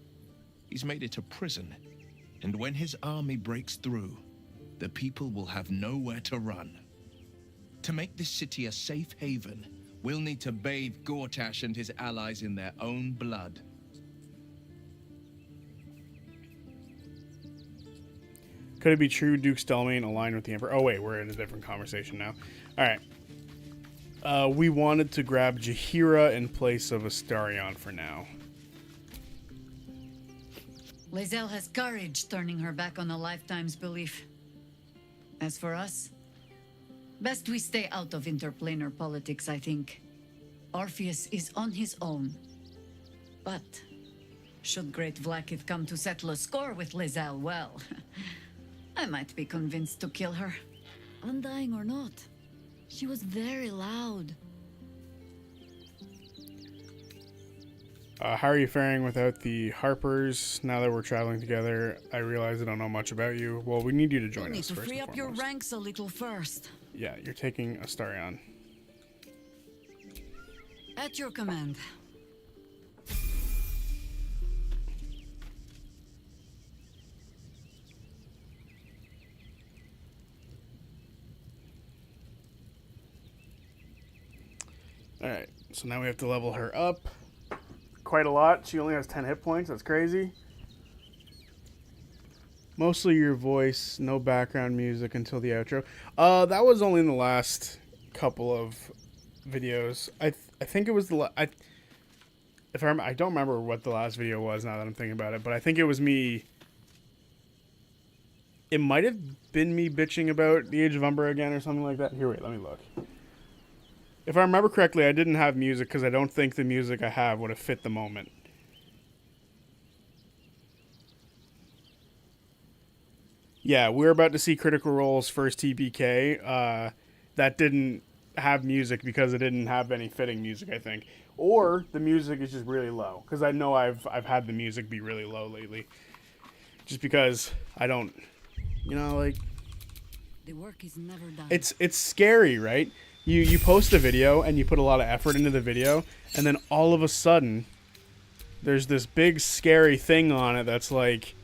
He's made it a prison. And when his army breaks through, the people will have nowhere to run. To make this city a safe haven, we'll need to bathe Gortash and his allies in their own blood. Could it be true Duke Stelmane aligned with the Emperor? Oh wait, we're in a different conversation now. Alright. We wanted to grab Jaheira in place of Astarion for now. Lae'zel has courage turning her back on a lifetime's belief. As for us, best we stay out of interplanar politics, I think. Orpheus is on his own. But should Great Vlaakith come to settle a score with Lae'zel, well, I might be convinced to kill her. Undying or not, she was very loud. How are you faring without the Harpers? Now that we're traveling together, I realize I don't know much about you. Well, we need you to join You need us to first free and up your foremost. ranks a little first. Yeah, you're taking Astarion. At your command. Alright, so now we have to level her up quite a lot. She only has 10 hit points. That's crazy. Mostly your voice, no background music until the outro. That was only in the last couple of videos. I think it was the I don't remember what the last video was now that I'm thinking about it, but I think it was me. It might have been me bitching about the Age of Umbra again or something like that. Here, wait, let me look. If I remember correctly, I didn't have music because I don't think the music I have would have fit the moment. Yeah, we're about to see Critical Role's first TPK. That didn't have music because it didn't have any fitting music, I think. Or the music is just really low. Because I know I've had the music be really low lately. Just because I don't, you know, like... The work is never done. It's scary, right? You post a video and you put a lot of effort into the video, and then all of a sudden, there's this big scary thing on it that's like,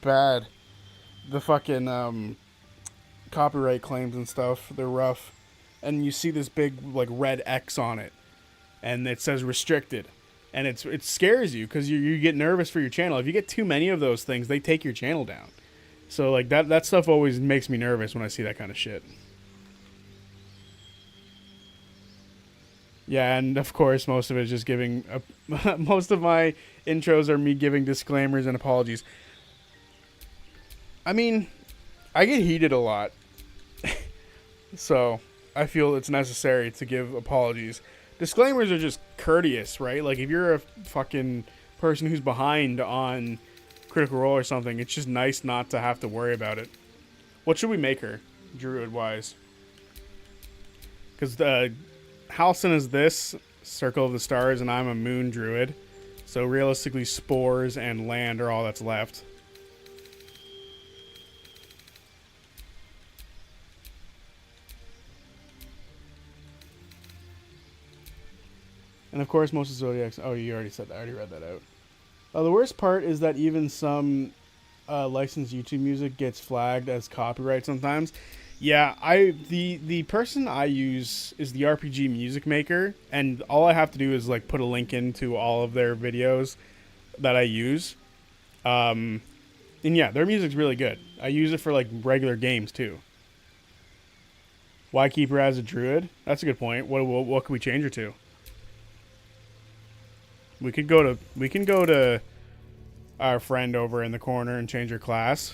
Bad. The fucking copyright claims and stuff, they're rough. And you see this big like red X on it, and it says restricted, and it scares you because you get nervous for your channel. If you get too many of those things, they take your channel down. So like that stuff always makes me nervous when I see that kind of shit. Yeah, and of course most of it is just giving most of my intros are me giving disclaimers and apologies. I mean, I get heated a lot. So I feel it's necessary to give apologies. Disclaimers are just courteous, right? Like if you're a fucking person who's behind on Critical Role or something, it's just nice not to have to worry about it. What should we make her, druid-wise? Because Halcyon is this, Circle of the Stars, and I'm a moon druid. So realistically, spores and land are all that's left. And of course, most of Zodiac's... Oh, you already said that. I already read that out. The worst part is that even some licensed YouTube music gets flagged as copyright sometimes. Yeah, the person I use is the RPG Music Maker, and all I have to do is like put a link into all of their videos that I use. And yeah, their music's really good. I use it for like regular games too. Why keep her as a druid? That's a good point. What can we change her to? We can go to our friend over in the corner and change her class.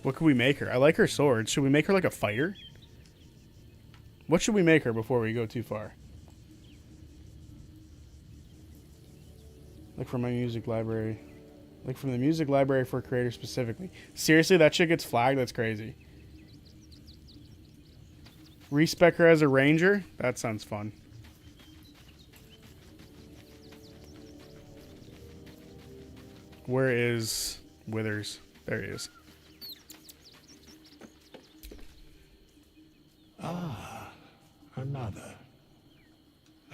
What could we make her? I like her sword. Should we make her like a fighter? What should we make her before we go too far? Like from my music library. Like from the music library for creators specifically. Seriously, that shit gets flagged? That's crazy. Respec her as a ranger? That sounds fun. Where is Withers? There he is. Ah, another.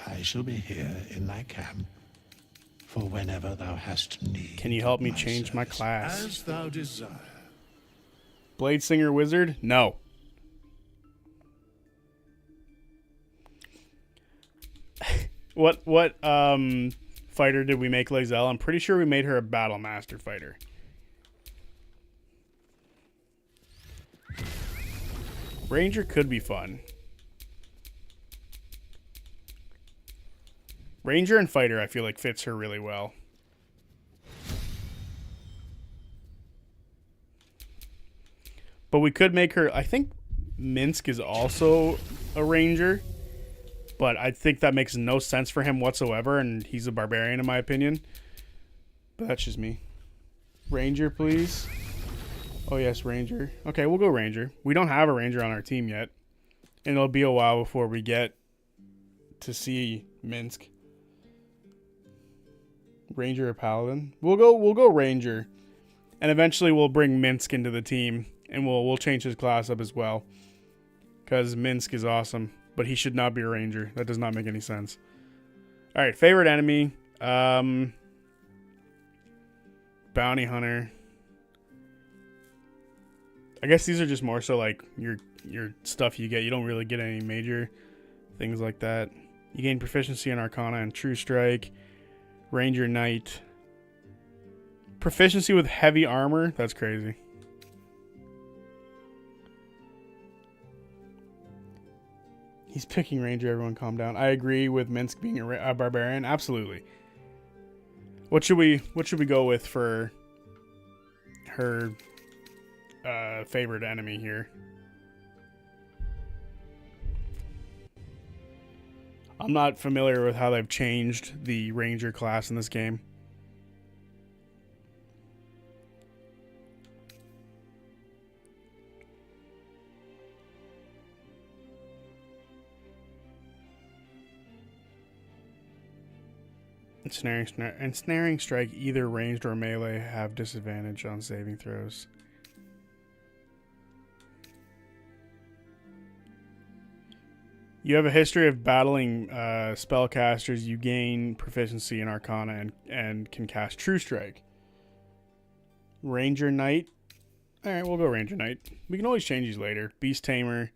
I shall be here in thy camp for whenever thou hast need. Can you help me change my class? As thou desire. Blade Singer Wizard? No. What fighter did we make Lae'zel? I'm pretty sure we made her a Battle Master fighter. Ranger could be fun. Ranger and fighter I feel like fits her really well. But we could make her, I think Minsk is also a ranger. But I think that makes no sense for him whatsoever, and he's a barbarian in my opinion. But that's just me. Ranger, please. Oh yes, Ranger. Okay, we'll go Ranger. We don't have a Ranger on our team yet. And it'll be a while before we get to see Minsk. Ranger or Paladin? We'll go Ranger. And eventually we'll bring Minsk into the team. And we'll change his class up as well. Because Minsk is awesome. But he should not be a ranger. That does not make any sense. Alright, favorite enemy. Bounty hunter. I guess these are just more so like your stuff you get. You don't really get any major things like that. You gain proficiency in Arcana and True Strike. Ranger Knight. Proficiency with heavy armor. That's crazy. He's picking Ranger, everyone calm down. I agree with Minsk being a barbarian. Absolutely. What should we go with for her favorite enemy here? I'm not familiar with how they've changed the Ranger class in this game. Ensnaring strike, either ranged or melee, have disadvantage on saving throws. You have a history of battling spellcasters. You gain proficiency in Arcana and can cast True Strike. Ranger Knight. Alright, we'll go Ranger Knight. We can always change these later. Beast Tamer.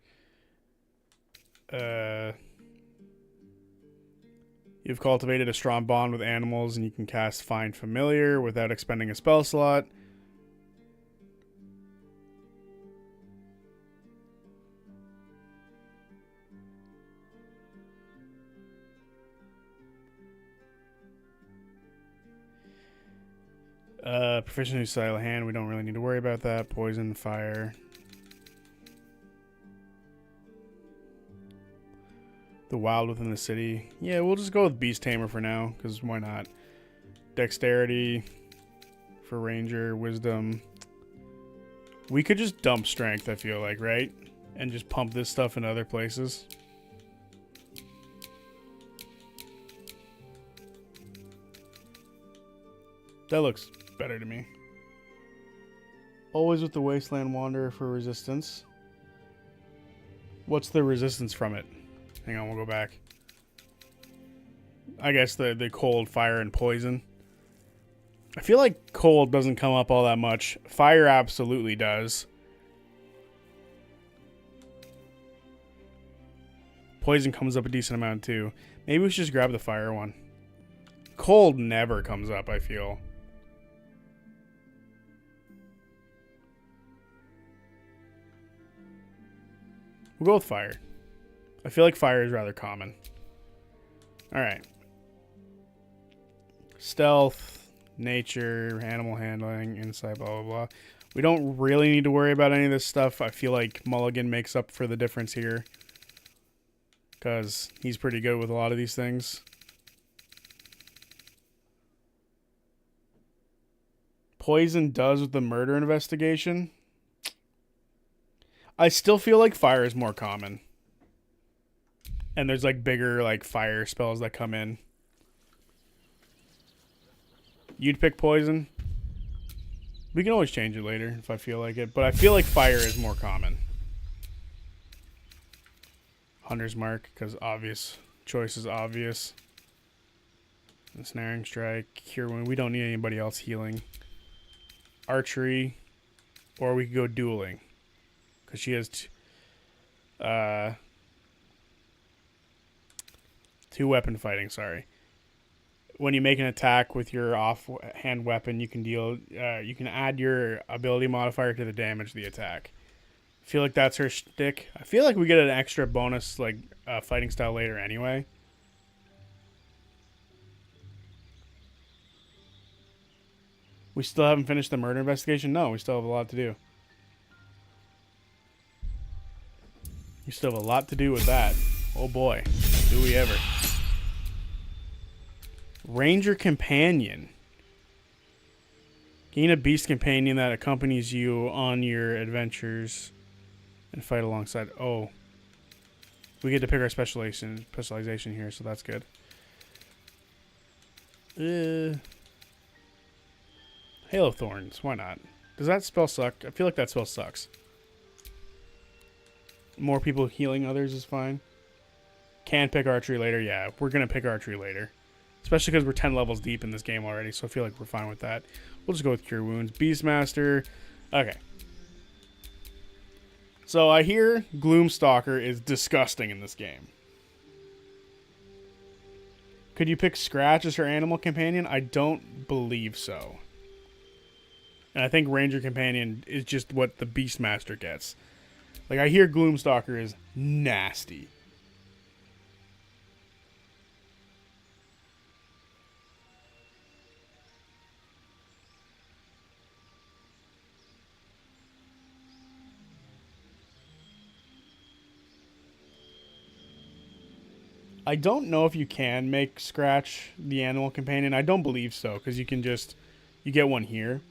You've cultivated a strong bond with animals and you can cast Find Familiar without expending a spell slot. Proficiency style of hand, we don't really need to worry about that. Poison, fire. The wild within the city. Yeah, we'll just go with Beast Tamer for now, because why not? Dexterity for Ranger, Wisdom. We could just dump Strength, I feel like, right? And just pump this stuff in other places. That looks better to me. Always with the Wasteland Wanderer for resistance. What's the resistance from it? Hang on, we'll go back. I guess the cold, fire, and poison. I feel like cold doesn't come up all that much. Fire absolutely does. Poison comes up a decent amount too. Maybe we should just grab the fire one. Cold never comes up, I feel. We'll go with fire. I feel like fire is rather common. Alright. Stealth, nature, animal handling, insight, blah, blah, blah. We don't really need to worry about any of this stuff. I feel like Mulligan makes up for the difference here. Because he's pretty good with a lot of these things. Poison does with the murder investigation. I still feel like fire is more common. And there's like bigger like fire spells that come in. You'd pick poison. We can always change it later if I feel like it. But I feel like fire is more common. Hunter's Mark, because obvious. Choice is obvious. Ensnaring Strike. Cure Wound. We don't need anybody else healing. Archery. Or we could go dueling. Because she has two weapon fighting, sorry. When you make an attack with your offhand weapon, you can you can add your ability modifier to the damage of the attack. I feel like that's her shtick. I feel like we get an extra bonus like fighting style later anyway. We still haven't finished the murder investigation? No, we still have a lot to do. We still have a lot to do with that. Oh boy, do we ever. Ranger Companion. Gain a beast companion that accompanies you on your adventures and fight alongside. Oh. We get to pick our specialization here, so that's good. Halo Thorns, why not? Does that spell suck? I feel like that spell sucks. More people healing others is fine. Can pick archery later. Yeah, we're going to pick archery later. Especially because we're 10 levels deep in this game already, so I feel like we're fine with that. We'll just go with Cure Wounds. Beastmaster. Okay. So I hear Gloomstalker is disgusting in this game. Could you pick Scratch as her animal companion? I don't believe so. And I think Ranger Companion is just what the Beastmaster gets. Like, I hear Gloomstalker is nasty. I don't know if you can make Scratch the animal companion. I don't believe so, because you can just... You get one here.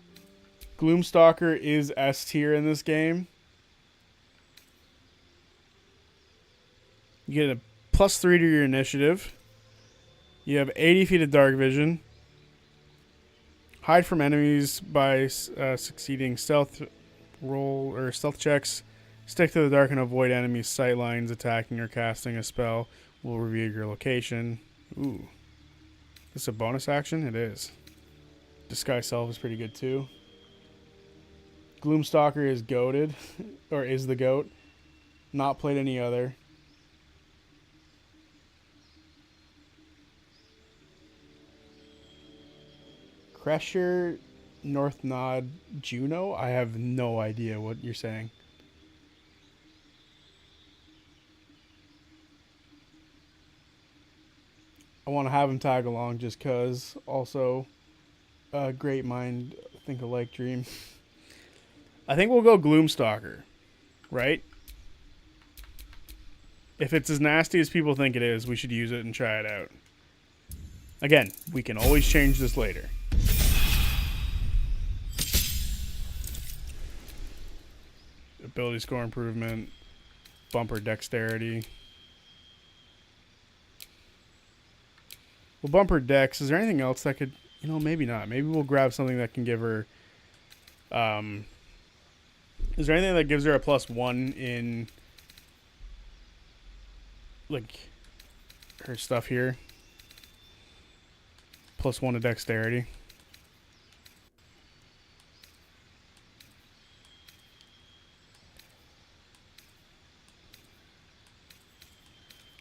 Gloomstalker is S tier in this game. You get a +3 to your initiative. You have 80 feet of dark vision. Hide from enemies by succeeding stealth roll or stealth checks. Stick to the dark and avoid enemy sight lines. Attacking or casting a spell will reveal your location. Ooh. This a bonus action? It is. Disguise Self is pretty good too. Gloomstalker is goated, or is the goat. Not played any other. Cresher, North Nod, Juno? I have no idea what you're saying. I want to have him tag along just because. Also, great mind, think alike dream. I think we'll go Gloomstalker, right? If it's as nasty as people think it is, we should use it and try it out. Again, we can always change this later. Ability score improvement, bumper dexterity. We'll bump her dex. Is there anything else that could... You know, maybe not. Maybe we'll grab something that can give her... is there anything that gives her a +1 in... like, her stuff here? +1 to dexterity.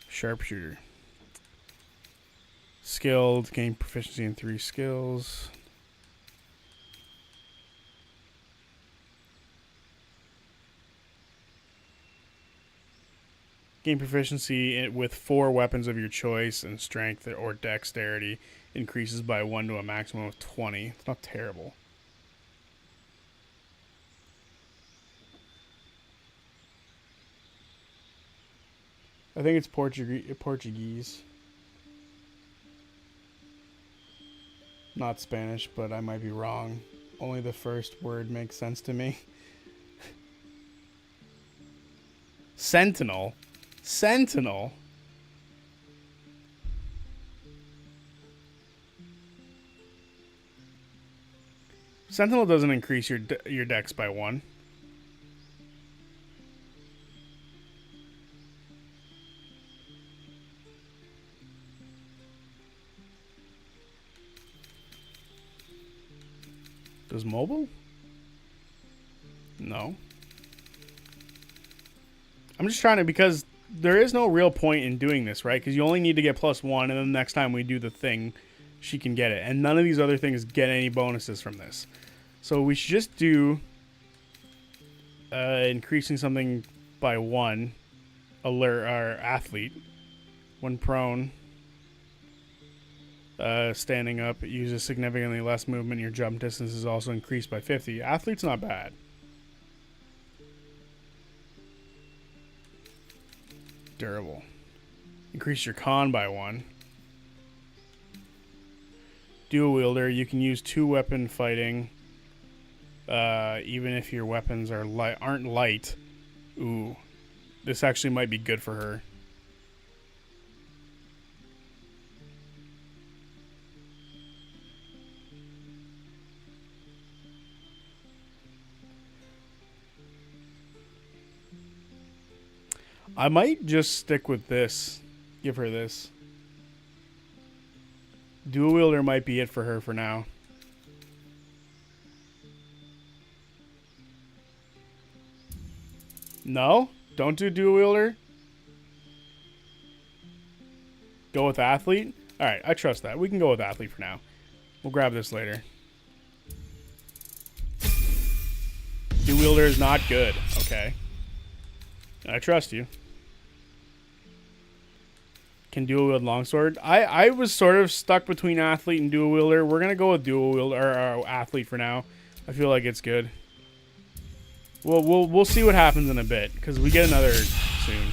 Sharpshooter. Skilled, gain proficiency in 3 skills. Gain proficiency with 4 weapons of your choice, and strength or dexterity increases by 1 to a maximum of 20. It's not terrible. I think it's Portuguese. Not Spanish, but I might be wrong. Only the first word makes sense to me. Sentinel. Sentinel. Sentinel doesn't increase your dex by 1. Does mobile? No. I'm just trying to, because there is no real point in doing this, right? Because you only need to get +1, and then the next time we do the thing, she can get it. And none of these other things get any bonuses from this. So we should just do increasing something by 1. Alert our athlete. When prone. Standing up, it uses significantly less movement. Your jump distance is also increased by 50. Athlete's not bad. Durable. Increase your con by 1. Dual wielder, you can use 2 weapon fighting, even if your weapons are aren't light. Ooh, this actually might be good for her. I might just stick with this. Give her this. Dual wielder might be it for her for now. No? Don't do dual wielder? Go with athlete? Alright, I trust that. We can go with athlete for now. We'll grab this later. Dual wielder is not good. Okay. I trust you. Can dual wield longsword. I was sort of stuck between athlete and dual wielder. We're gonna go with dual wielder or athlete for now. I feel like it's good. We'll see what happens in a bit because we get another soon.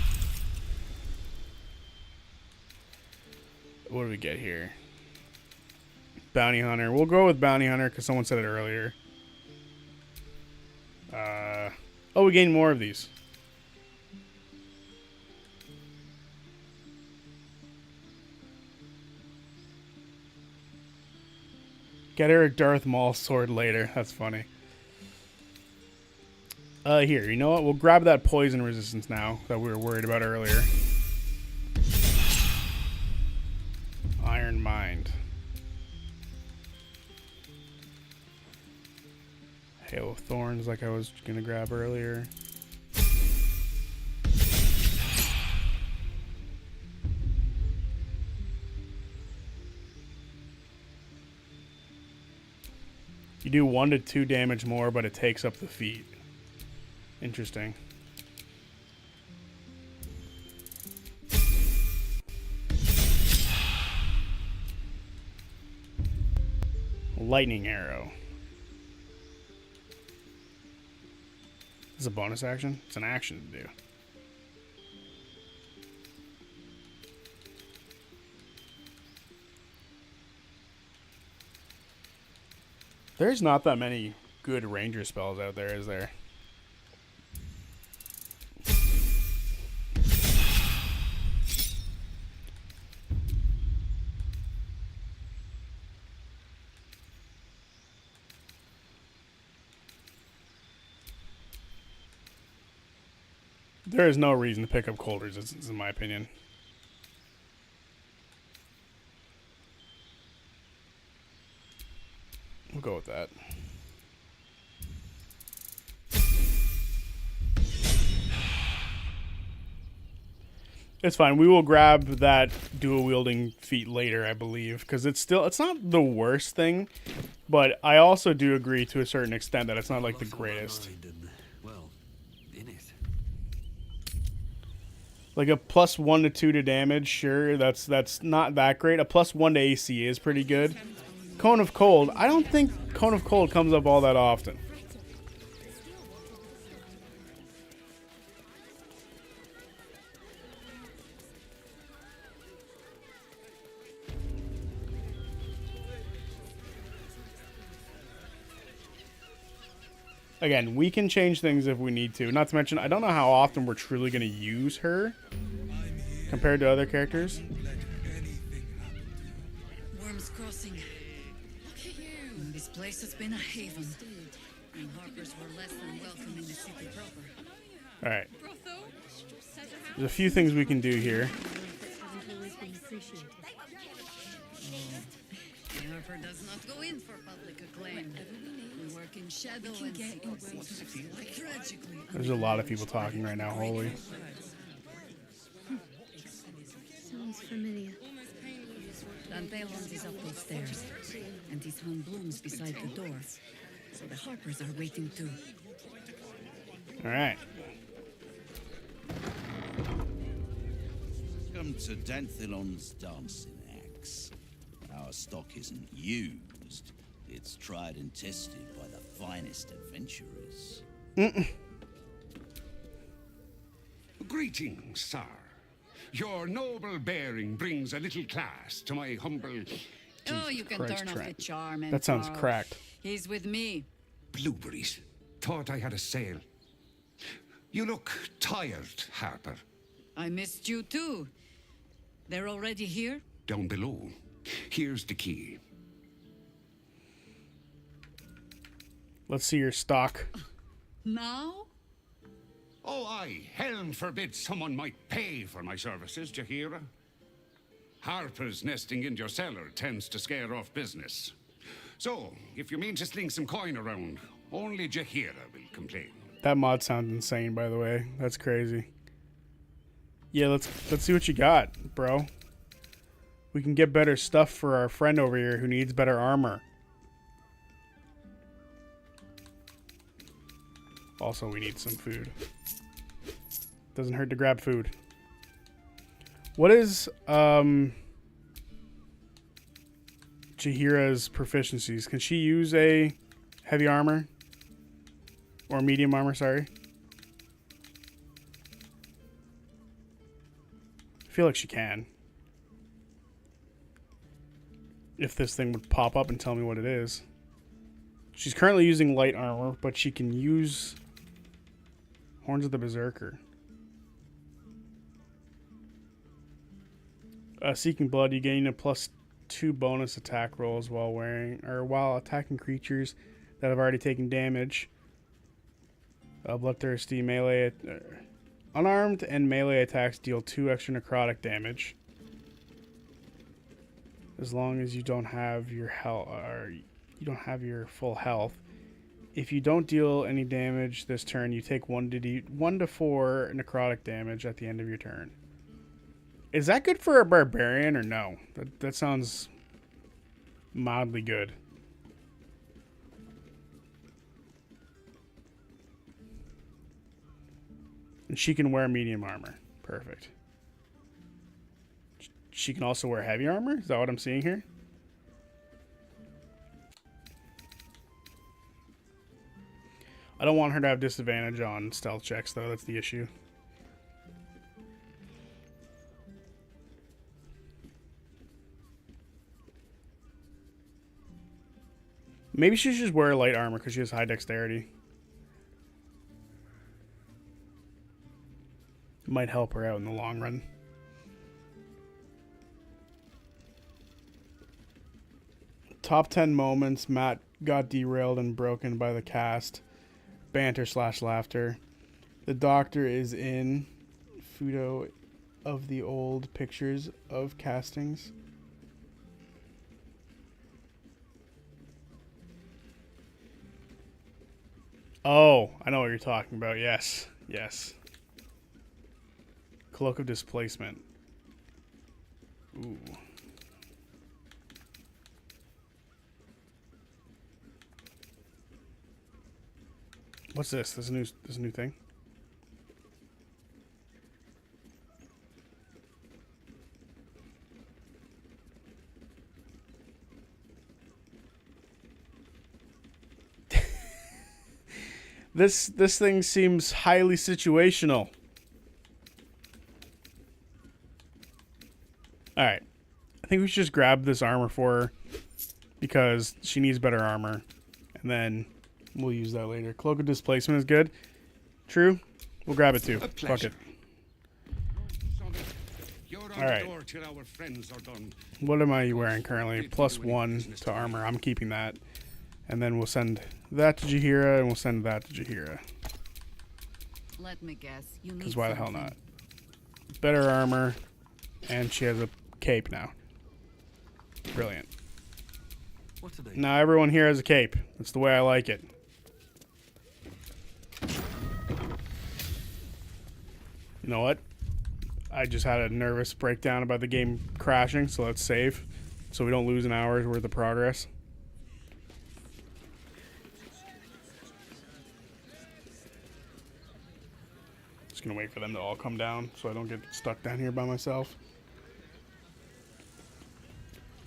What do we get here? Bounty hunter. We'll go with bounty hunter because someone said it earlier. Oh, we gain more of these. Get her a Darth Maul sword later. That's funny. Here, you know what? We'll grab that poison resistance now that we were worried about earlier. Iron Mind. Hail of Thorns like I was going to grab earlier. You do 1 to 2 damage more, but it takes up the feat. Interesting. Lightning Arrow. This is a bonus action? It's an action to do. There's not that many good ranger spells out there, is there? There is no reason to pick up cold resistance, in my opinion. We'll go with that. It's fine. We will grab that dual wielding feat later, I believe, because it's not the worst thing, but I also do agree to a certain extent that it's not like the greatest. Like a plus 1 to 2 to damage, sure, that's not that great. A plus 1 to AC is pretty good. Cone of Cold, I don't think Cone of Cold comes up all that often. Again, we can change things if we need to. Not to mention, I don't know how often we're truly going to use her compared to other characters. Worm's Crossing. Look at you. This place has been a haven. And Harpers were less than welcome in the city proper. Alright. There's a few things we can do here. Harper does not go in for public acclaim. We work in shadow and secrecy. Tragically. There's a lot of people talking right now, holy. Sounds familiar. Dantelons is up those stairs, and he's hung blooms beside the door. So the Harpers are waiting too. Alright. Come to Danthelon's dancing axe. Our stock isn't used. It's tried and tested by the finest adventurers. Greetings, sir. Your noble bearing brings a little class to my humble... Oh, you can turn off the charm. That sounds cracked. He's with me. Blueberries. Thought I had a sale. You look tired, Harper. I missed you too. They're already here? Down below. Here's the key. Let's see your stock. Now? Oh, aye. Helm forbid someone might pay for my services, Jahira. Harper's nesting in your cellar tends to scare off business. So, if you mean to sling some coin around, only Jahira will complain. That mod sounds insane, by the way. That's crazy. Yeah, let's see what you got, bro. We can get better stuff for our friend over here who needs better armor. Also, we need some food. Doesn't hurt to grab food. What is Jahira's proficiencies? Can she use a heavy armor? Or medium armor, sorry. I feel like she can. If this thing would pop up and tell me what it is. She's currently using light armor, but she can use Horns of the Berserker. Seeking Blood, you gain a +2 bonus attack rolls while attacking creatures that have already taken damage. Bloodthirsty melee. Unarmed and melee attacks deal 2 extra necrotic damage. As long as you don't have your health, or you don't have your full health. If you don't deal any damage this turn, you take 1 to 4 necrotic damage at the end of your turn. Is that good for a barbarian or no? That sounds mildly good. And she can wear medium armor. Perfect. She can also wear heavy armor? Is that what I'm seeing here? I don't want her to have disadvantage on stealth checks, though. That's the issue. Maybe she should just wear light armor because she has high dexterity. It might help her out in the long run. Top 10 moments. Matt got derailed and broken by the cast. Banter / laughter. The doctor is in. Photo of the old pictures of castings. Oh, I know what you're talking about. Yes. Yes. Cloak of Displacement. Ooh. What's this? This is a new thing? This thing seems highly situational. Alright. I think we should just grab this armor for her because she needs better armor. And then we'll use that later. Cloak of Displacement is good. True. We'll grab it too. Fuck it. Alright. What am I wearing currently? +1 to armor. I'm keeping that. And then we'll send that to Jaheira, and we'll send that to Jaheira. Let me guess. Because why the hell not? Better armor, and she has a cape now. Brilliant. Now everyone here has a cape. That's the way I like it. You know what? I just had a nervous breakdown about the game crashing, so let's save. So we don't lose an hour's worth of progress. Gonna wait for them to all come down so I don't get stuck down here by myself.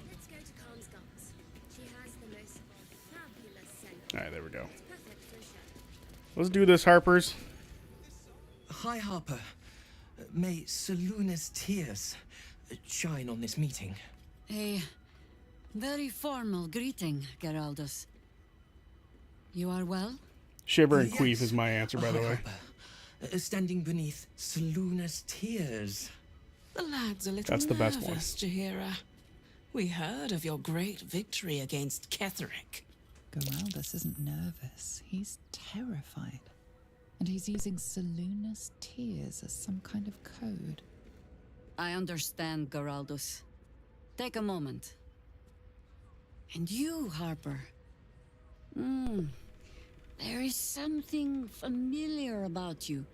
Let's go to Khan's Guns. She has the most fabulous scent. Alright, there we go. It's perfect for a show. Let's do this, Harpers. Hi, Harper. May Seluna's tears shine on this meeting. A very formal greeting, Geraldus. You are well? Shiver and queef is my answer, by the way. Harper. Standing beneath Seluna's tears. The lad's a little That's the best one. nervous, Jaheira. We heard of your great victory against Ketheric. Geraldus isn't nervous. He's terrified. And he's using Seluna's tears as some kind of code. I understand, Geraldus. Take a moment. And you, Harper. There is something familiar about you.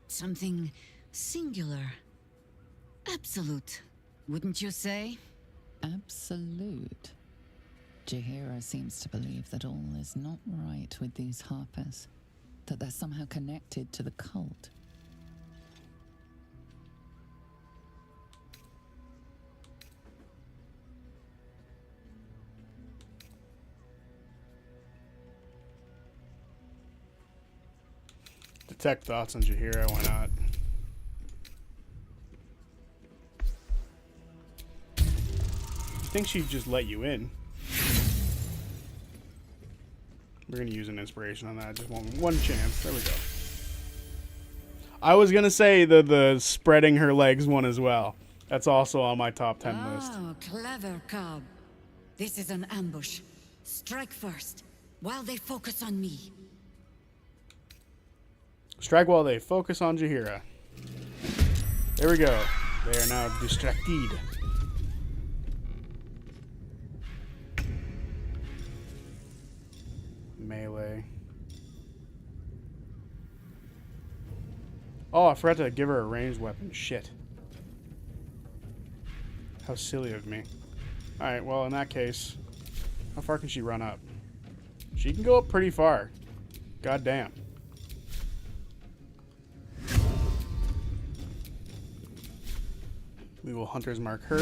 Something singular. Absolute, wouldn't you say? Absolute. Jaheira seems to believe that all is not right with these Harpers. That they're somehow connected to the cult. Detect thoughts on Jaheira, why not? I think she'd just let you in. We're gonna use an inspiration on that. Just one chance. There we go. I was gonna say the spreading her legs one as well. That's also on my top 10 list. Oh, clever, Cobb. This is an ambush. Strike first, while they focus on me. Strike while they focus on Jaheira. There we go. They are now distracted. Melee. Oh, I forgot to give her a ranged weapon. Shit. How silly of me. Alright, well, in that case, how far can she run up? She can go up pretty far. God damn. We will hunter's mark her.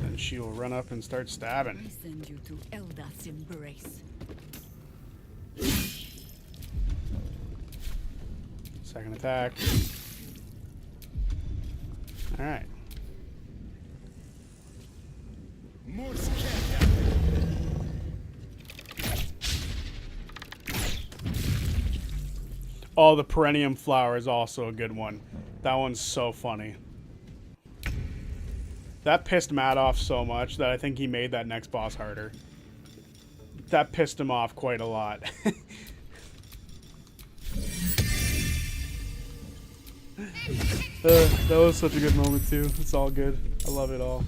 Then she will run up and start stabbing. I send you to Eldath's embrace. Second attack. Alright. Oh, the Perennium Flower is also a good one. That one's so funny. That pissed Matt off so much that I think he made that next boss harder. That pissed him off quite a lot. That was such a good moment too. It's all good. I love it all.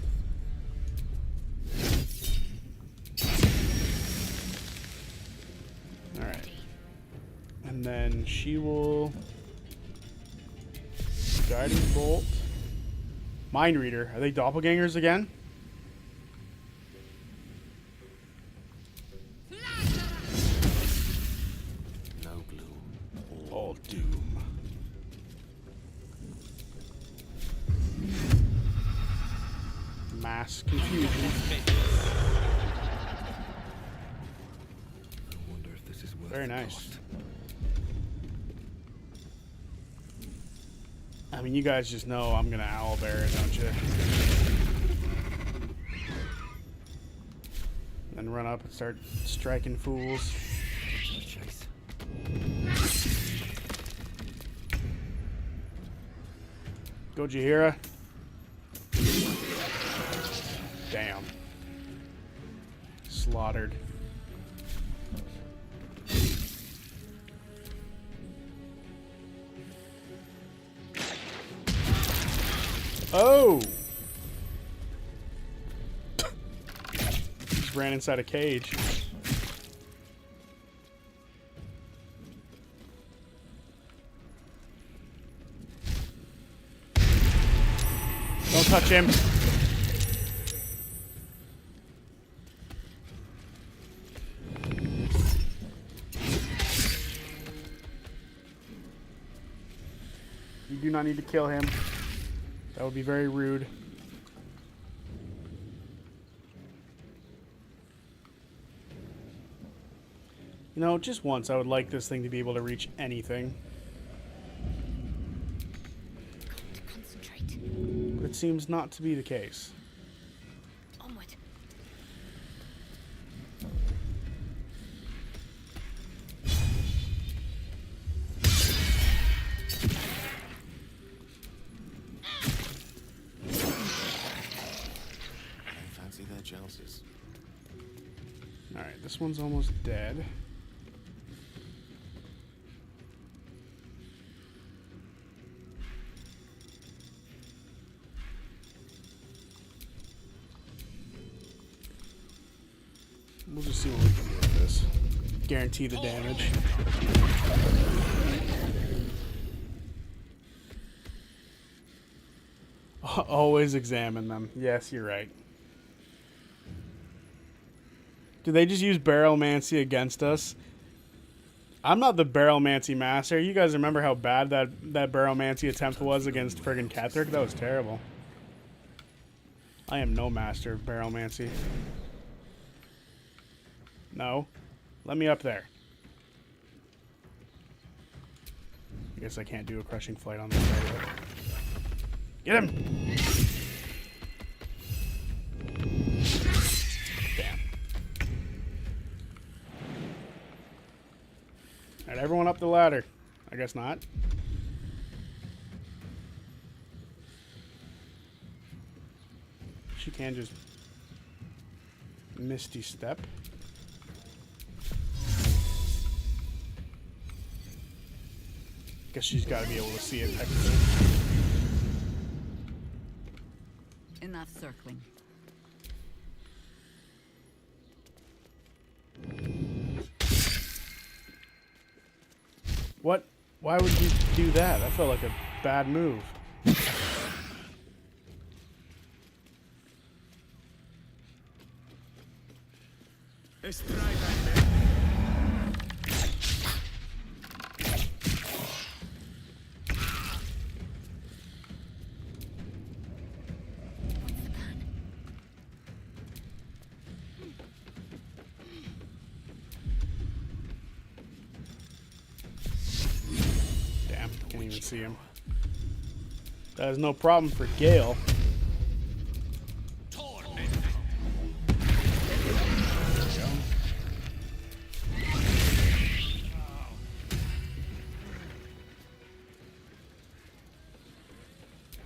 Alright. And then she will... Guiding Bolt. Mind Reader. Are they doppelgangers again? No gloom. All doom. Mass confusion. Very nice. I mean, you guys just know I'm gonna owlbear it, don't you? Then run up and start striking fools. Go, Jaheira. Damn. Slaughtered. Oh! Just ran inside a cage. Don't touch him. You do not need to kill him. That would be very rude. You know, just once I would like this thing to be able to reach anything. Concentrate. But it seems not to be the case. Onward. Fancy their jousts. Alright, this one's almost dead. We'll just see what we can do with this. Guarantee the damage. Always examine them. Yes, you're right. Do they just use Barrelmancy against us? I'm not the Barrelmancy master. You guys remember how bad that Barrelmancy attempt was against friggin' Ketherick? That was terrible. I am no master of Barrelmancy. No. Let me up there. I guess I can't do a crushing flight on this guy. Get him! Damn. Alright, everyone up the ladder. I guess not. She can just Misty Step. Guess she's got to be able to see it technically. Enough circling. What? Why would you do that? That felt like a bad move. Damn, can't even see him. That is no problem for Gale.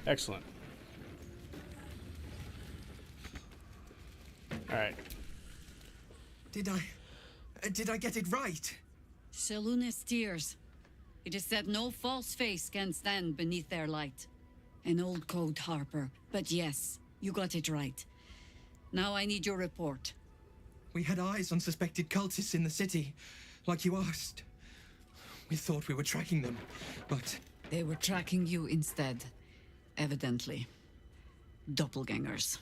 Excellent. Alright. Did I get it right? Shaluna's tears. It is said no false face can stand beneath their light. An old code, Harper. But yes, you got it right. Now I need your report. We had eyes on suspected cultists in the city, like you asked. We thought we were tracking them, but... They were tracking you instead. Evidently. Doppelgangers.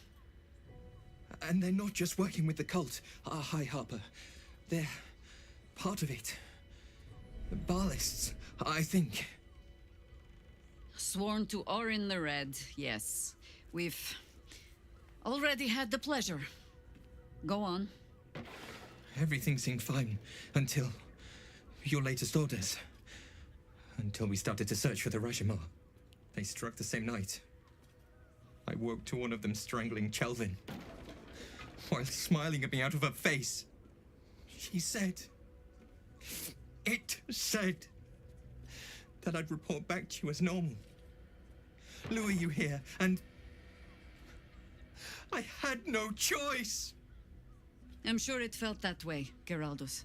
And they're not just working with the cult, High Harper. They're part of it. The Ballists, I think. Sworn to Orin the Red, yes. We've already had the pleasure. Go on. Everything seemed fine until your latest orders. Until we started to search for the Rajamar. They struck the same night. I woke to one of them strangling Chelvin, while smiling at me out of her face. She said... It said... that I'd report back to you as normal. Lure you here, and... I had no choice! I'm sure it felt that way, Geraldus.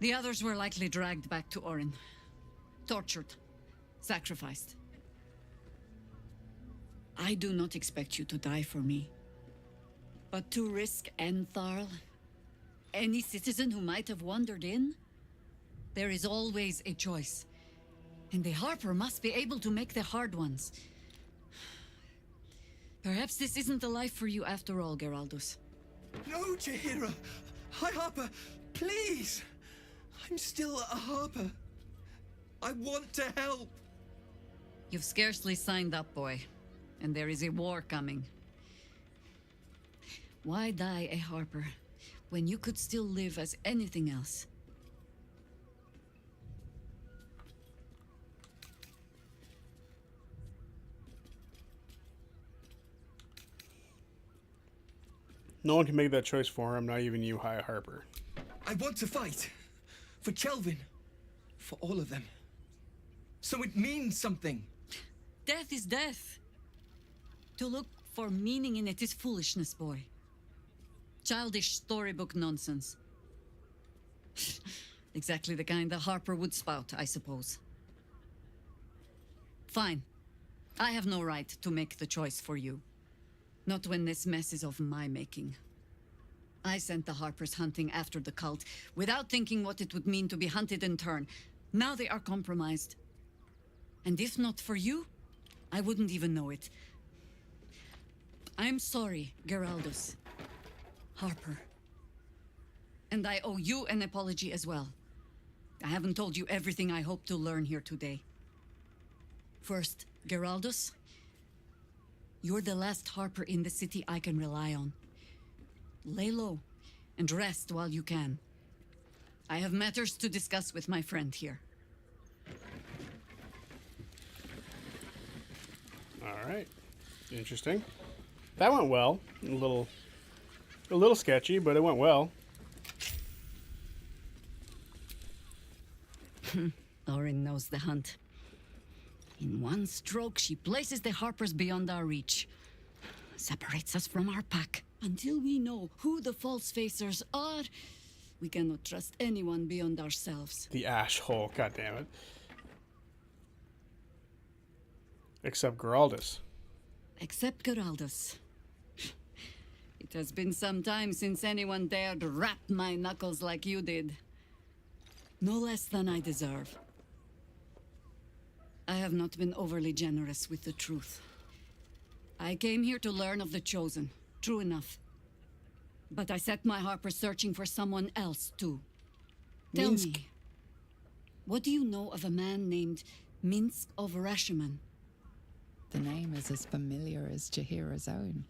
The others were likely dragged back to Orin. Tortured. Sacrificed. I do not expect you to die for me. But to risk Entharl, any citizen who might have wandered in, there is always a choice. And the Harper must be able to make the hard ones. Perhaps this isn't the life for you after all, Geraldus. No, Jaheira! High Harper, please! I'm still a Harper. I want to help! You've scarcely signed up, boy. And there is a war coming. Why die a Harper when you could still live as anything else? No one can make that choice for him, not even you, High Harper. I want to fight. For Chelvin. For all of them. So it means something. Death is death. To look for meaning in it is foolishness, boy. Childish storybook nonsense. Exactly the kind that Harper would spout, I suppose. Fine. I have no right to make the choice for you. Not when this mess is of my making. I sent the Harpers hunting after the cult, without thinking what it would mean to be hunted in turn. Now they are compromised. And if not for you, I wouldn't even know it. I'm sorry, Geraldus. Harper. And I owe you an apology as well. I haven't told you everything I hope to learn here today. First, Geraldus, you're the last Harper in the city I can rely on. Lay low and rest while you can. I have matters to discuss with my friend here. Alright. Interesting. That went well. A little sketchy, but it went well. Orin knows the hunt. In one stroke, she places the Harpers beyond our reach. Separates us from our pack. Until we know who the false facers are, we cannot trust anyone beyond ourselves. The ash hole, goddammit. Except Geraldus. Except Geraldus. It has been some time since anyone dared rap my knuckles like you did. No less than I deserve. I have not been overly generous with the truth. I came here to learn of the Chosen, true enough. But I set my Harper searching for someone else, too. Tell me, what do you know of a man named Minsk of Rashomon? The name is as familiar as Jaheira's own.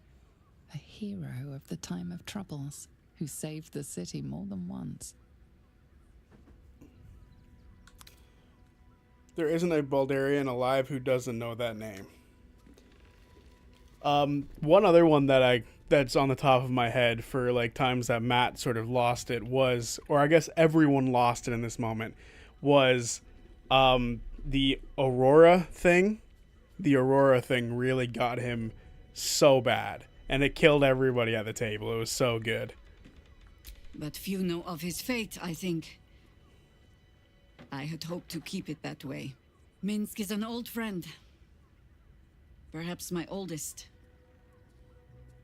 A hero of the time of troubles, who saved the city more than once. There isn't a Baldurian alive who doesn't know that name. One other one that's on the top of my head for like times that Matt sort of lost it was, or I guess everyone lost it in this moment, was the Aurora thing. The Aurora thing really got him so bad, and it killed everybody at the table. It was so good. But few know of his fate, I think. I had hoped to keep it that way. Minsk is an old friend. Perhaps my oldest.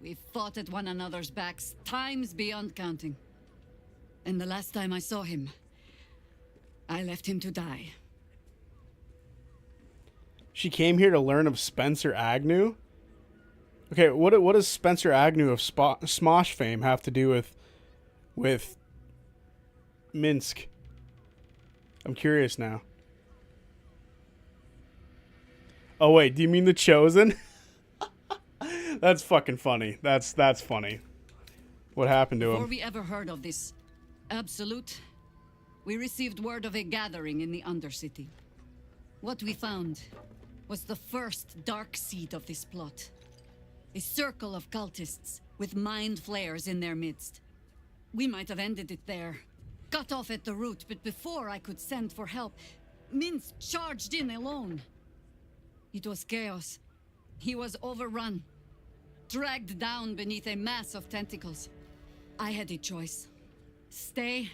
We've fought at one another's backs times beyond counting. And the last time I saw him, I left him to die. She came here to learn of Spencer Agnew? Okay, what does Spencer Agnew of Smosh fame have to do with Minsk? I'm curious now. Oh wait, do you mean the Chosen? That's fucking funny. That's funny. What happened to him? Before we ever heard of this Absolute, we received word of a gathering in the Undercity. What we found was the first dark seed of this plot. A circle of cultists with mind flayers in their midst. We might have ended it there, cut off at the root, but before I could send for help, Minsk charged in alone. It was chaos. He was overrun, dragged down beneath a mass of tentacles. I had a choice. Stay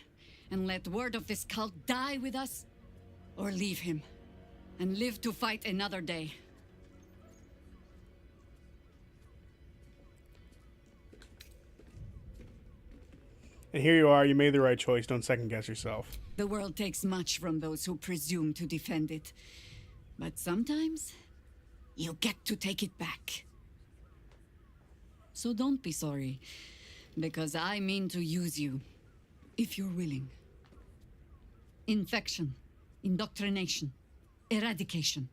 and let word of this cult die with us, or leave him and live to fight another day. And here you are, you made the right choice, don't second guess yourself. The world takes much from those who presume to defend it. But sometimes, you get to take it back. So don't be sorry, because I mean to use you, if you're willing. Infection, indoctrination, eradication.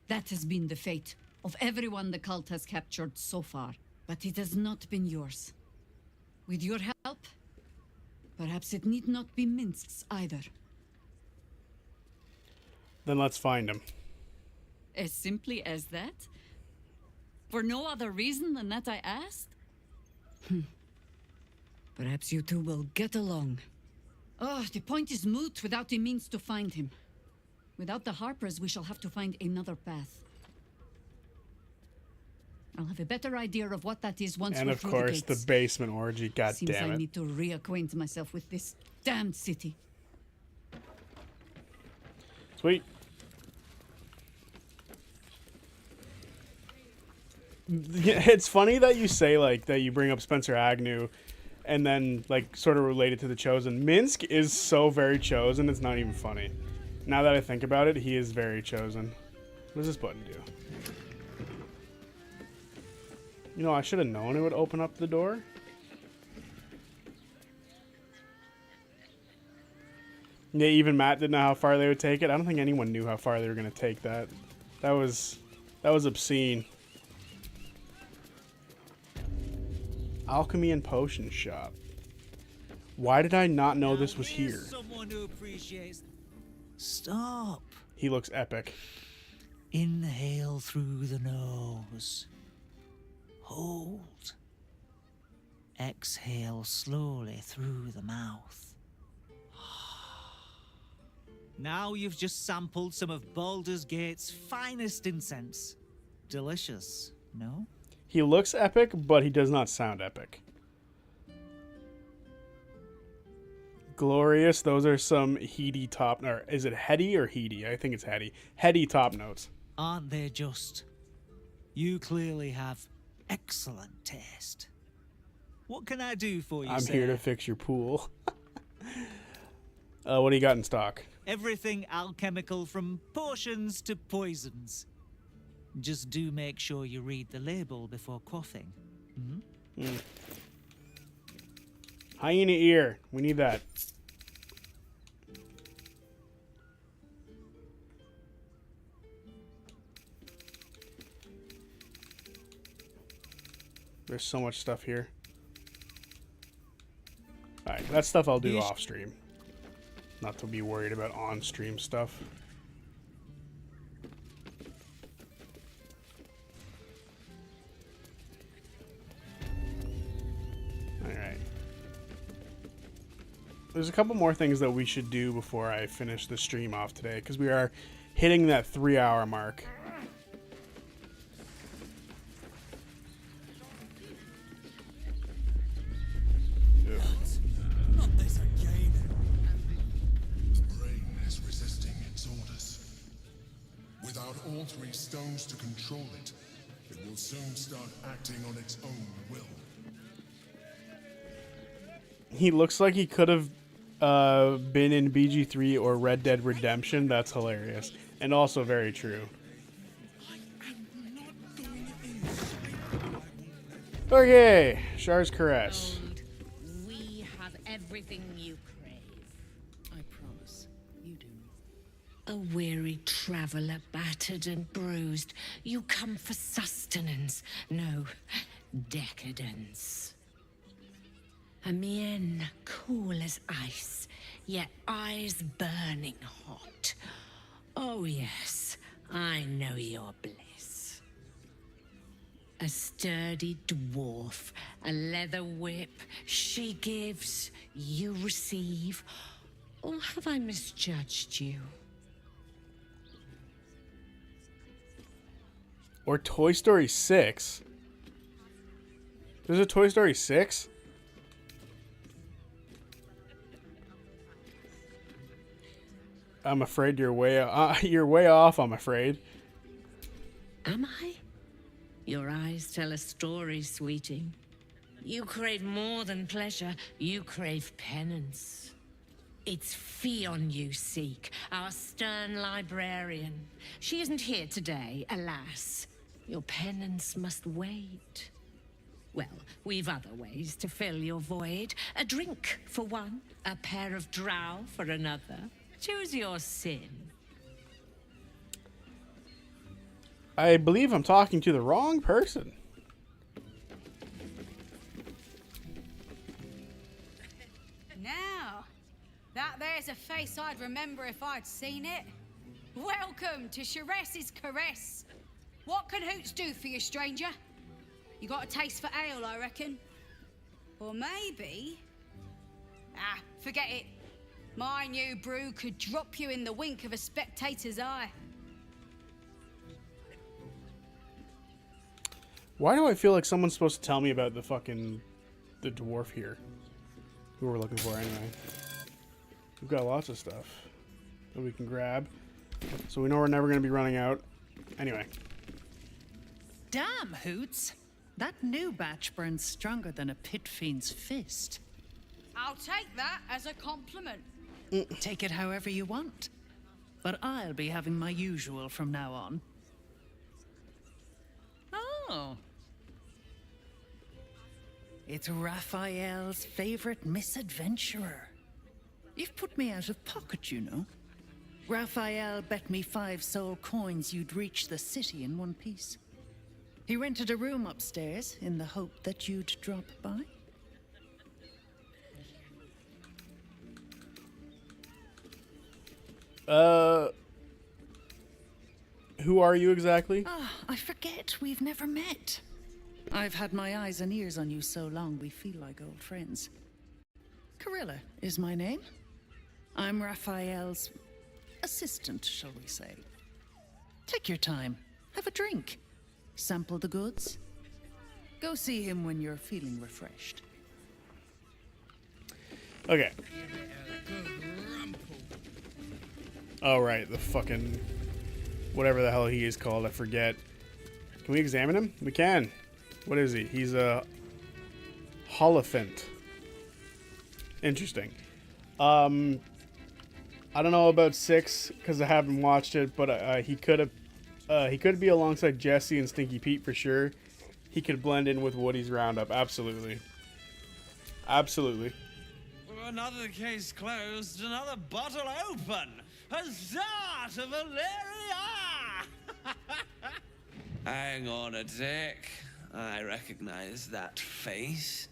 That has been the fate of everyone the cult has captured so far. But it has not been yours. With your help, perhaps it need not be Minsk's either. Then let's find him. As simply as that? For no other reason than that I asked? Perhaps you two will get along. Oh, the point is moot without a means to find him. Without the Harpers, we shall have to find another path. I'll have a better idea of what that is once we're through the gates. And of course, the basement orgy, god Seems damn it. I need to reacquaint myself with this damned city. Sweet. It's funny that you say, like, that you bring up Spencer Agnew and then, like, sort of related to the Chosen. Minsk is so very Chosen, it's not even funny. Now that I think about it, he is very Chosen. What does this button do? You know, I should have known it would open up the door. Yeah, even Matt didn't know how far they would take it. I don't think anyone knew how far they were going to take that. That was obscene. Alchemy and potion shop. Why did I not know this was here? Someone who appreciates. Stop. He looks epic. Inhale through the nose. Hold. Exhale slowly through the mouth. Now you've just sampled some of Baldur's Gate's finest incense. Delicious, no? He looks epic, but he does not sound epic. Glorious. Those are some heady top... Or is it heady or heady? I think it's heady. Heady top notes. Aren't they just? You clearly have excellent taste. What can I do for you, I'm sir? here to fix your pool. What do you got in stock? Everything alchemical from potions to poisons. Just do make sure you read the label before quaffing. Hyena ear. We need that. There's so much stuff here. Alright, that stuff I'll do off stream. Not to be worried about on stream stuff. Alright. There's a couple more things that we should do before I finish the stream off today, because we are hitting that 3-hour mark. Not this again. The brain is resisting its orders. Without all 3 stones to control it, it will soon start acting on its own will. He looks like he could have been in BG3 or Red Dead Redemption. That's hilarious. And also very true. Okay, Char's Caress. We have everything you crave. I promise. You do. A weary traveler, battered and bruised, you come for sustenance, no, decadence. A mien cool as ice, yet eyes burning hot. Oh yes, I know your bliss. A sturdy dwarf, a leather whip, she gives, you receive. Or have I misjudged you? Or Toy Story 6. There's a Toy Story 6? I'm afraid you're way off, I'm afraid. Am I? Your eyes tell a story, sweeting. You crave more than pleasure, you crave penance. It's Fion you seek, our stern librarian. She isn't here today, alas. Your penance must wait. Well, we've other ways to fill your void. A drink for one, a pair of drow for another. Choose your sin. I believe I'm talking to the wrong person. Now, that there's a face I'd remember if I'd seen it. Welcome to Sharess's Caress. What can Hoots do for you, stranger? You got a taste for ale, I reckon. Or maybe... Ah, forget it. My new brew could drop you in the wink of a spectator's eye. Why do I feel like someone's supposed to tell me about the dwarf here? Who we're looking for anyway. We've got lots of stuff that we can grab. So we know we're never going to be running out. Anyway. Damn, Hoots. That new batch burns stronger than a pit fiend's fist. I'll take that as a compliment. Take it however you want. But I'll be having my usual from now on. Oh. It's Raphael's favorite misadventurer. You've put me out of pocket, you know. Raphael bet me 5 soul coins you'd reach the city in one piece. He rented a room upstairs in the hope that you'd drop by. Who are you exactly? Ah, I forget we've never met. I've had my eyes and ears on you so long we feel like old friends. Carilla is my name. I'm Raphael's assistant, shall we say. Take your time. Have a drink. Sample the goods. Go see him when you're feeling refreshed. Okay. Oh, right. The fucking whatever the hell he is called. I forget. Can we examine him? We can. What is he? He's a Holophant. Interesting. I don't know about 6 because I haven't watched it, but he could be alongside Jesse and Stinky Pete for sure. He could blend in with Woody's roundup. Absolutely. Absolutely. Another case closed, another bottle open. Huzzah to Valeria! Hang on a tick. I recognize that face.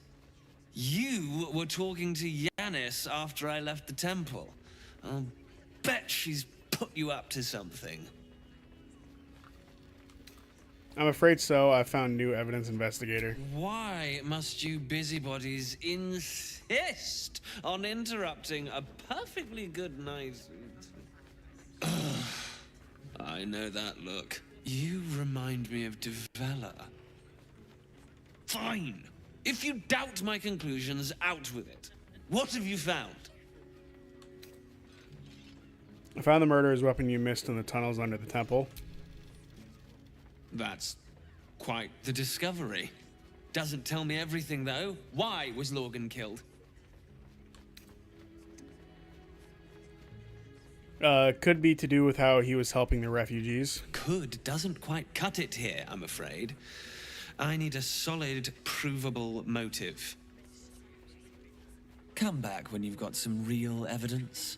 You were talking to Yanis after I left the temple. I'll bet she's put you up to something. I'm afraid so. I found new evidence, investigator. Why must you busybodies insist on interrupting a perfectly good night? I know that look. You remind me of Devella. Fine. If you doubt my conclusions, out with it. What have you found? I found the murderer's weapon you missed in the tunnels under the temple. That's quite the discovery. Doesn't tell me everything, though. Why was Logan killed? Could be to do with how he was helping the refugees. Could doesn't quite cut it here, I'm afraid. I need a solid, provable motive. Come back when you've got some real evidence.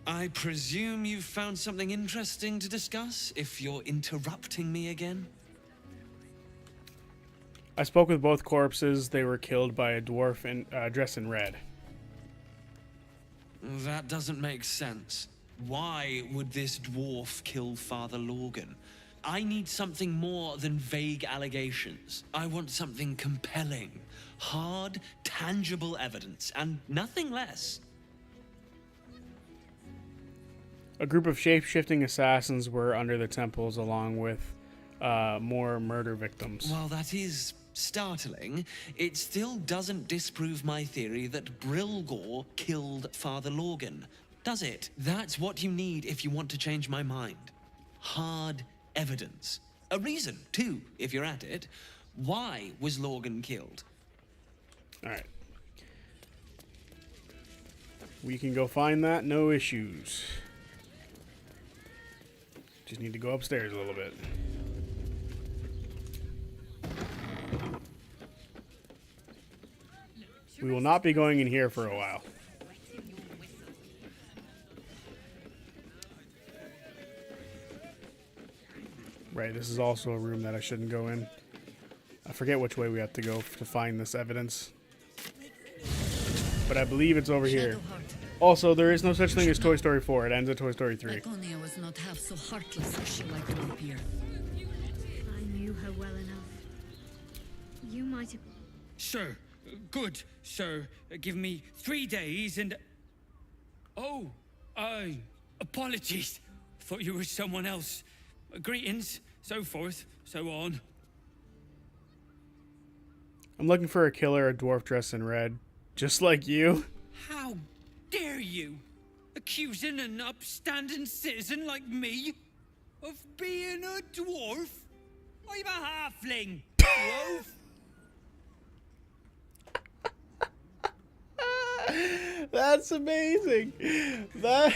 I presume you've found something interesting to discuss, if you're interrupting me again? I spoke with both corpses. They were killed by a dwarf dressed in red. That doesn't make sense. Why would this dwarf kill Father Logan? I need something more than vague allegations. I want something compelling. Hard, tangible evidence, and nothing less. A group of shape-shifting assassins were under the temples along with more murder victims. While that is startling, it still doesn't disprove my theory that Brilgor killed Father Logan, does it? That's what you need if you want to change my mind. Hard evidence. A reason, too, if you're at it. Why was Logan killed? Alright. We can go find that, no issues. Just need to go upstairs a little bit. We will not be going in here for a while. Right, this is also a room that I shouldn't go in. I forget which way we have to go to find this evidence. But I believe it's over here. Also, there is no such thing as Toy Story 4. It ends at Toy Story 3. Laconia was not half so heartless as she liked to appear. I knew her well enough. You might have... Sir, good, sir. Give me 3 days and... Oh, apologies. Thought you were someone else. Greetings, so forth, so on. I'm looking for a killer, a dwarf dressed in red. Just like you. How dare you? Accusing an upstanding citizen like me of being a dwarf? I'm a halfling, dwarf. That's amazing. That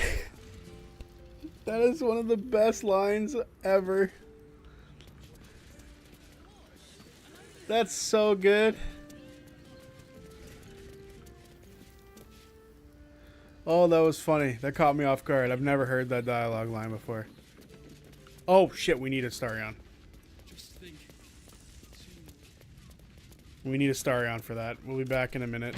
is one of the best lines ever. That's so good. Oh, that was funny. That caught me off guard. I've never heard that dialogue line before. Oh shit, we need a Starion. We need a Starion for that. We'll be back in a minute.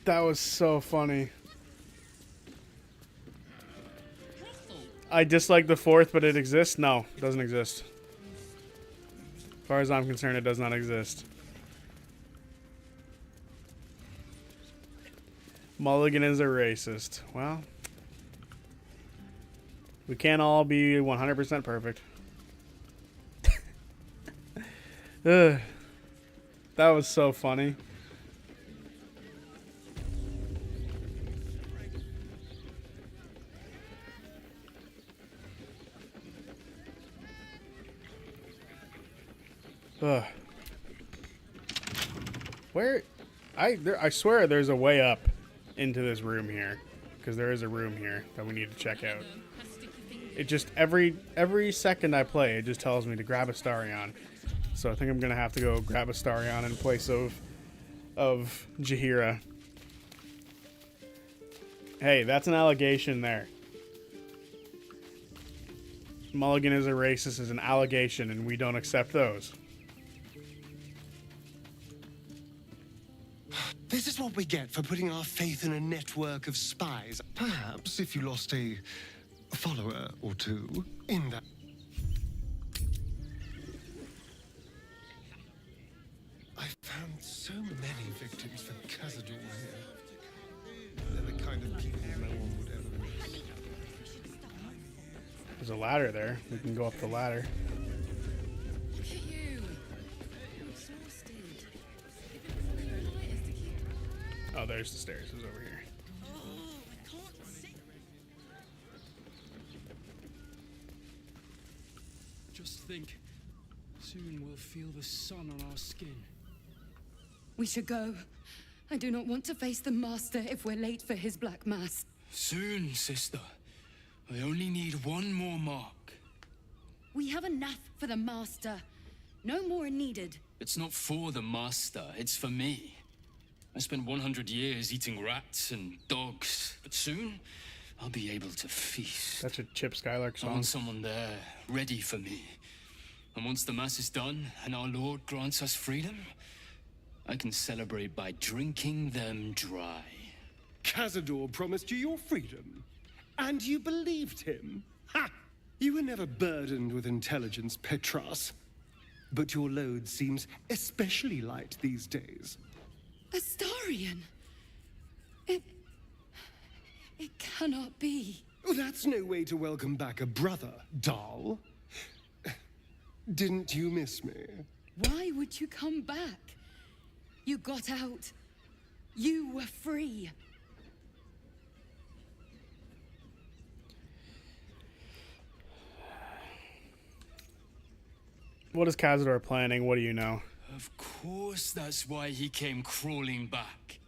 That was so funny. I dislike the fourth, but it exists? No, it doesn't exist. As far as I'm concerned, it does not exist. Mulligan is a racist. Well, we can't all be 100% perfect. Ugh. That was so funny. Ugh. Where? I swear there's a way up into this room here, because there is a room here that we need to check out. It just every second I play, it just tells me to grab a Starion. So I think I'm gonna have to go grab a Starion in place of Jaheira. Hey, that's an allegation there. Mulligan is a racist is an allegation, and we don't accept those. This is what we get for putting our faith in a network of spies. Perhaps if you lost a follower or two in that. I found so many victims for Cazador here. They're the kind of people no one would ever miss. There's a ladder there. We can go up the ladder. Look at you. I'm exhausted. Oh, there's the stairs. It was over here. Oh, I can't see. Just think, soon we'll feel the sun on our skin. We should go. I do not want to face the Master if we're late for his Black Mass. Soon, sister. I only need one more mark. We have enough for the Master. No more needed. It's not for the Master, it's for me. I spent 100 years eating rats and dogs, but soon I'll be able to feast. That's a Chip Skylark I song. want someone there, ready for me. And once the Mass is done and our Lord grants us freedom, I can celebrate by drinking them dry. Cazador promised you your freedom, and you believed him? Ha! You were never burdened with intelligence, Petras. But your load seems especially light these days. Astarion! It cannot be. Oh, that's no way to welcome back a brother, doll. Didn't you miss me? Why would you come back? You got out. You were free. What is Cazador planning? What do you know? Of course that's why he came crawling back.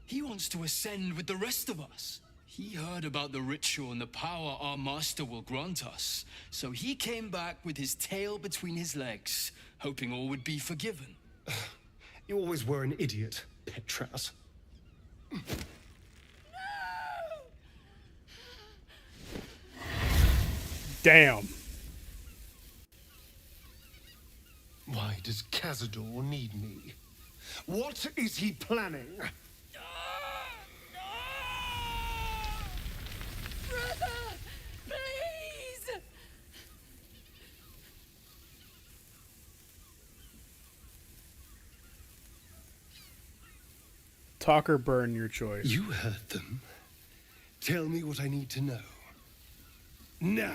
He wants to ascend with the rest of us. He heard about the ritual and the power our master will grant us. So he came back with his tail between his legs, hoping all would be forgiven. You always were an idiot, Petras. Damn. Why does Cazador need me? What is he planning? Brother! Please! Talk or burn, your choice. You heard them. Tell me what I need to know. Now!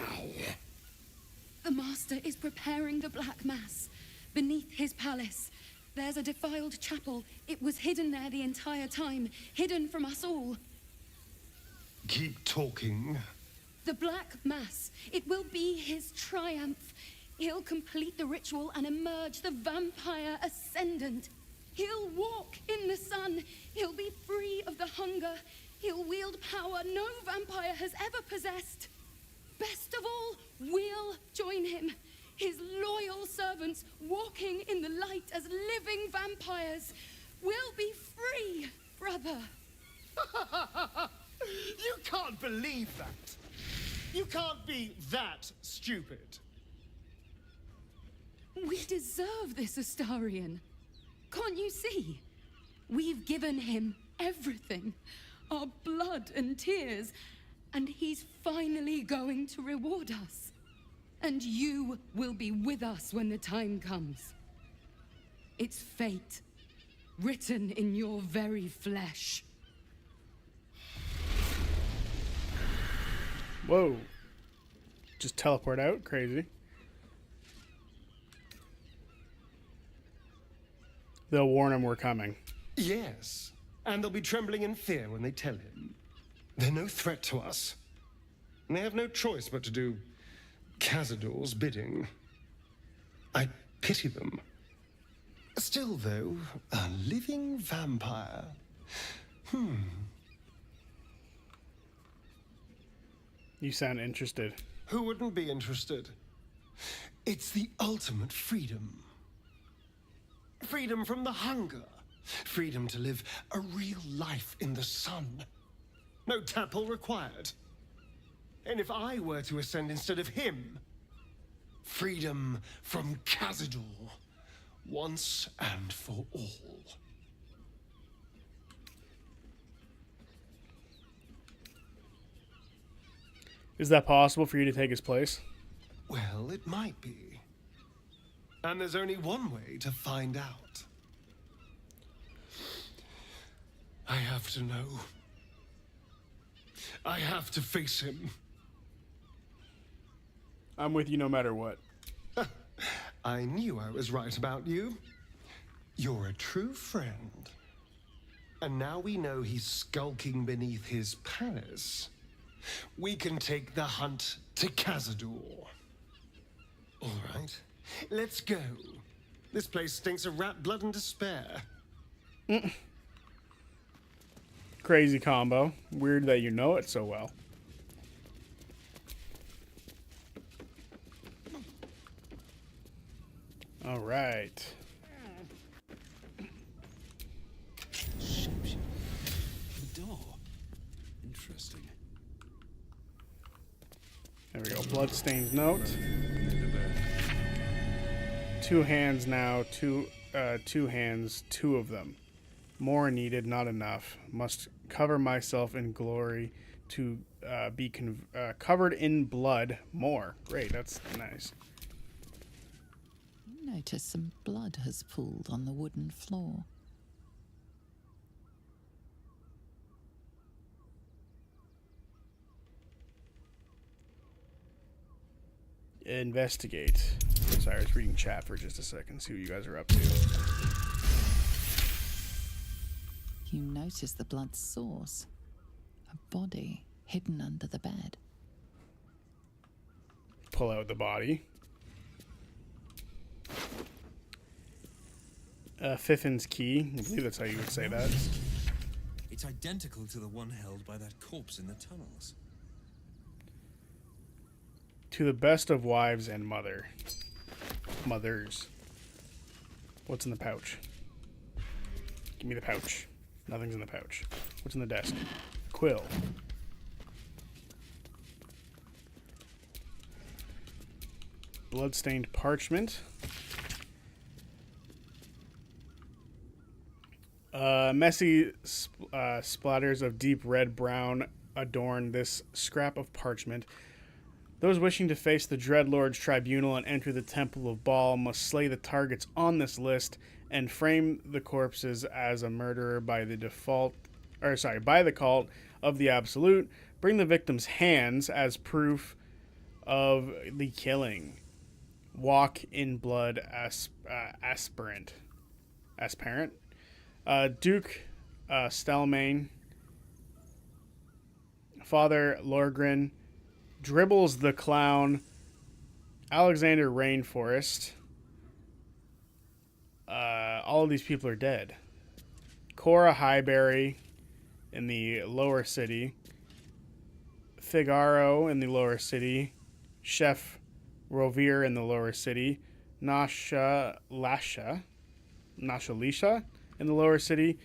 The Master is preparing the Black Mass. Beneath his palace, there's a defiled chapel. It was hidden there the entire time, hidden from us all. Keep talking. The Black Mass, it will be his triumph. He'll complete the ritual and emerge the vampire ascendant. He'll walk in the sun. He'll be free of the hunger. He'll wield power no vampire has ever possessed. Best of all, we'll join him. His loyal servants walking in the light as living vampires. We'll be free, brother. You can't believe that. You can't be that stupid. We deserve this, Astarion. Can't you see? We've given him everything. Our blood and tears. And he's finally going to reward us. And you will be with us when the time comes. It's fate, written in your very flesh. Whoa. Just teleport out? Crazy. They'll warn him we're coming. Yes, and they'll be trembling in fear when they tell him. They're no threat to us. And they have no choice but to do Cazador's bidding. I pity them. Still, though, a living vampire. You sound interested. Who wouldn't be interested? It's the ultimate freedom. Freedom from the hunger. Freedom to live a real life in the sun. No temple required. And if I were to ascend instead of him, freedom from Cazador, once and for all. Is that possible for you to take his place? Well, it might be. And there's only one way to find out. I have to know. I have to face him. I'm with you no matter what. I knew I was right about you. You're a true friend. And now we know he's skulking beneath his palace. We can take the hunt to Cazador. All right, let's go. This place stinks of rat blood and despair. Crazy combo. Weird that you know it so well. All right. The door. Interesting. There we go. Bloodstained note. Two hands now. Two hands. Two of them. More needed, not enough. Must cover myself in glory to be covered in blood. More. Great. That's nice. Notice some blood has pooled on the wooden floor. Investigate. Sorry, I was reading chat for just a second. See what you guys are up to. You notice the blood's source. A body hidden under the bed. Pull out the body. Fiffin's key. I believe that's how you would say that. It's identical to the one held by that corpse in the tunnels. To the best of wives and mothers. What's in the pouch? Give me the pouch. Nothing's in the pouch. What's in the desk? Quill. Bloodstained parchment. Messy splatters of deep red-brown adorn this scrap of parchment. Those wishing to face the Dreadlord's tribunal and enter the Temple of Baal must slay the targets on this list and frame the corpses as a murderer by the by the cult of the Absolute. Bring the victim's hands as proof of the killing. Walk in blood aspirant. Duke Stelmane, Father Lorgren, Dribbles the Clown, Alexander Rainforest. All of these people are dead. Cora Highberry in the lower city. Figaro in the lower city. Chef Rovere in the lower city. Nasha Lisha in the lower city,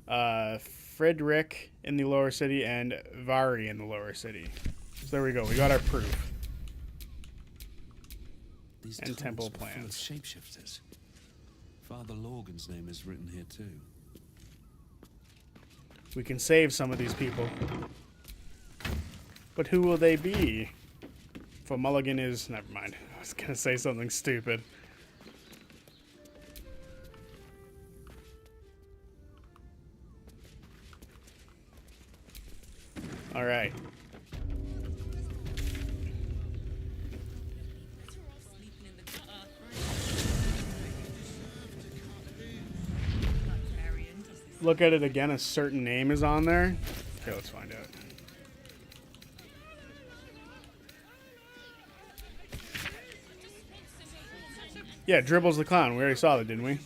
Frederick in the lower city, and Vari in the lower city. So there we go. We got our proof. These and temple tunnels were full of plans. shapeshifters. Father Lorgan's name is written here too. We can save some of these people. But who will they be? For Mulligan is... Never mind. I was going to say something stupid. All right. look at it again, a certain name is on there. Okay, let's find out. Yeah, Dribbles the Clown. We already saw that, didn't we?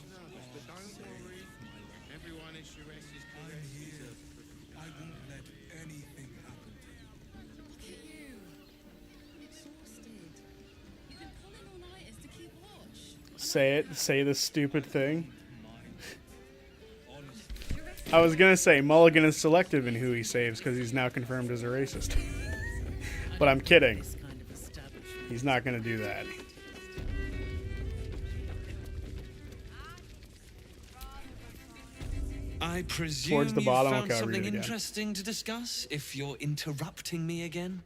Say it. Say the stupid thing. I was gonna say Mulligan is selective in who he saves because he's now confirmed as a racist. But I'm kidding. He's not gonna do that. I presume Towards the you bottom, found okay, I'll read something it again. interesting to discuss if you're interrupting me again.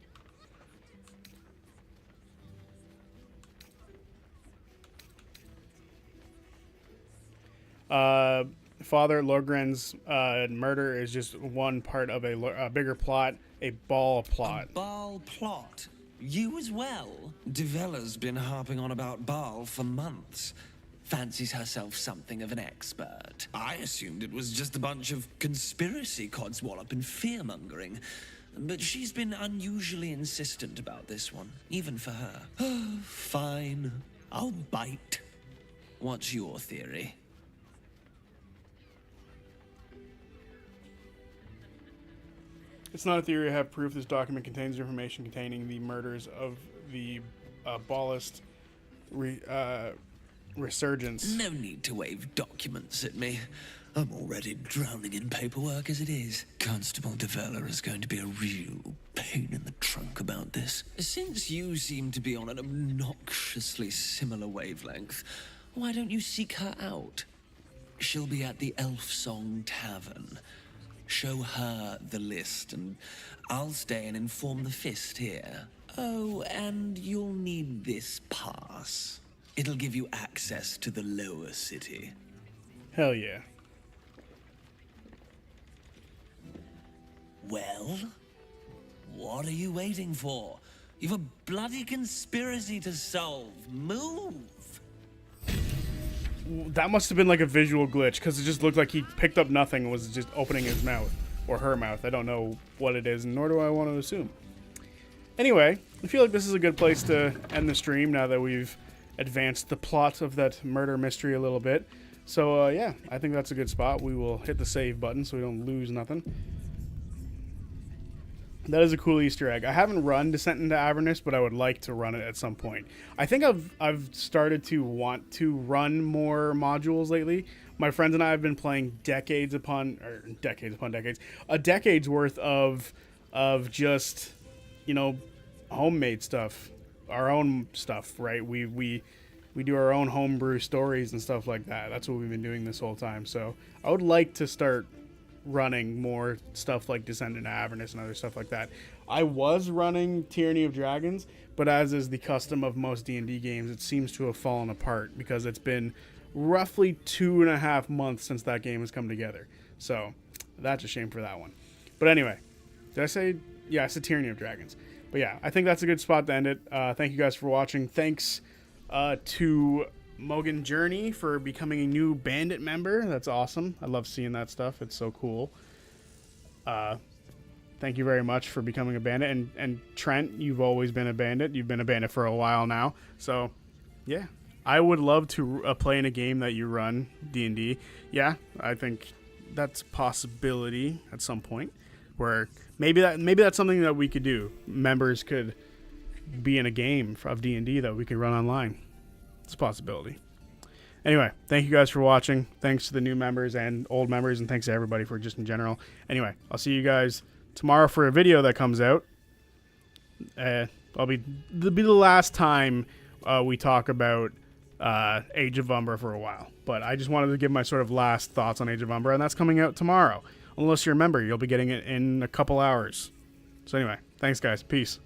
Father Logren's murder is just one part of a bigger plot, a Baal plot. Baal plot? You as well? Devella's been harping on about Baal for months. Fancies herself something of an expert. I assumed it was just a bunch of conspiracy codswallop and fear-mongering. But she's been unusually insistent about this one, even for her. Fine. I'll bite. What's your theory? It's not a theory. I have proof. This document contains information containing the murders of the Baalist resurgence. No need to wave documents at me. I'm already drowning in paperwork as it is. Constable Devella is going to be a real pain in the trunk about this. Since you seem to be on an obnoxiously similar wavelength, why don't you seek her out? She'll be at the Elf Song Tavern. Show her the list, and I'll stay and inform the Fist here. Oh, and you'll need this pass. It'll give you access to the lower city. Hell yeah. Well, what are you waiting for? You've a bloody conspiracy to solve. Move! That must have been like a visual glitch because it just looked like he picked up nothing and was just opening his mouth. Or her mouth. I don't know what it is, nor do I want to assume. Anyway, I feel like this is a good place to end the stream now that we've advanced the plot of that murder mystery a little bit. So, yeah, I think that's a good spot. We will hit the save button so we don't lose nothing. That is a cool Easter egg. I haven't run Descent into Avernus, but I would like to run it at some point. I think I've started to want to run more modules lately. My friends and I have been playing a decade's worth of just, you know, homemade stuff, our own stuff, right? We do our own homebrew stories and stuff like that. That's what we've been doing this whole time. So I would like to start running more stuff like Descent into Avernus and other stuff like that. I was running Tyranny of Dragons, but as is the custom of most D&D games, it seems to have fallen apart because it's been roughly 2.5 months since that game has come together. So that's a shame for that one. But anyway, did I say? Yeah, it's the Tyranny of Dragons. But yeah, I think that's a good spot to end it. Thank you guys for watching. Thanks to Mogan Journey for becoming a new Bandit member. That's awesome. I love seeing that stuff. It's so cool. Thank you very much for becoming a Bandit. And Trent, you've always been a Bandit. You've been a Bandit for a while now. So, yeah. I would love to play in a game that you run, D&D. Yeah, I think that's a possibility at some point. Where maybe that's something that we could do. Members could be in a game of D&D that we could run online. It's a possibility. Anyway, thank you guys for watching. Thanks to the new members and old members, and thanks to everybody for just in general. Anyway, I'll see you guys tomorrow for a video that comes out. It'll be the last time we talk about Age of Umbra for a while. But I just wanted to give my sort of last thoughts on Age of Umbra, and that's coming out tomorrow. Unless you're a member, you'll be getting it in a couple hours. So anyway, thanks guys. Peace.